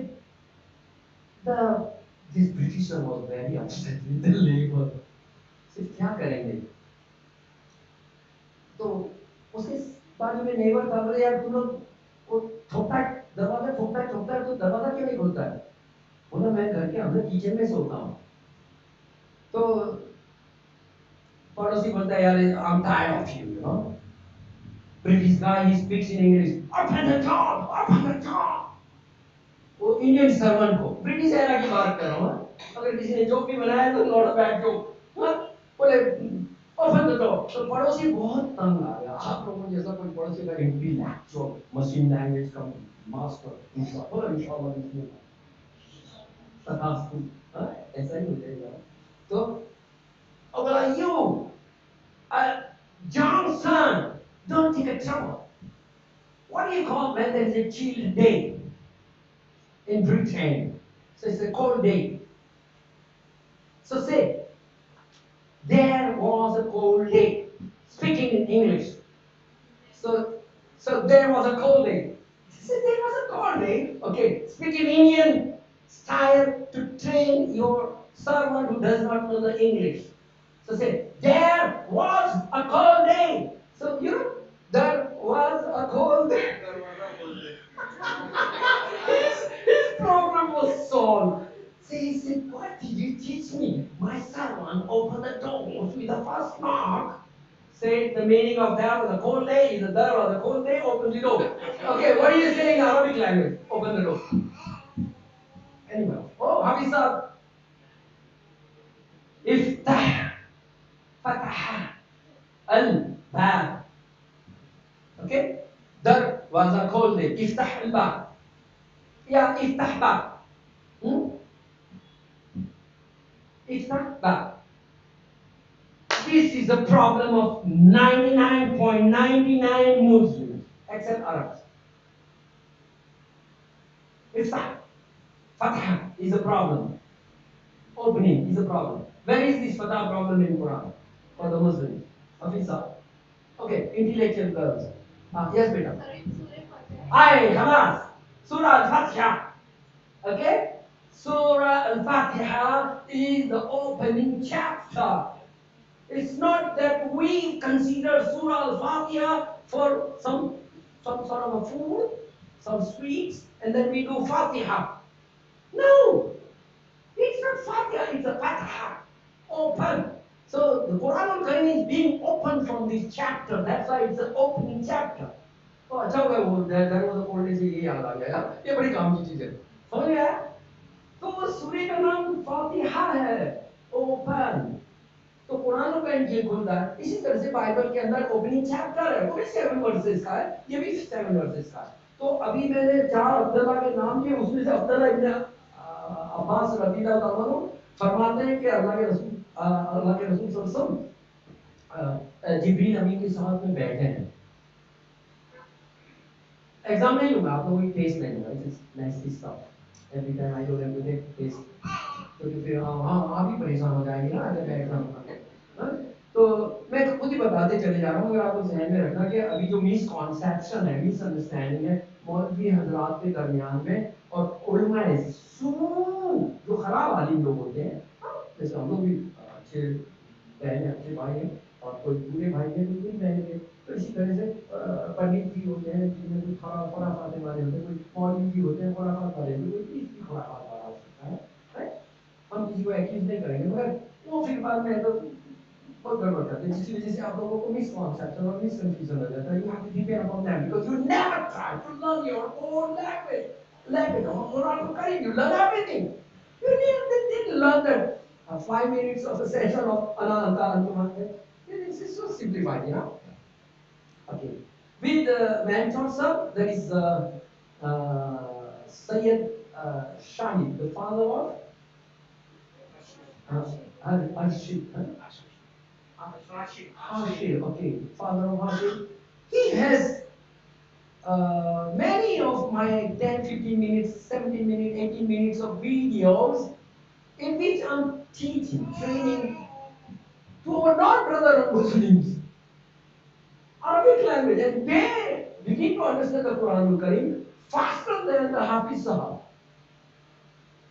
the this Britisher was very upset with the labor सिर्फ क्या करेंगे तो उसके बाजू में neighbour था बोले यार तुम लोग वो ठोकता दरवाजा ठोकता है तो दरवाजा क्यों नहीं खोलता है बोला मैं घर के अंदर किचन में सोता हूँ तो पड़ोसी बोलता है यार I am tired of you British guy he speaks in English open the door वो इंडियन सर्वेंट को ब्रिटिश एरा की बात कर रहा हूँ अगर किसी ने जोक भी बनाया तो नॉट अ बैड जोक बोले ओपन द डोर तो पड़ोसी बहुत तंग आ गया आप लोगों जैसा कोई पड़ोसी का इंटेलेक्चुअल मशीन लैंग्वेज का मास्टर इंशाल्लाह बिस्मिल्लाह तथास्तु ऐसा ही हो जाएगा तो अब बोला you Johnson don't take a trouble what do you call when there is a chill day in Britain so it's a cold day so say there was a cold day speaking in English so there was a cold day. He said there was a cold day. Okay, speak in Indian style to train your servant who does not know the English. So say there was a cold day. So there was a cold day. his problem was solved. So he said, what did you teach me? My servant opened the doors with the first knock. Say the meaning of that was a cold day is there was a cold day, open the door. Okay, what do you say in Arabic language? Open the door. Anyway. Oh, Hafiz Saab. Iftah. Fatah. Al-Bab. Okay? There was a cold day. Iftah al-Bab. Yeah, Iftah Bab. Iftah Bab. This is the problem of 99.99 Muslims, except Arabs. Iftah. Fatah is a problem. Opening is a problem. Where is this Fatah problem in Quran for the Muslims? Afisa. Okay, intellectual girls. Yes, beta. Aye, Hamas. Surah Al-Fatiha. Okay? Surah Al-Fatiha is the opening chapter. It's not that we consider Surah Al-Fatiha for some sort of a food, some sweets, and then we do Fatiha. No! It's not Fatiha, it's a Fatha. Open. So the Quran al-Karim is being opened from this chapter. That's why it's an opening chapter. तो अच्छा हो गया वो दरवाजा खोलने से ये याद आ गया यार, ये बड़ी काम की चीज है, समझ गया? तो वो सूर्य का नाम फातिहा है, ओपन। तो कुरान ओपन ये खुलता है। इसी तरह से बाइबल के अंदर ओपनिंग चैप्टर है, वो भी 7 वर्सेस का है, ये भी 7 वर्सेस का है। तो अभी मैंने 4 अब्दुल्ला के नाम लिए, उसमें से अब्दुल्ला इब्न अब्बास रज़ी अल्लाह अन्हु फरमाते हैं कि अल्लाह के रसूल सल्लल्लाहु अलैहि वसल्लम जिब्रील अमीन के साथ में बैठे हैं। एग्जाम नहीं लूंगा, आप लोगों की टेस्ट नहीं लूंगा, it's nice stuff every time I don't have to take test, क्योंकि फिर आप भी परेशान हो जाएंगे ना अगर बैठ रहा हूँ। तो मैं खुद ही बताते चले जा रहा हूँ, अगर आप लोग ध्यान में रखना कि अभी जो मिसकॉन्सेप्शन है, मिसअंडरस्टैंडिंग है मौलवी हजरात के दरमियान में और उलमाए सू जो खराब आलिम लोग होते हैं, जैसे हम लोग भी अच्छे बहन अच्छे भाई हैं और कोई बुरे भाई हैं, कोई बुरी बहन है, तो इसी तरह से पंडित जी होते हैं जिनमें कोई खुराफात वाले होते हैं, कोई मौलवी जी होते हैं खुराफात वाले, कोई तीसरी खुराफात वाला हो सकता है। हम किसी को एक्यूज नहीं करेंगे, मगर वो फिर बाद में तो बहुत गड़बड़ करते हैं, जिसकी वजह से आप लोगों को मिसकॉन्सेप्शन और मिसकंफ्यूजन हो जाता है। You have to depend upon them because you never try to learn your own language on Quran Karim, you learn everything. You didn't learn that 5 minutes of a session of Ananta Antamante. This is so simplified, you know. Okay. With mentor, sir, there is Sayyid Shahid, the father of Arshid. Hashir, okay, father of Hashir. He has many of my 10, 15 minutes, 17 minutes, 18 minutes of videos in which I'm teaching, training to our non-brother Muslims Arabic language, and they begin to understand the Quran al-Karim faster than the Hafiz Sahab.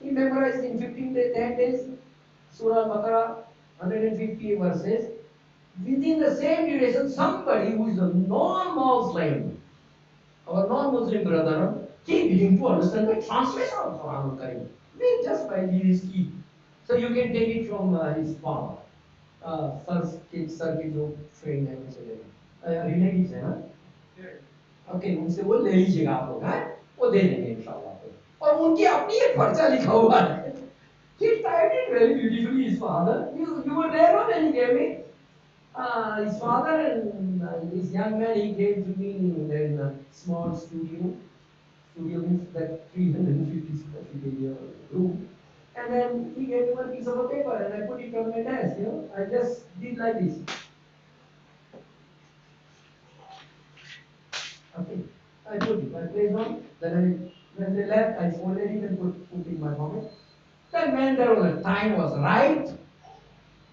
He memorized in 15 days, 10 days, Surah Al-Baqarah, 150 verses. Within the same duration, somebody who is a non-Muslim or non-Muslim brother, he begin to understand the translation of Quran al-Karim. Mean just by his key. So you can take it from his father. Sir के जो friend है उनसे ले लें, relatives है ना, okay, उनसे वो ले लीजिएगा आप लोग, हैं, वो दे देंगे इंशाल्लाह आपको। और उनकी अपनी एक पर्चा लिखा हुआ है, he typed it very beautifully, his father, you were there when he gave me, his father and this young man, he came to me in a small studio means that 350 square feet area room. And then he gave me one piece of a paper and I put it on my desk, you know. I just did like this. Okay. I put it, I placed on, then when they left, I folded it and put it in my pocket. Then when there was a time was right,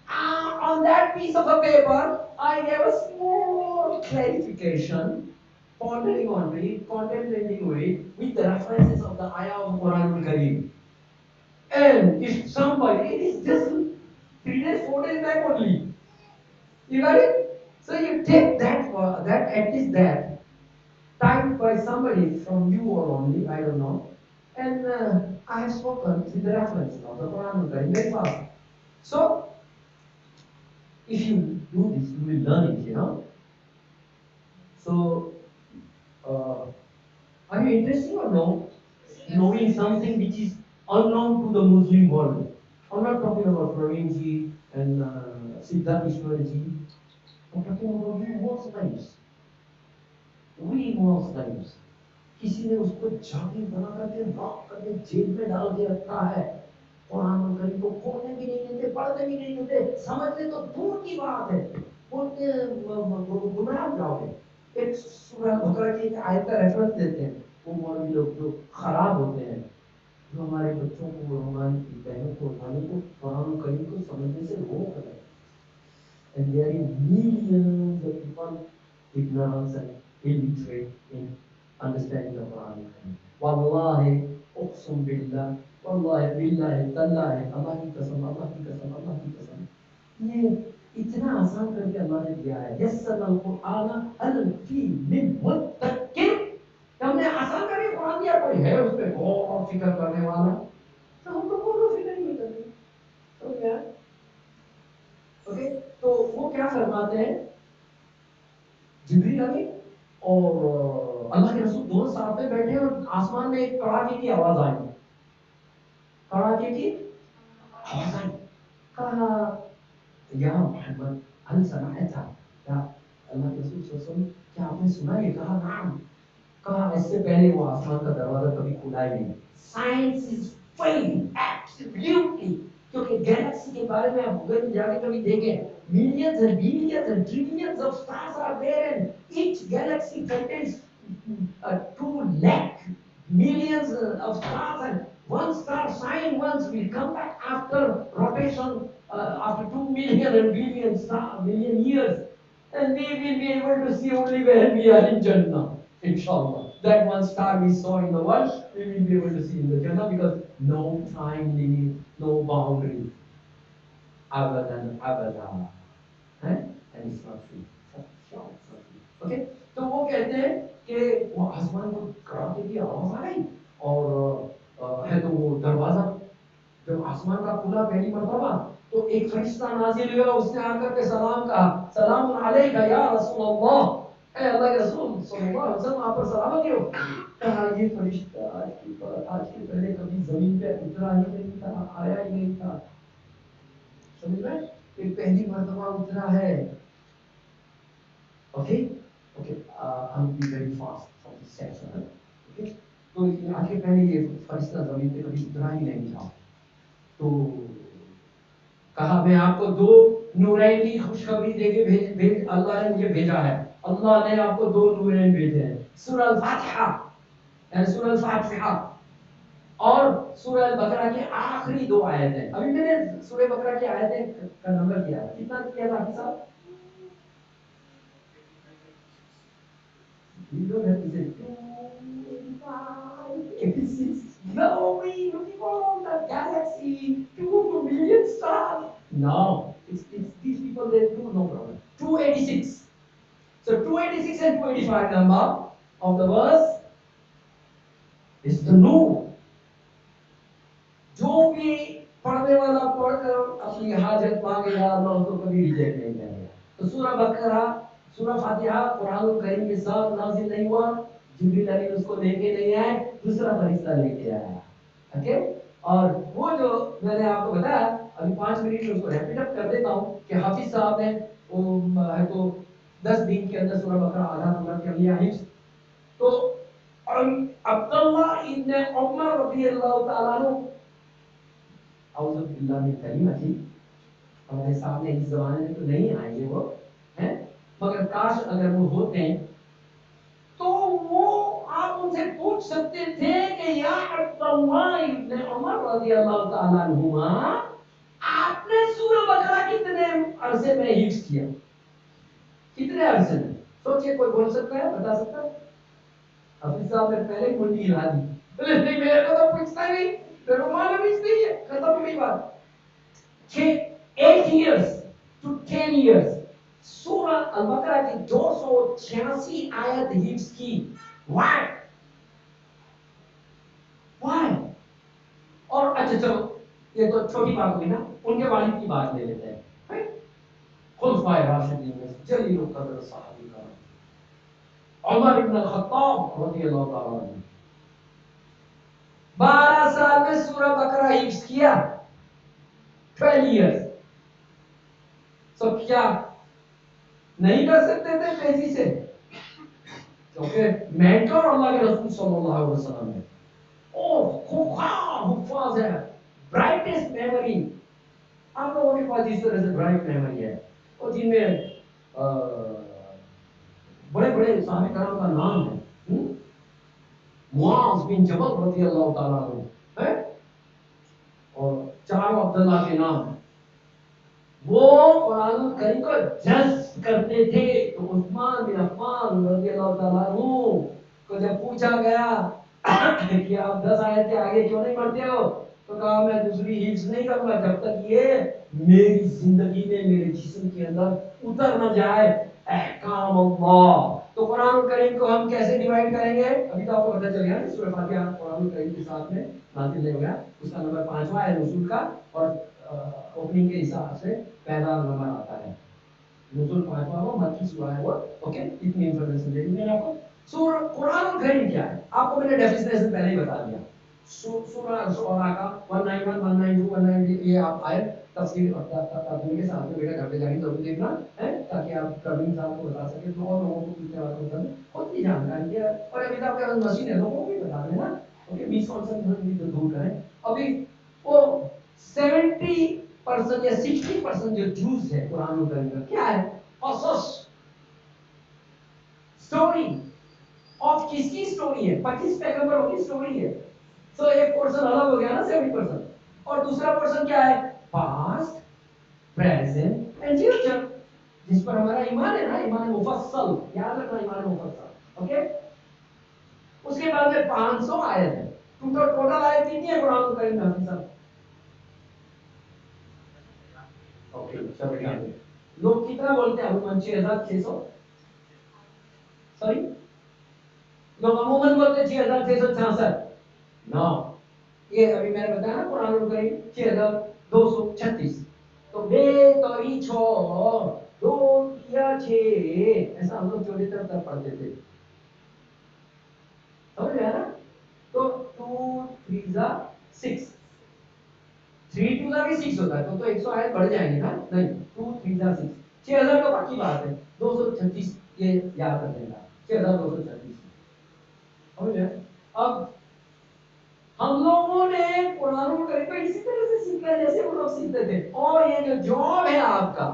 on that piece of a paper, I gave a small clarification, pondering on it, contemplating on it, with the references of the ayah of Quran al-Karim. And if somebody, it is just 3 days, 4 days back only. You got it? So you take that at least that, typed by somebody from you or only, I don't know. And I have spoken with the reference of the Quran very fast. So if you do this, you will learn it, you know. So are you interested or no? Knowing something which is unknown to the Muslim world. I'm not talking about Praveenji and Siddharth Ishwarji. I'm talking about we Muslims. We Muslims. किसी ने उसको जादू बना करके lock करके jail में डाल के रखा है, कुरान करीम को खोलने भी नहीं देते, पढ़ने भी नहीं देते, समझने तो दूर की बात है, बोलते गुमराह हो जाओगे। एक सूरह बकरा की एक आयत का रेफरेंस देते हैं वो मौलवी लोग जो खराब होते हैं, जो हमारे बच्चों को, हमारी बहनों को, भाइयों को कुरान करीम को समझने से रोक रहे हैं। And there is millions of people ignorant and illiterate in understanding the Quran. Wallahi, uqsum billah, wallahi billahi, tallahi, Allah की कसम, Allah की कसम, Allah की कसम, ये इतना आसान करके अल्लाह ने दिया है। यस्सरल कुरान अल फी लिल मुत्तकिन, हमने आसान करके कुरान दिया, कोई है उसमें गौर और फिक्र करने वाला, तो हम लोग को फिक्र नहीं फरमाते हैं जिब्रील अमीन और अल्लाह के रसूल दोनों साथ में बैठे और आसमान में एक कड़ाके की आवाज आई, कड़ाके की आवाज आई। कहा या मोहम्मद हल समाअता, क्या अल्लाह के रसूल सल्लल्लाहु अलैहि वसल्लम क्या आपने सुना? ये कहा नाम। कहा इससे पहले वो आसमान का दरवाजा कभी खुला ही नहीं। साइंस इज फेलिंग एब्सोल्युटली, क्योंकि गैलेक्सी के बारे में आप गूगल में जाके कभी देखें, millions and billions and trillions of stars are there and each galaxy contains 2 lakh millions of stars, and one star shine once will come back after rotation after 2 million and million years, and we will be able to see only when we are in Jannah, inshallah. That one star we saw in the world, we will be able to see in the Jannah, because no time limit, no boundary. Abadan abada. And it's not free. It's not free. Okay? तो वो कहते हैं कि वो आसमान को कड़ाके की आवाज आई और है तो वो दरवाजा जब आसमान का खुला पहली मरतबा, तो एक फरिश्ता नाजिल हुआ, उसने आकर के सलाम कहा, सलाम अलैका या रसूल अल्लाह, ए अल्लाह के रसूल सल्लल्लाहु अलैहि वसल्लम आप पर सलामती हो। कहा ये फरिश्ता आज के पहले कभी जमीन पे उतरा ही नहीं था, आया ही नहीं था, समझ में, ये पहली मरतबा उतरा है। Okay okay, I will be very fast from this section. Okay, तो आज के पहले ये फरिश्ता जमीन पे कभी उतरा ही नहीं था। तो कहा मैं आपको 2 नूरैन की खुशखबरी देके भेज अल्लाह ने मुझे भेजा है। अल्लाह ने आपको 2 नूरैन भेजे हैं, सूरह अल-फातिहा यानी सूरह अल-फातिहा और सूरह अल-बकरा की आखिरी 2 आयतें। अभी मैंने सूरह बकरा की आयतें का नंबर किया, कितना किया था साहब? You don't have to say 285, 86. No, we looking for the galaxy, 2 million stars. No, it's these people, they do no problem. 286. So 286 and 285 number of the verse is the no. जो भी पढ़ने वाला पढ़कर अपनी हाजत मांगे, या अल्लाह उसको कभी रिजेक्ट नहीं करेगा। तो सूरह बकरा, सूरह फातिहा कुरान करीम के साथ नाज़िल नहीं हुआ, जिब्रील अमीन उसको लेके नहीं आए, दूसरा फरिश्ता लेके आया। ओके, और वो जो मैंने आपको बताया, अभी 5 मिनट में उसको रैपिड अप कर देता हूँ कि हाफिज साहब ने वो है तो 10 दिन के अंदर सूरह बकरा आधा पूरा कर लिया हिफ्ज। तो अब्दुल्लाह इब्न उमर रज़ियल्लाहु ताला अन्हु, औज़ु बिल्लाह मिन कलिमती, हमारे सामने इस जमाने में तो नहीं आएंगे वो, हैं, मगर काश अगर वो होते हैं तो वो आप उनसे पूछ सकते थे कि या अब्दुल्लाह इब्न उमर रज़ियल्लाहु ताला अन्हुमा, आपने सूरह बकरा कितने अरसे में हिफ्ज किया? कितने अरसे में? सोचिए, कोई बोल सकता है, बता सकता है? हाफिज साहब ने पहले मुंडी हिला दी, बोले नहीं मेरे को तो पूछता नहीं, मेरे को मालूम ही नहीं है, खत्म हो गई बात। 8 years to 10 years सूरह अल-बकरा की 286 आयत हिफ्ज की। Why? Why? और अच्छा चलो, ये तो छोटी बात हुई ना, उनके वालिद की बात ले लेते हैं। खुलफाए राशिदीन में जलील कदर सहाबी का उमर इब्न खत्ताब रज़ियल्लाहु ताला अन्हु 12 साल में सूरह बकरा हिफ्ज किया, 12 years। तो क्या नहीं कर सकते थे तेजी से? क्योंकि मेंटर अल्लाह के रसूल सल्लल्लाहु अलैहि वसल्लम है और हुफ़ाज़ है, ब्राइटेस्ट मेमोरी। आप लोगों के पास जिस तरह से ब्राइट मेमोरी है, और जिनमें बड़े बड़े साहबे कराम का नाम है, मुआज़ बिन जबल रज़ियल्लाहु ताला अन्हु है, और 4 अब्दुल्ला के नाम, वो कुरान करीम को जज्ब करते थे। तो उस्मान बिन अफ़्फ़ान रज़ियल्लाहु ताला अन्हु को जब पूछा गया कि आप 10 आयत के आगे क्यों नहीं पढ़ते हो, तो कहा मैं दूसरी हिफ्ज नहीं करूंगा जब तक ये मेरी जिंदगी में, मेरे जिस्म के अंदर उतर न जाए अहकाम अल्लाह। तो कुरान करीम को हम कैसे डिवाइड करेंगे? अभी तो आपको पता चल गया सूरह फातिहा कुरान करीम के साथ में नाज़िल नहीं हुआ, उसका नंबर 5वां है नुज़ूल का, और ओपनिंग के हिसाब से पहला नंबर आता है। नुज़ुल पाँचवा हुआ, मक्की सूरा है वो, ओके, इतनी इंफॉर्मेशन दे दी मैंने आपको। सूरा कुरान और करीम क्या है, आपको मैंने डेफिनेशन पहले ही बता दिया। सूरा शुरा का 191, 192, 190 ये आप आए तफसीर और तर्जुमे के साथ में बेटा घर पे जाके जरूर देखना है, ताकि आप प्रवीण साहब को बता सके, तो और लोगों को पूछने वालों को खुद की जानकारी है। और अभी तो आपके पास मशीन है, लोगों को भी बता देना, ओके, मिसकॉन्सेप्शन भी दूर करें। अभी वो 70% या 60% जो जूस है कुरान और करीम का क्या है, कसस, स्टोरी ऑफ किसकी स्टोरी है, 25 पैगंबरों की स्टोरी है। तो एक पोर्शन अलग हो गया ना 70%, और दूसरा पोर्शन क्या है, पास्ट, प्रेजेंट एंड फ्यूचर, जिस पर हमारा ईमान है ना, ईमान मुफस्सल, याद रखना, ईमान मुफस्सल, ओके। उसके बाद में 500 आयत है, टोटल आयत कितनी है कुरान करीम में हाफिज साहब? ओके, चलो ध्यान दें। लोग कितना बोलते हैं अमूमन, 6600, सॉरी, लोग अमूमन बोलते हैं 6666, नौ, ये अभी मैंने बताया ना कुरान करीम 6236, तो बे तोरी छो, दो या छे, ऐसा हम लोग चौड़ी तरफ पढ़ते थे, समझ गया ना? तो 2 3 जा 6, 3 2 जा भी 6 होता है, तो 100 आयत बढ़ जाएंगे ना, नहीं, 2 3 जा 6, 6000 तो बाकी बात है, 236 ये याद रखना, 6236, समझ गए? अब हम लोगों ने कुरान करीम को इसी तरह से सीखा है जैसे वो लोग सीखते थे। और ये जो जॉब है आपका,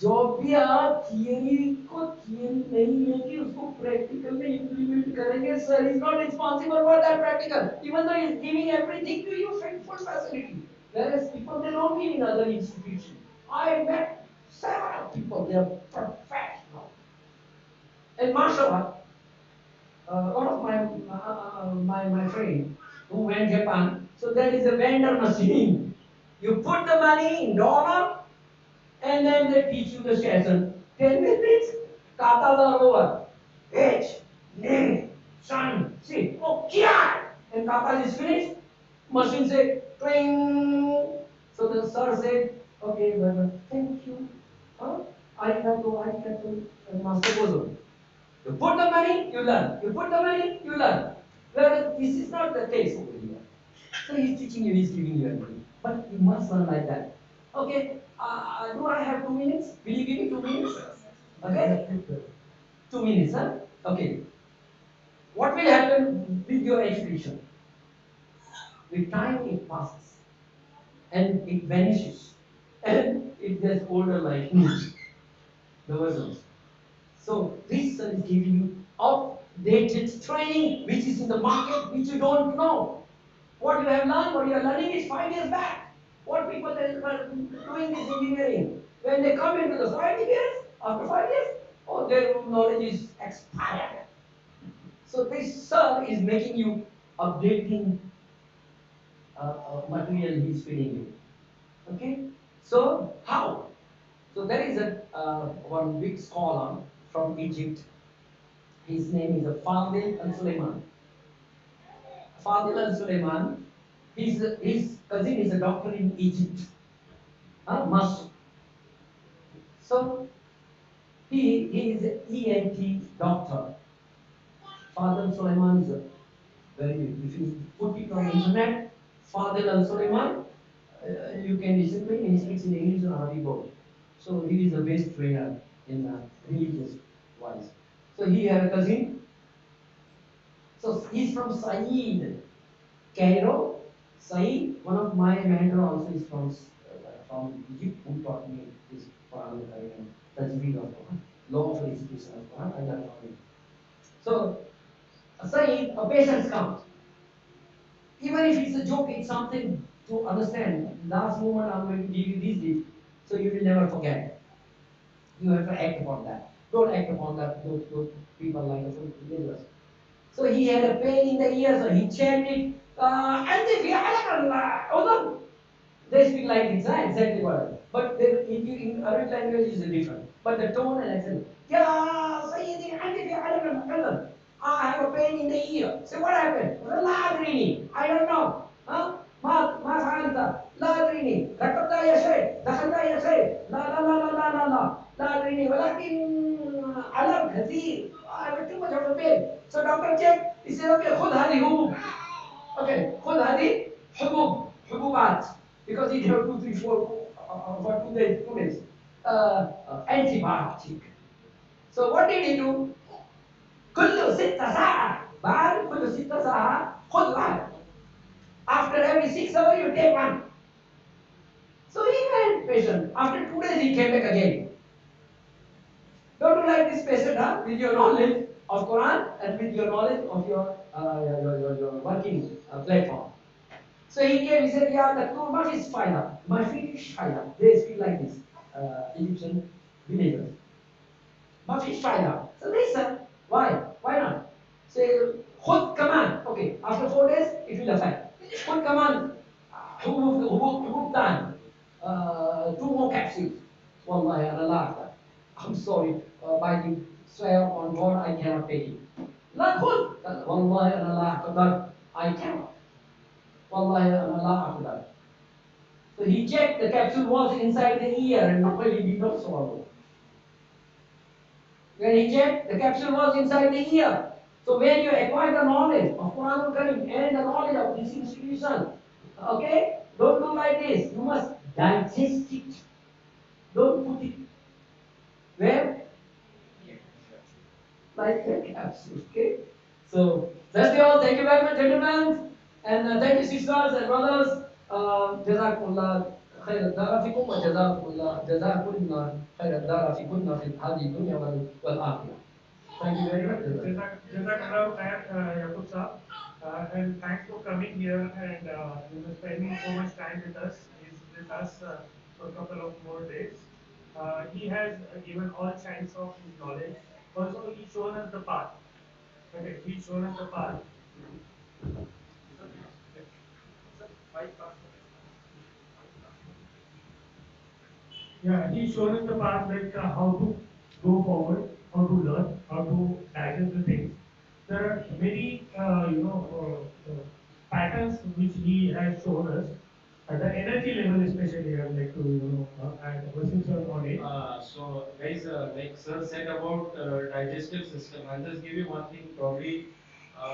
जॉब भी आप थियरी को थियरी नहीं लेके उसको प्रैक्टिकल में इंप्लीमेंट करेंगे। Sir is not responsible for that practical, even though is giving everything to you full facility, whereas people they don't give in other institutions. I met several people, they are professional, and mashallah, one of my friend who went Japan. So there is a vendor machine. You put the money in dollar, and then they teach you the session. 10 minutes, katas are over. H, name, son, see, oh, kia! And kata is finished. Machine say, cling. So the sir said, okay, brother, thank you. Huh? Arigato, arigato. And master goes on. You put the money, you learn. You put the money, you learn. Whereas this is not the case over here. So he's teaching you, he's giving you everything. But you must learn like that. Okay, do I have 2 minutes? Will you give me 2 minutes? Okay? 2 minutes, huh? Okay. What will happen with your education? With time it passes and it vanishes and it gets older like me, the versions. So this is giving you updated training which is in the market which you don't know. What you have learned, what you are learning is 5 years back. What people are doing this engineering, when they come into the 5 years, after 5 years, oh, their knowledge is expired. So this sir is making you updating material he is feeding you. Okay? So how? So there is a one big scholar from Egypt. His name is Fadil al-Sulaiman. Fadil al-Sulaiman, his cousin is a doctor in Egypt, Masr. So he is an ENT doctor. Fadil al-Sulaiman is a very, if you put it on the internet, Fadil al-Sulaiman, you can simply, he speaks in English and Arabic both. So he is the best trainer in religious wise. So he had a cousin. So he's from Said, Cairo. Said, one of my mentor also is from Egypt, who taught me this Quran and Tajweed of Quran, law of recitation of Quran, I learned from him. So Said, a patient's come. Even if it's a joke, it's something to understand. Last moment I'm going to give you this gift, so you will never forget. You have to act upon that. Don't act upon that. Those people like us. So he had a pain in the ear, so he chanted, they speak like this, exactly what. But in Arabic language is different. But the tone and accent. Ya Sayyidi, I have a pain in the ear. So what happened? La adrini. I don't know. Huh? Ma fa'alta. La adrini. Rakabta ya shay. Dakhalta ya shay. La la la la la la la. La adrini. So doctor checked, he said, okay, خذ هذه حبوب. Okay, خذ هذه حبوب, حبوبات. Because he have 2, 3, 4, for 2 days, 2 days. Antibiotic. So what did he do? كل 6 ساعة بعد كل 6 ساعة خذ واحد. After every 6 hours you take one. So he went patient. After 2 days he came back again. Don't you like this patient, huh? With your knowledge of Quran and with your knowledge of your working platform. So he came, he said, yeah, Doctor, what is fire? My feet is fire. They speak like this, Egyptian villagers. My feet fire. So listen, why? Why not? Say, خذ كمان. Okay, after 4 days, it will affect. خذ كمان حبوب تاني. 2 more capsules. والله أنا لا أقدر. I'm sorry, by the swear on God, I cannot take it. لا خذ. والله أنا لا أقدر. I cannot. والله أنا لا أقدر. So he checked the capsule was inside the ear and nobody did not swallow. When he checked, the capsule was inside the ear. So when you acquire the knowledge of Quran Karim and the knowledge of this institution, okay, don't do like this. You must digest it. Don't put it where? Like a capsule, okay? So that's all. Thank you very much, gentlemen. And thank you, sisters and brothers. جزاكم خير الدار فيكم جزاكم خير الدار فيكم في هذه الدنيا والآخرة. Thank you very much. Jazakallah khair, Yaqub sir. And thanks for coming here and spending so much time with us. He's with us for a couple of more days. He has given all kinds of his knowledge. Also, he's shown us the path. Okay, he's shown us the path. Yeah, he's shown us the path like how to go forward, how to learn, how to digest the things. There are many, patterns which he has shown us. The energy level, especially, I would like to, add emphasis on it. So guys, like sir said about digestive system, I'll just give you one thing. Probably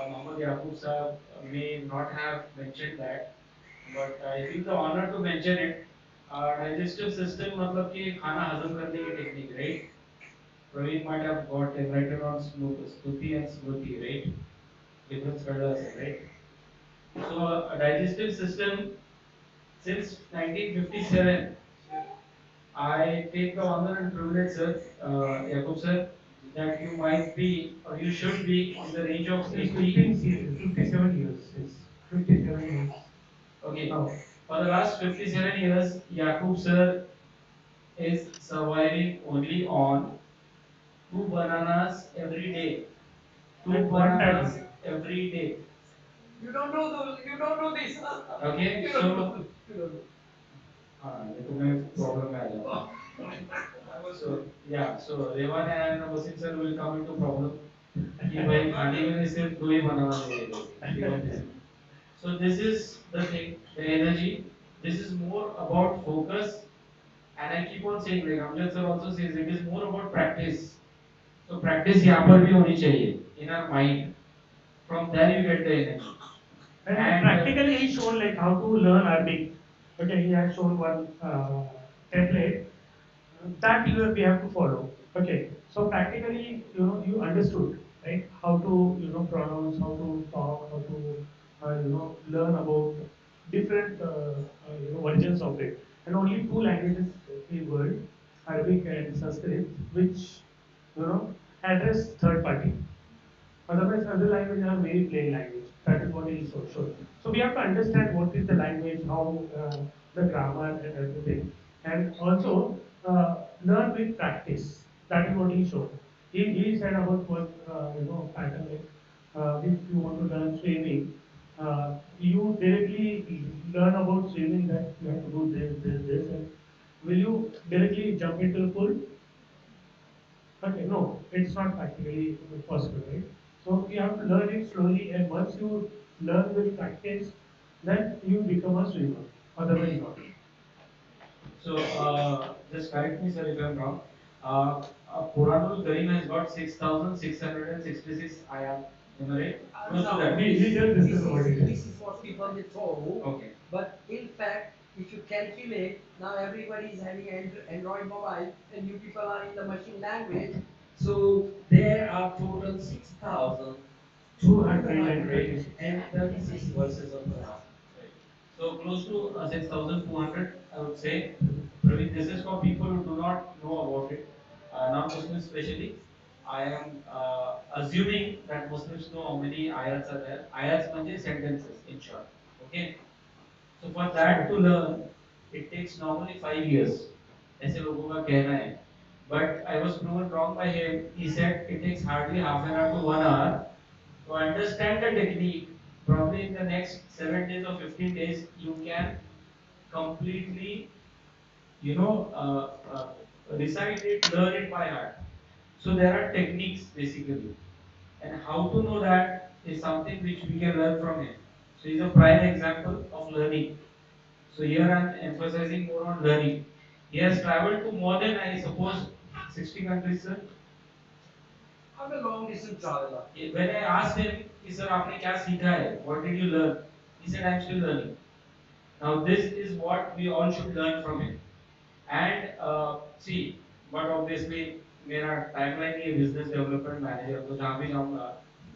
Muhammad Yaqub sir may not have mentioned that, but I feel the honor to mention it. Digestive system मतलब कि खाना हजम करने की technique, right? Praveen might have got enlightened on Stuti and Smruti, right? Difference कर असेल, right? So a digestive system since 1957. I take the honor and privilege, sir, Yakub sir, that you might be or you should be in the range of Since 80. 57 years. Since 57 years. Okay, Now, for the last 57 years, Yakub sir is surviving only on 2 bananas every day. Two at one bananas time. every day. You don't know those, you don't know this. Okay, You don't so know. You don't know. देखो मैं problem में आ जाता हूँ. So yeah, so Revan and Wasim sir will come into problem. कि भाई खाने के लिए सिर्फ 2 ही बनाना चाहिए करके even this. So this is the thing, the energy. This is more about focus, and I keep on saying like Amjad sir also says it is more about practice. So practice यहाँ पर भी होनी चाहिए in our mind. From there you get the energy. And And practically, he's shown like how to learn Arabic. Okay, he has shown one template that we have to follow. Okay, so practically, you understood, right? How to pronounce, how to talk, how to learn about different versions of it. And only two languages in the world, Arabic and Sanskrit, which address third party. Otherwise, other languages are very plain language. That is what he is showing. So we have to understand what is the language, how the grammar and everything, and also learn with practice. That is what he showed. He said about what pattern like if you want to learn swimming, you directly learn about swimming that you have to do this, and will you directly jump into the pool? Okay, no, it's not practically possible, right? So you have to learn it slowly, and once you learn with practice, then you become a swimmer. Otherwise, not. so just correct me, sir, if I'm wrong. Quranul Karim has got 6,666 ayat Am I right? Close to No, that. We just this discussed about is it. this is what people they told. Okay. But in fact, if you calculate, now everybody is having Android mobile, and you people are in the machine language. So there are total 6,236 verses of Quran. Right. So close to 6,200, I would say. Praveen, this is for people who do not know about it, non-Muslims especially. I am assuming that Muslims know how many ayats are there. Ayats means sentences, in short. Okay. So for that to learn, it takes normally 5 years. ऐसे लोगों का कहना है. But I was proven wrong by him. He said it takes hardly half an hour to 1 hour to understand the technique. Probably in the next 7 days or 15 days, you can completely, you know, recite it, learn it by heart. So there are techniques basically, and how to know that is something which we can learn from him. So he's a prime example of learning. So here I'm emphasizing more on learning. He has traveled to more than, I suppose, 60 countries, sir. I'm a long distance traveler. When I asked him, कि sir आपने क्या सीखा है? What did you learn? He said, I'm still learning. Now this is what we all should learn from him. And see, but obviously मेरा timeline ही है business development manager, तो जहाँ भी जाऊँगा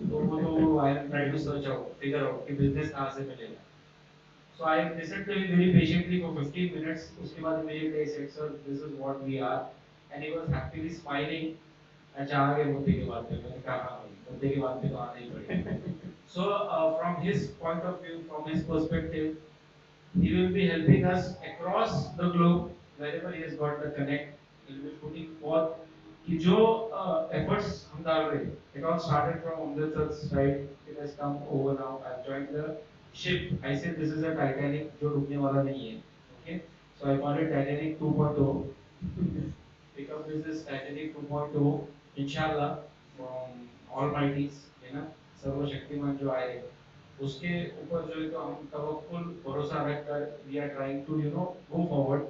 तो वो तो I am trying to search out, figure out कि business कहाँ से मिलेगा. So I listened to him very patiently for 15 minutes. उसके बाद immediately I said, sir, this is what we are, and he was happily smiling. अच्छा आ गए मुद्दे की बात पे. मैंने कहा हाँ भाई, मुद्दे की बात पे तो आना ही पड़ेगा. So from his point of view, from his perspective, he will be helping us across the globe wherever he has got the connect. He will be putting forth कि जो efforts हम डाल रहे हैं. It all started from Amritsar's side. It has come over now. I've joined the ship. I said this is a Titanic जो डूबने वाला नहीं है. Okay, so I call it Titanic 2.0. Pickup business Titanic 2.0. Inshallah, from Almighty's, है ना, सर्वशक्तिमान जो आए उसके ऊपर जो है तो हम तवक्कुल भरोसा रखकर we are trying to go forward.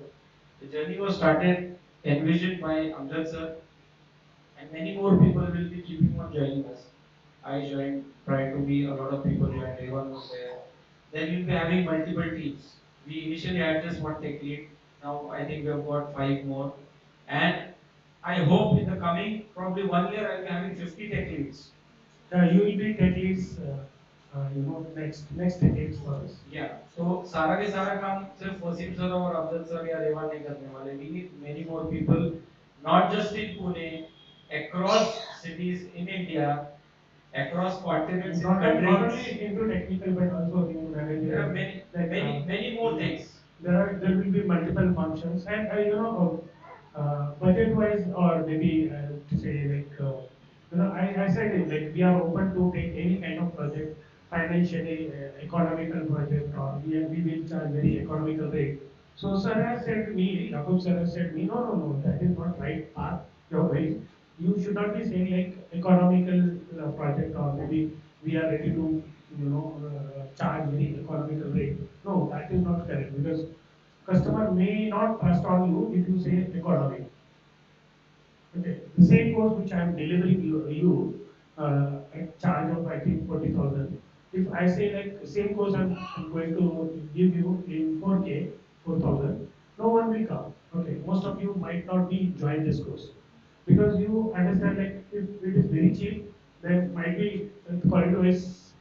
The journey was started, envisioned by Amjad sir, and many more people will be keeping on joining us. I joined, prior to me, a lot of people joined, everyone was there. Then we'll be having multiple teams. We initially had just one tech lead, now I think we have got five more. And I hope in the coming probably 1 year I'll be having 50 tech leads. You will be tech leads, next decades for us. Yeah. So सारा के सारा काम सिर्फ Wasim sir और Afzal sir या रेवा नहीं करने वाले. We need many more people, not just in Pune, across cities in India, across continents in Not countries. only into technical but also in There are managerial. many, Like, many more things. there will be multiple functions, and budget wise, or maybe to say like I said it, like we are open to take any kind of project, financially economical project, or we will charge very economical rate. So sir has said me, Yakub sir has said me, no, that is not right path. You're very, you should not be saying like economical project, or maybe we are ready to charge very economical rate. No, that is not correct, because customer may not trust on you if you say economy. Okay, the same course which I am delivering you at charge of I think 40,000. If I say like same course I'm going to give you in 4K, 4,000, no one will come. Okay, most of you might not be join this course because you understand like if it is very cheap, then might be quality wise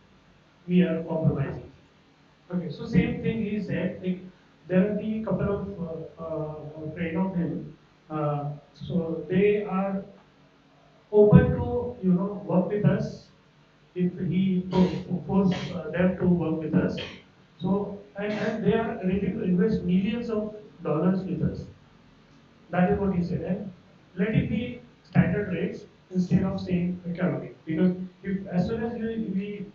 we are compromising. Okay, so same thing he said. Like there are the couple of friend of him. So they are open to work with us if he force them to work with us. So and they are ready to invest millions of dollars with us. That is what he said. And let it be standard rates instead of saying economic. Because if as soon as we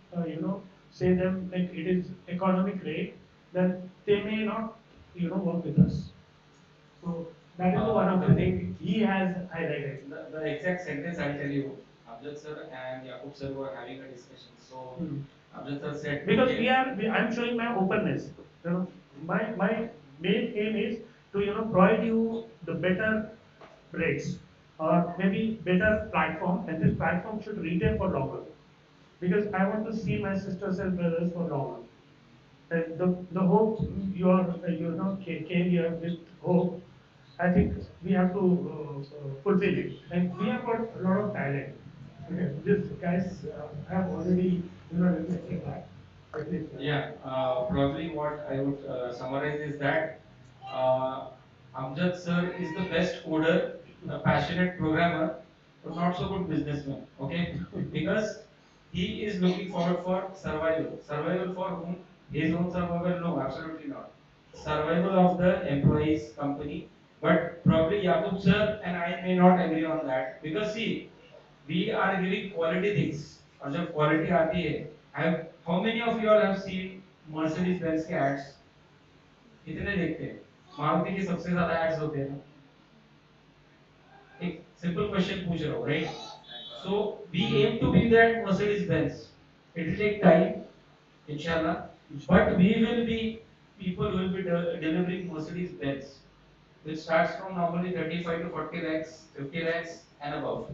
say them like it is economic rate, then they may not work with us. So that is one of the things he has highlighted. The exact sentence I'll tell you. Amjad sir and Yakub sir were having a discussion. So Amjad sir said, Because okay, I'm showing my openness. My main aim is to provide you the better rates, or maybe better platform, and this platform should retain for longer. because I want to see my sisters and brothers for long. And the hope came here with hope. I think we have to fulfill it, and we have got a lot of talent. Okay, these guys have already reflected that. At least, Yeah, probably what I would summarize is that uh, Amjad sir is the best coder, a passionate programmer, but not so good businessman. Okay, because he is looking forward for survival. Survival for whom? His own survival? No, absolutely not. Survival of the employees company. But probably Yakub sir and I may not agree on that because see, we are giving quality things और जब quality आती है have how many of you all have seen Mercedes Benz के ads कितने देखते हैं मारुति के सबसे ज्यादा ads होते हैं एक simple question पूछ रहा हूँ right so we aim to be that Mercedes Benz it will take time inshallah but we will be people who will be delivering Mercedes Benz which starts from normally 35 to 40 lakhs 50 lakhs and above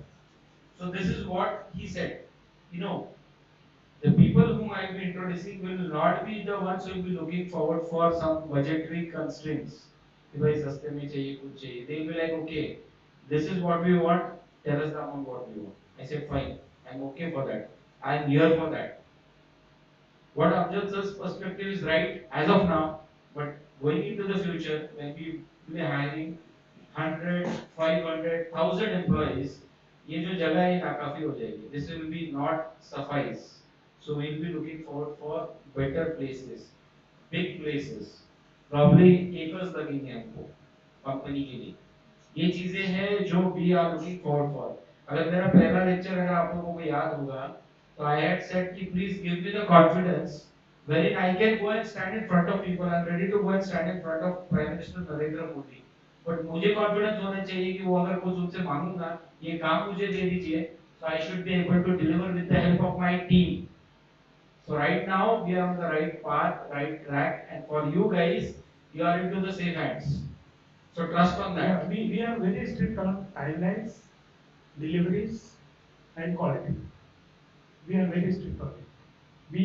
so this is what he said you know the people whom I will be introducing will not be the ones who will be looking forward for some budgetary constraints. कि भाई सस्ते में चाहिए कुछ चाहिए. They will be like, okay, this is what we want. Tell us the amount what we want. I said fine. I'm okay for that. I'm here for that. What Amjad sir's perspective is right as of now, but going into the future when we will be hiring 100, 500, 1000 employees, ये जो जगह है नाकाफी हो जाएगी. This will be not suffice. So we will be looking forward for better places, big places. Probably acres लगेंगे हमको company के लिए. ये चीजें हैं जो we are looking forward for अगर मेरा पहला लेक्चर अगर आप लोगों को याद होगा तो आई हैड सेड कि please give me the confidence wherein I can go and stand in front of people. I'm ready to go and stand in front of Prime Minister Narendra Modi. But मुझे confidence होना चाहिए कि वो अगर कुछ उनसे मांगूंगा ये काम मुझे दे दीजिए so I should be able to deliver with the help of my team. So right now we are on the right path, right track, and for you guys, you are into the safe hands. So trust on that. yeah, we are very strict on timelines, deliveries, and quality. We are very strict on it. We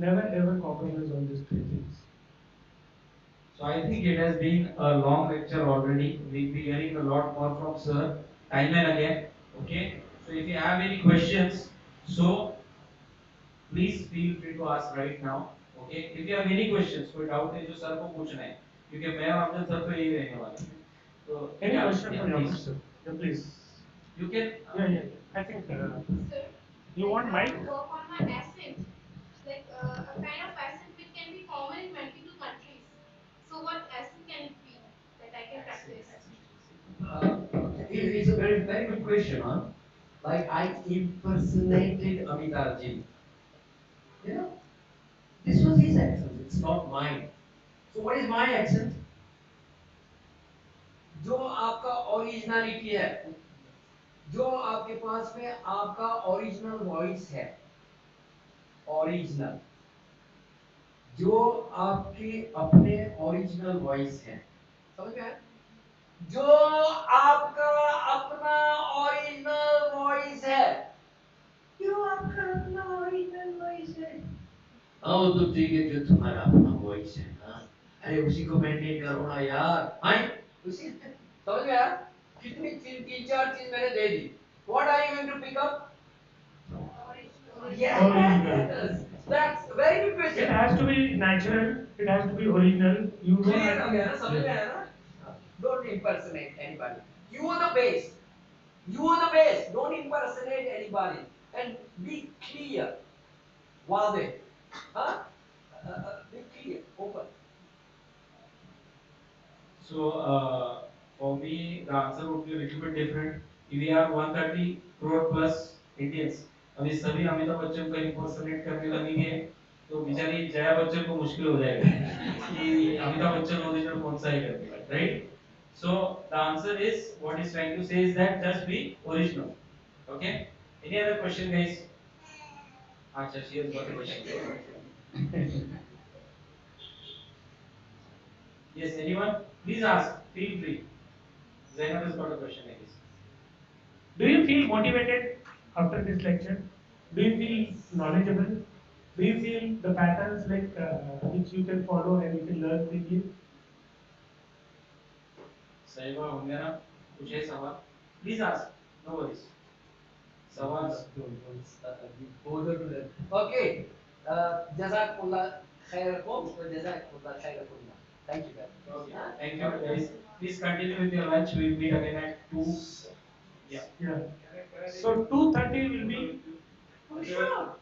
never ever compromise on these three things. So I think it has been a long lecture already. We'll be hearing a lot more from sir time and again. Okay. So if you have any questions, so please feel free to ask right now. Okay. If you have any questions, कोई doubt है जो sir को पूछना है, क्योंकि मैं और Amjad sir तो यही रहने वाले हैं. So Any yeah, question for yeah, Yaman please. sir? Yeah, please. You can. Yeah. I think Sir, you like want I mic? want to work on my accent, like a kind of accent which can be common in multiple countries. So what accent can it be that I can practice? It's a very, very good question, huh? Like I impersonated Amitabh Ji. You know, this was his accent. It's not mine. So what is my accent? जो आपका originality है, जो आपके पास में आपका original voice है, original, जो आपके अपने ओरिजिनल वॉइस है, समझ में आया? जो आपका अपना ओरिजिनल वॉइस है, जो आपका अपना ओरिजिनल वॉइस है, हाँ वो तो ठीक है जो तुम्हारा अपना वॉइस है ना, अरे उसी को मेंटेन करो ना यार, हाँ उसी समझ में आया? कितनी तीन चार चीज मैंने दे दी. What are you going to pick up? Yes, Original. that's a very good It question. has to be natural. It has to be original. You don't Clear have हो to. गया ना, समझ में Yeah. आया ना? Don't impersonate anybody. You are the base. You are the base. Don't impersonate anybody. And be clear. वादे, हाँ? Be clear, open. So for me, the answer would be a little bit different. We are 130 crore plus Indians. अभी सभी अमिताभ बच्चन को impersonate करने लगेंगे तो बेचारी जया बच्चन को मुश्किल हो जाएगा कि अमिताभ बच्चन ओरिजिनल कौन सा है करके, right? So the answer is what he's trying to say is that just be original. Okay? Any other question, guys? Acha, she has got a question. Yes, anyone? Please ask. Feel free. Zainab has got a question, I guess. Do you feel motivated after this lecture? Do you feel knowledgeable? Do you feel the patterns like which you can follow and you can learn quickly? सही बात होंगे ना कुछ है सवाल please ask no worries सवाल Okay. Jazakumullah khairakum wa jazakumullah khairakumullah. Thank you very much. okay thank you guys please continue with your lunch we'll meet again at 2 yeah Yeah. So 2:30 will be. Oh, sure.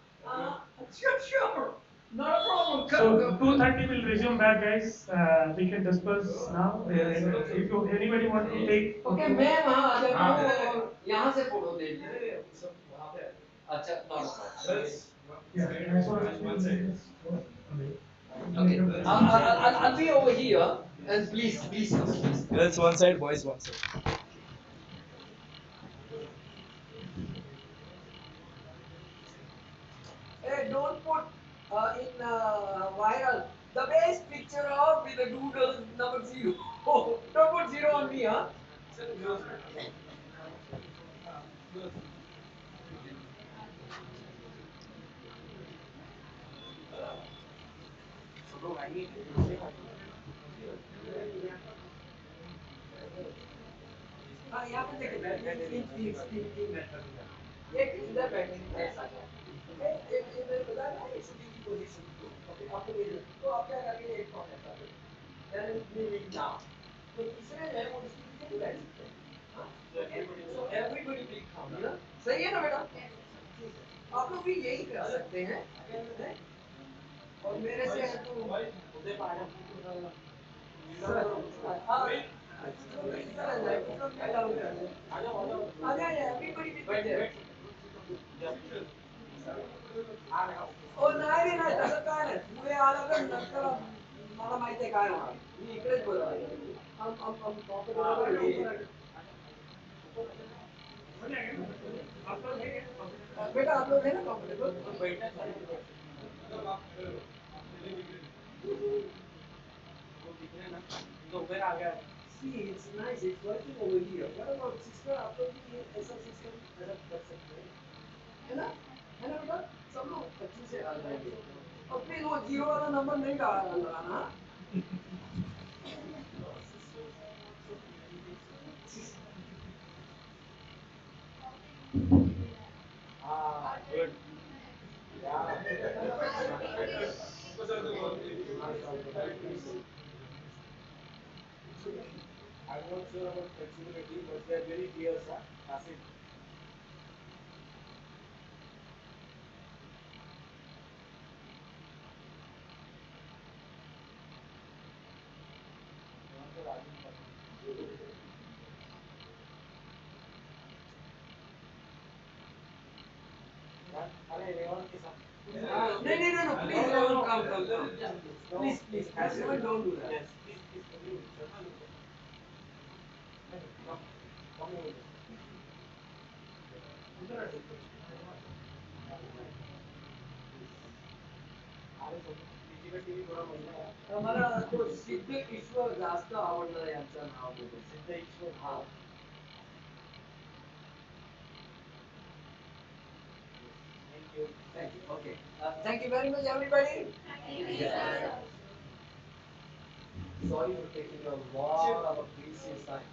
Sure. Not a problem. So 2:30 will resume back, guys. We can disperse now. If you anybody want to take. Okay, मैं वहाँ आ जाता हाँ हूँ और यहाँ से photo ले लीजिए सब वहाँ पे अच्छा not Yeah. That's what one second. okay I'll be over here and please Girls one side, boys one side. hey don't put in viral the best picture of with the doodle number zero don't put zero on me huh हाँ यहाँ पे देखिए तीन minute लगेगा एक इधर बैठेंगे ऐसा एक मैंने बताया ना एक शूटिंग की पोजीशन ओके आपको मिल तो आप क्या करेंगे एक कॉर्नर कर देंगे देन मी विल नाउ तो तीसरे जो है वो स्टूडियो के लिए बैठ सकते हैं हाँ so everybody will come ना सही है ना बेटा आप लोग भी यही कर सकते हैं और मेरे से है तो हाँ everybody will be there ओ नाही रे नाही तसं काय नाही पुढे आलं तर नंतर मला माहिती आहे काय होणार मी इकडेच बरोबर हम comfortable बेटा आप लोग है ना comfortable see it's nice it's working over here what about sister आप लोग भी ऐसा सिस्टम डेवलप कर सकते हैं है ना बेटा सब लोग अच्छे से आ जाएंगे और प्लीज वो जीरो वाला नंबर नहीं लगाना हाँ good I'm not sure about flexibility, but they are very clear, sir. That's it. No, please don't come. Please, don't do that. Yes, please. मला तो सिद्ध ईश्वर जास्त आवडलं यांचं नाव सिद्ध ईश्वर हा Thank you. Okay. Thank you very much, everybody. Sorry for taking a lot of precious time.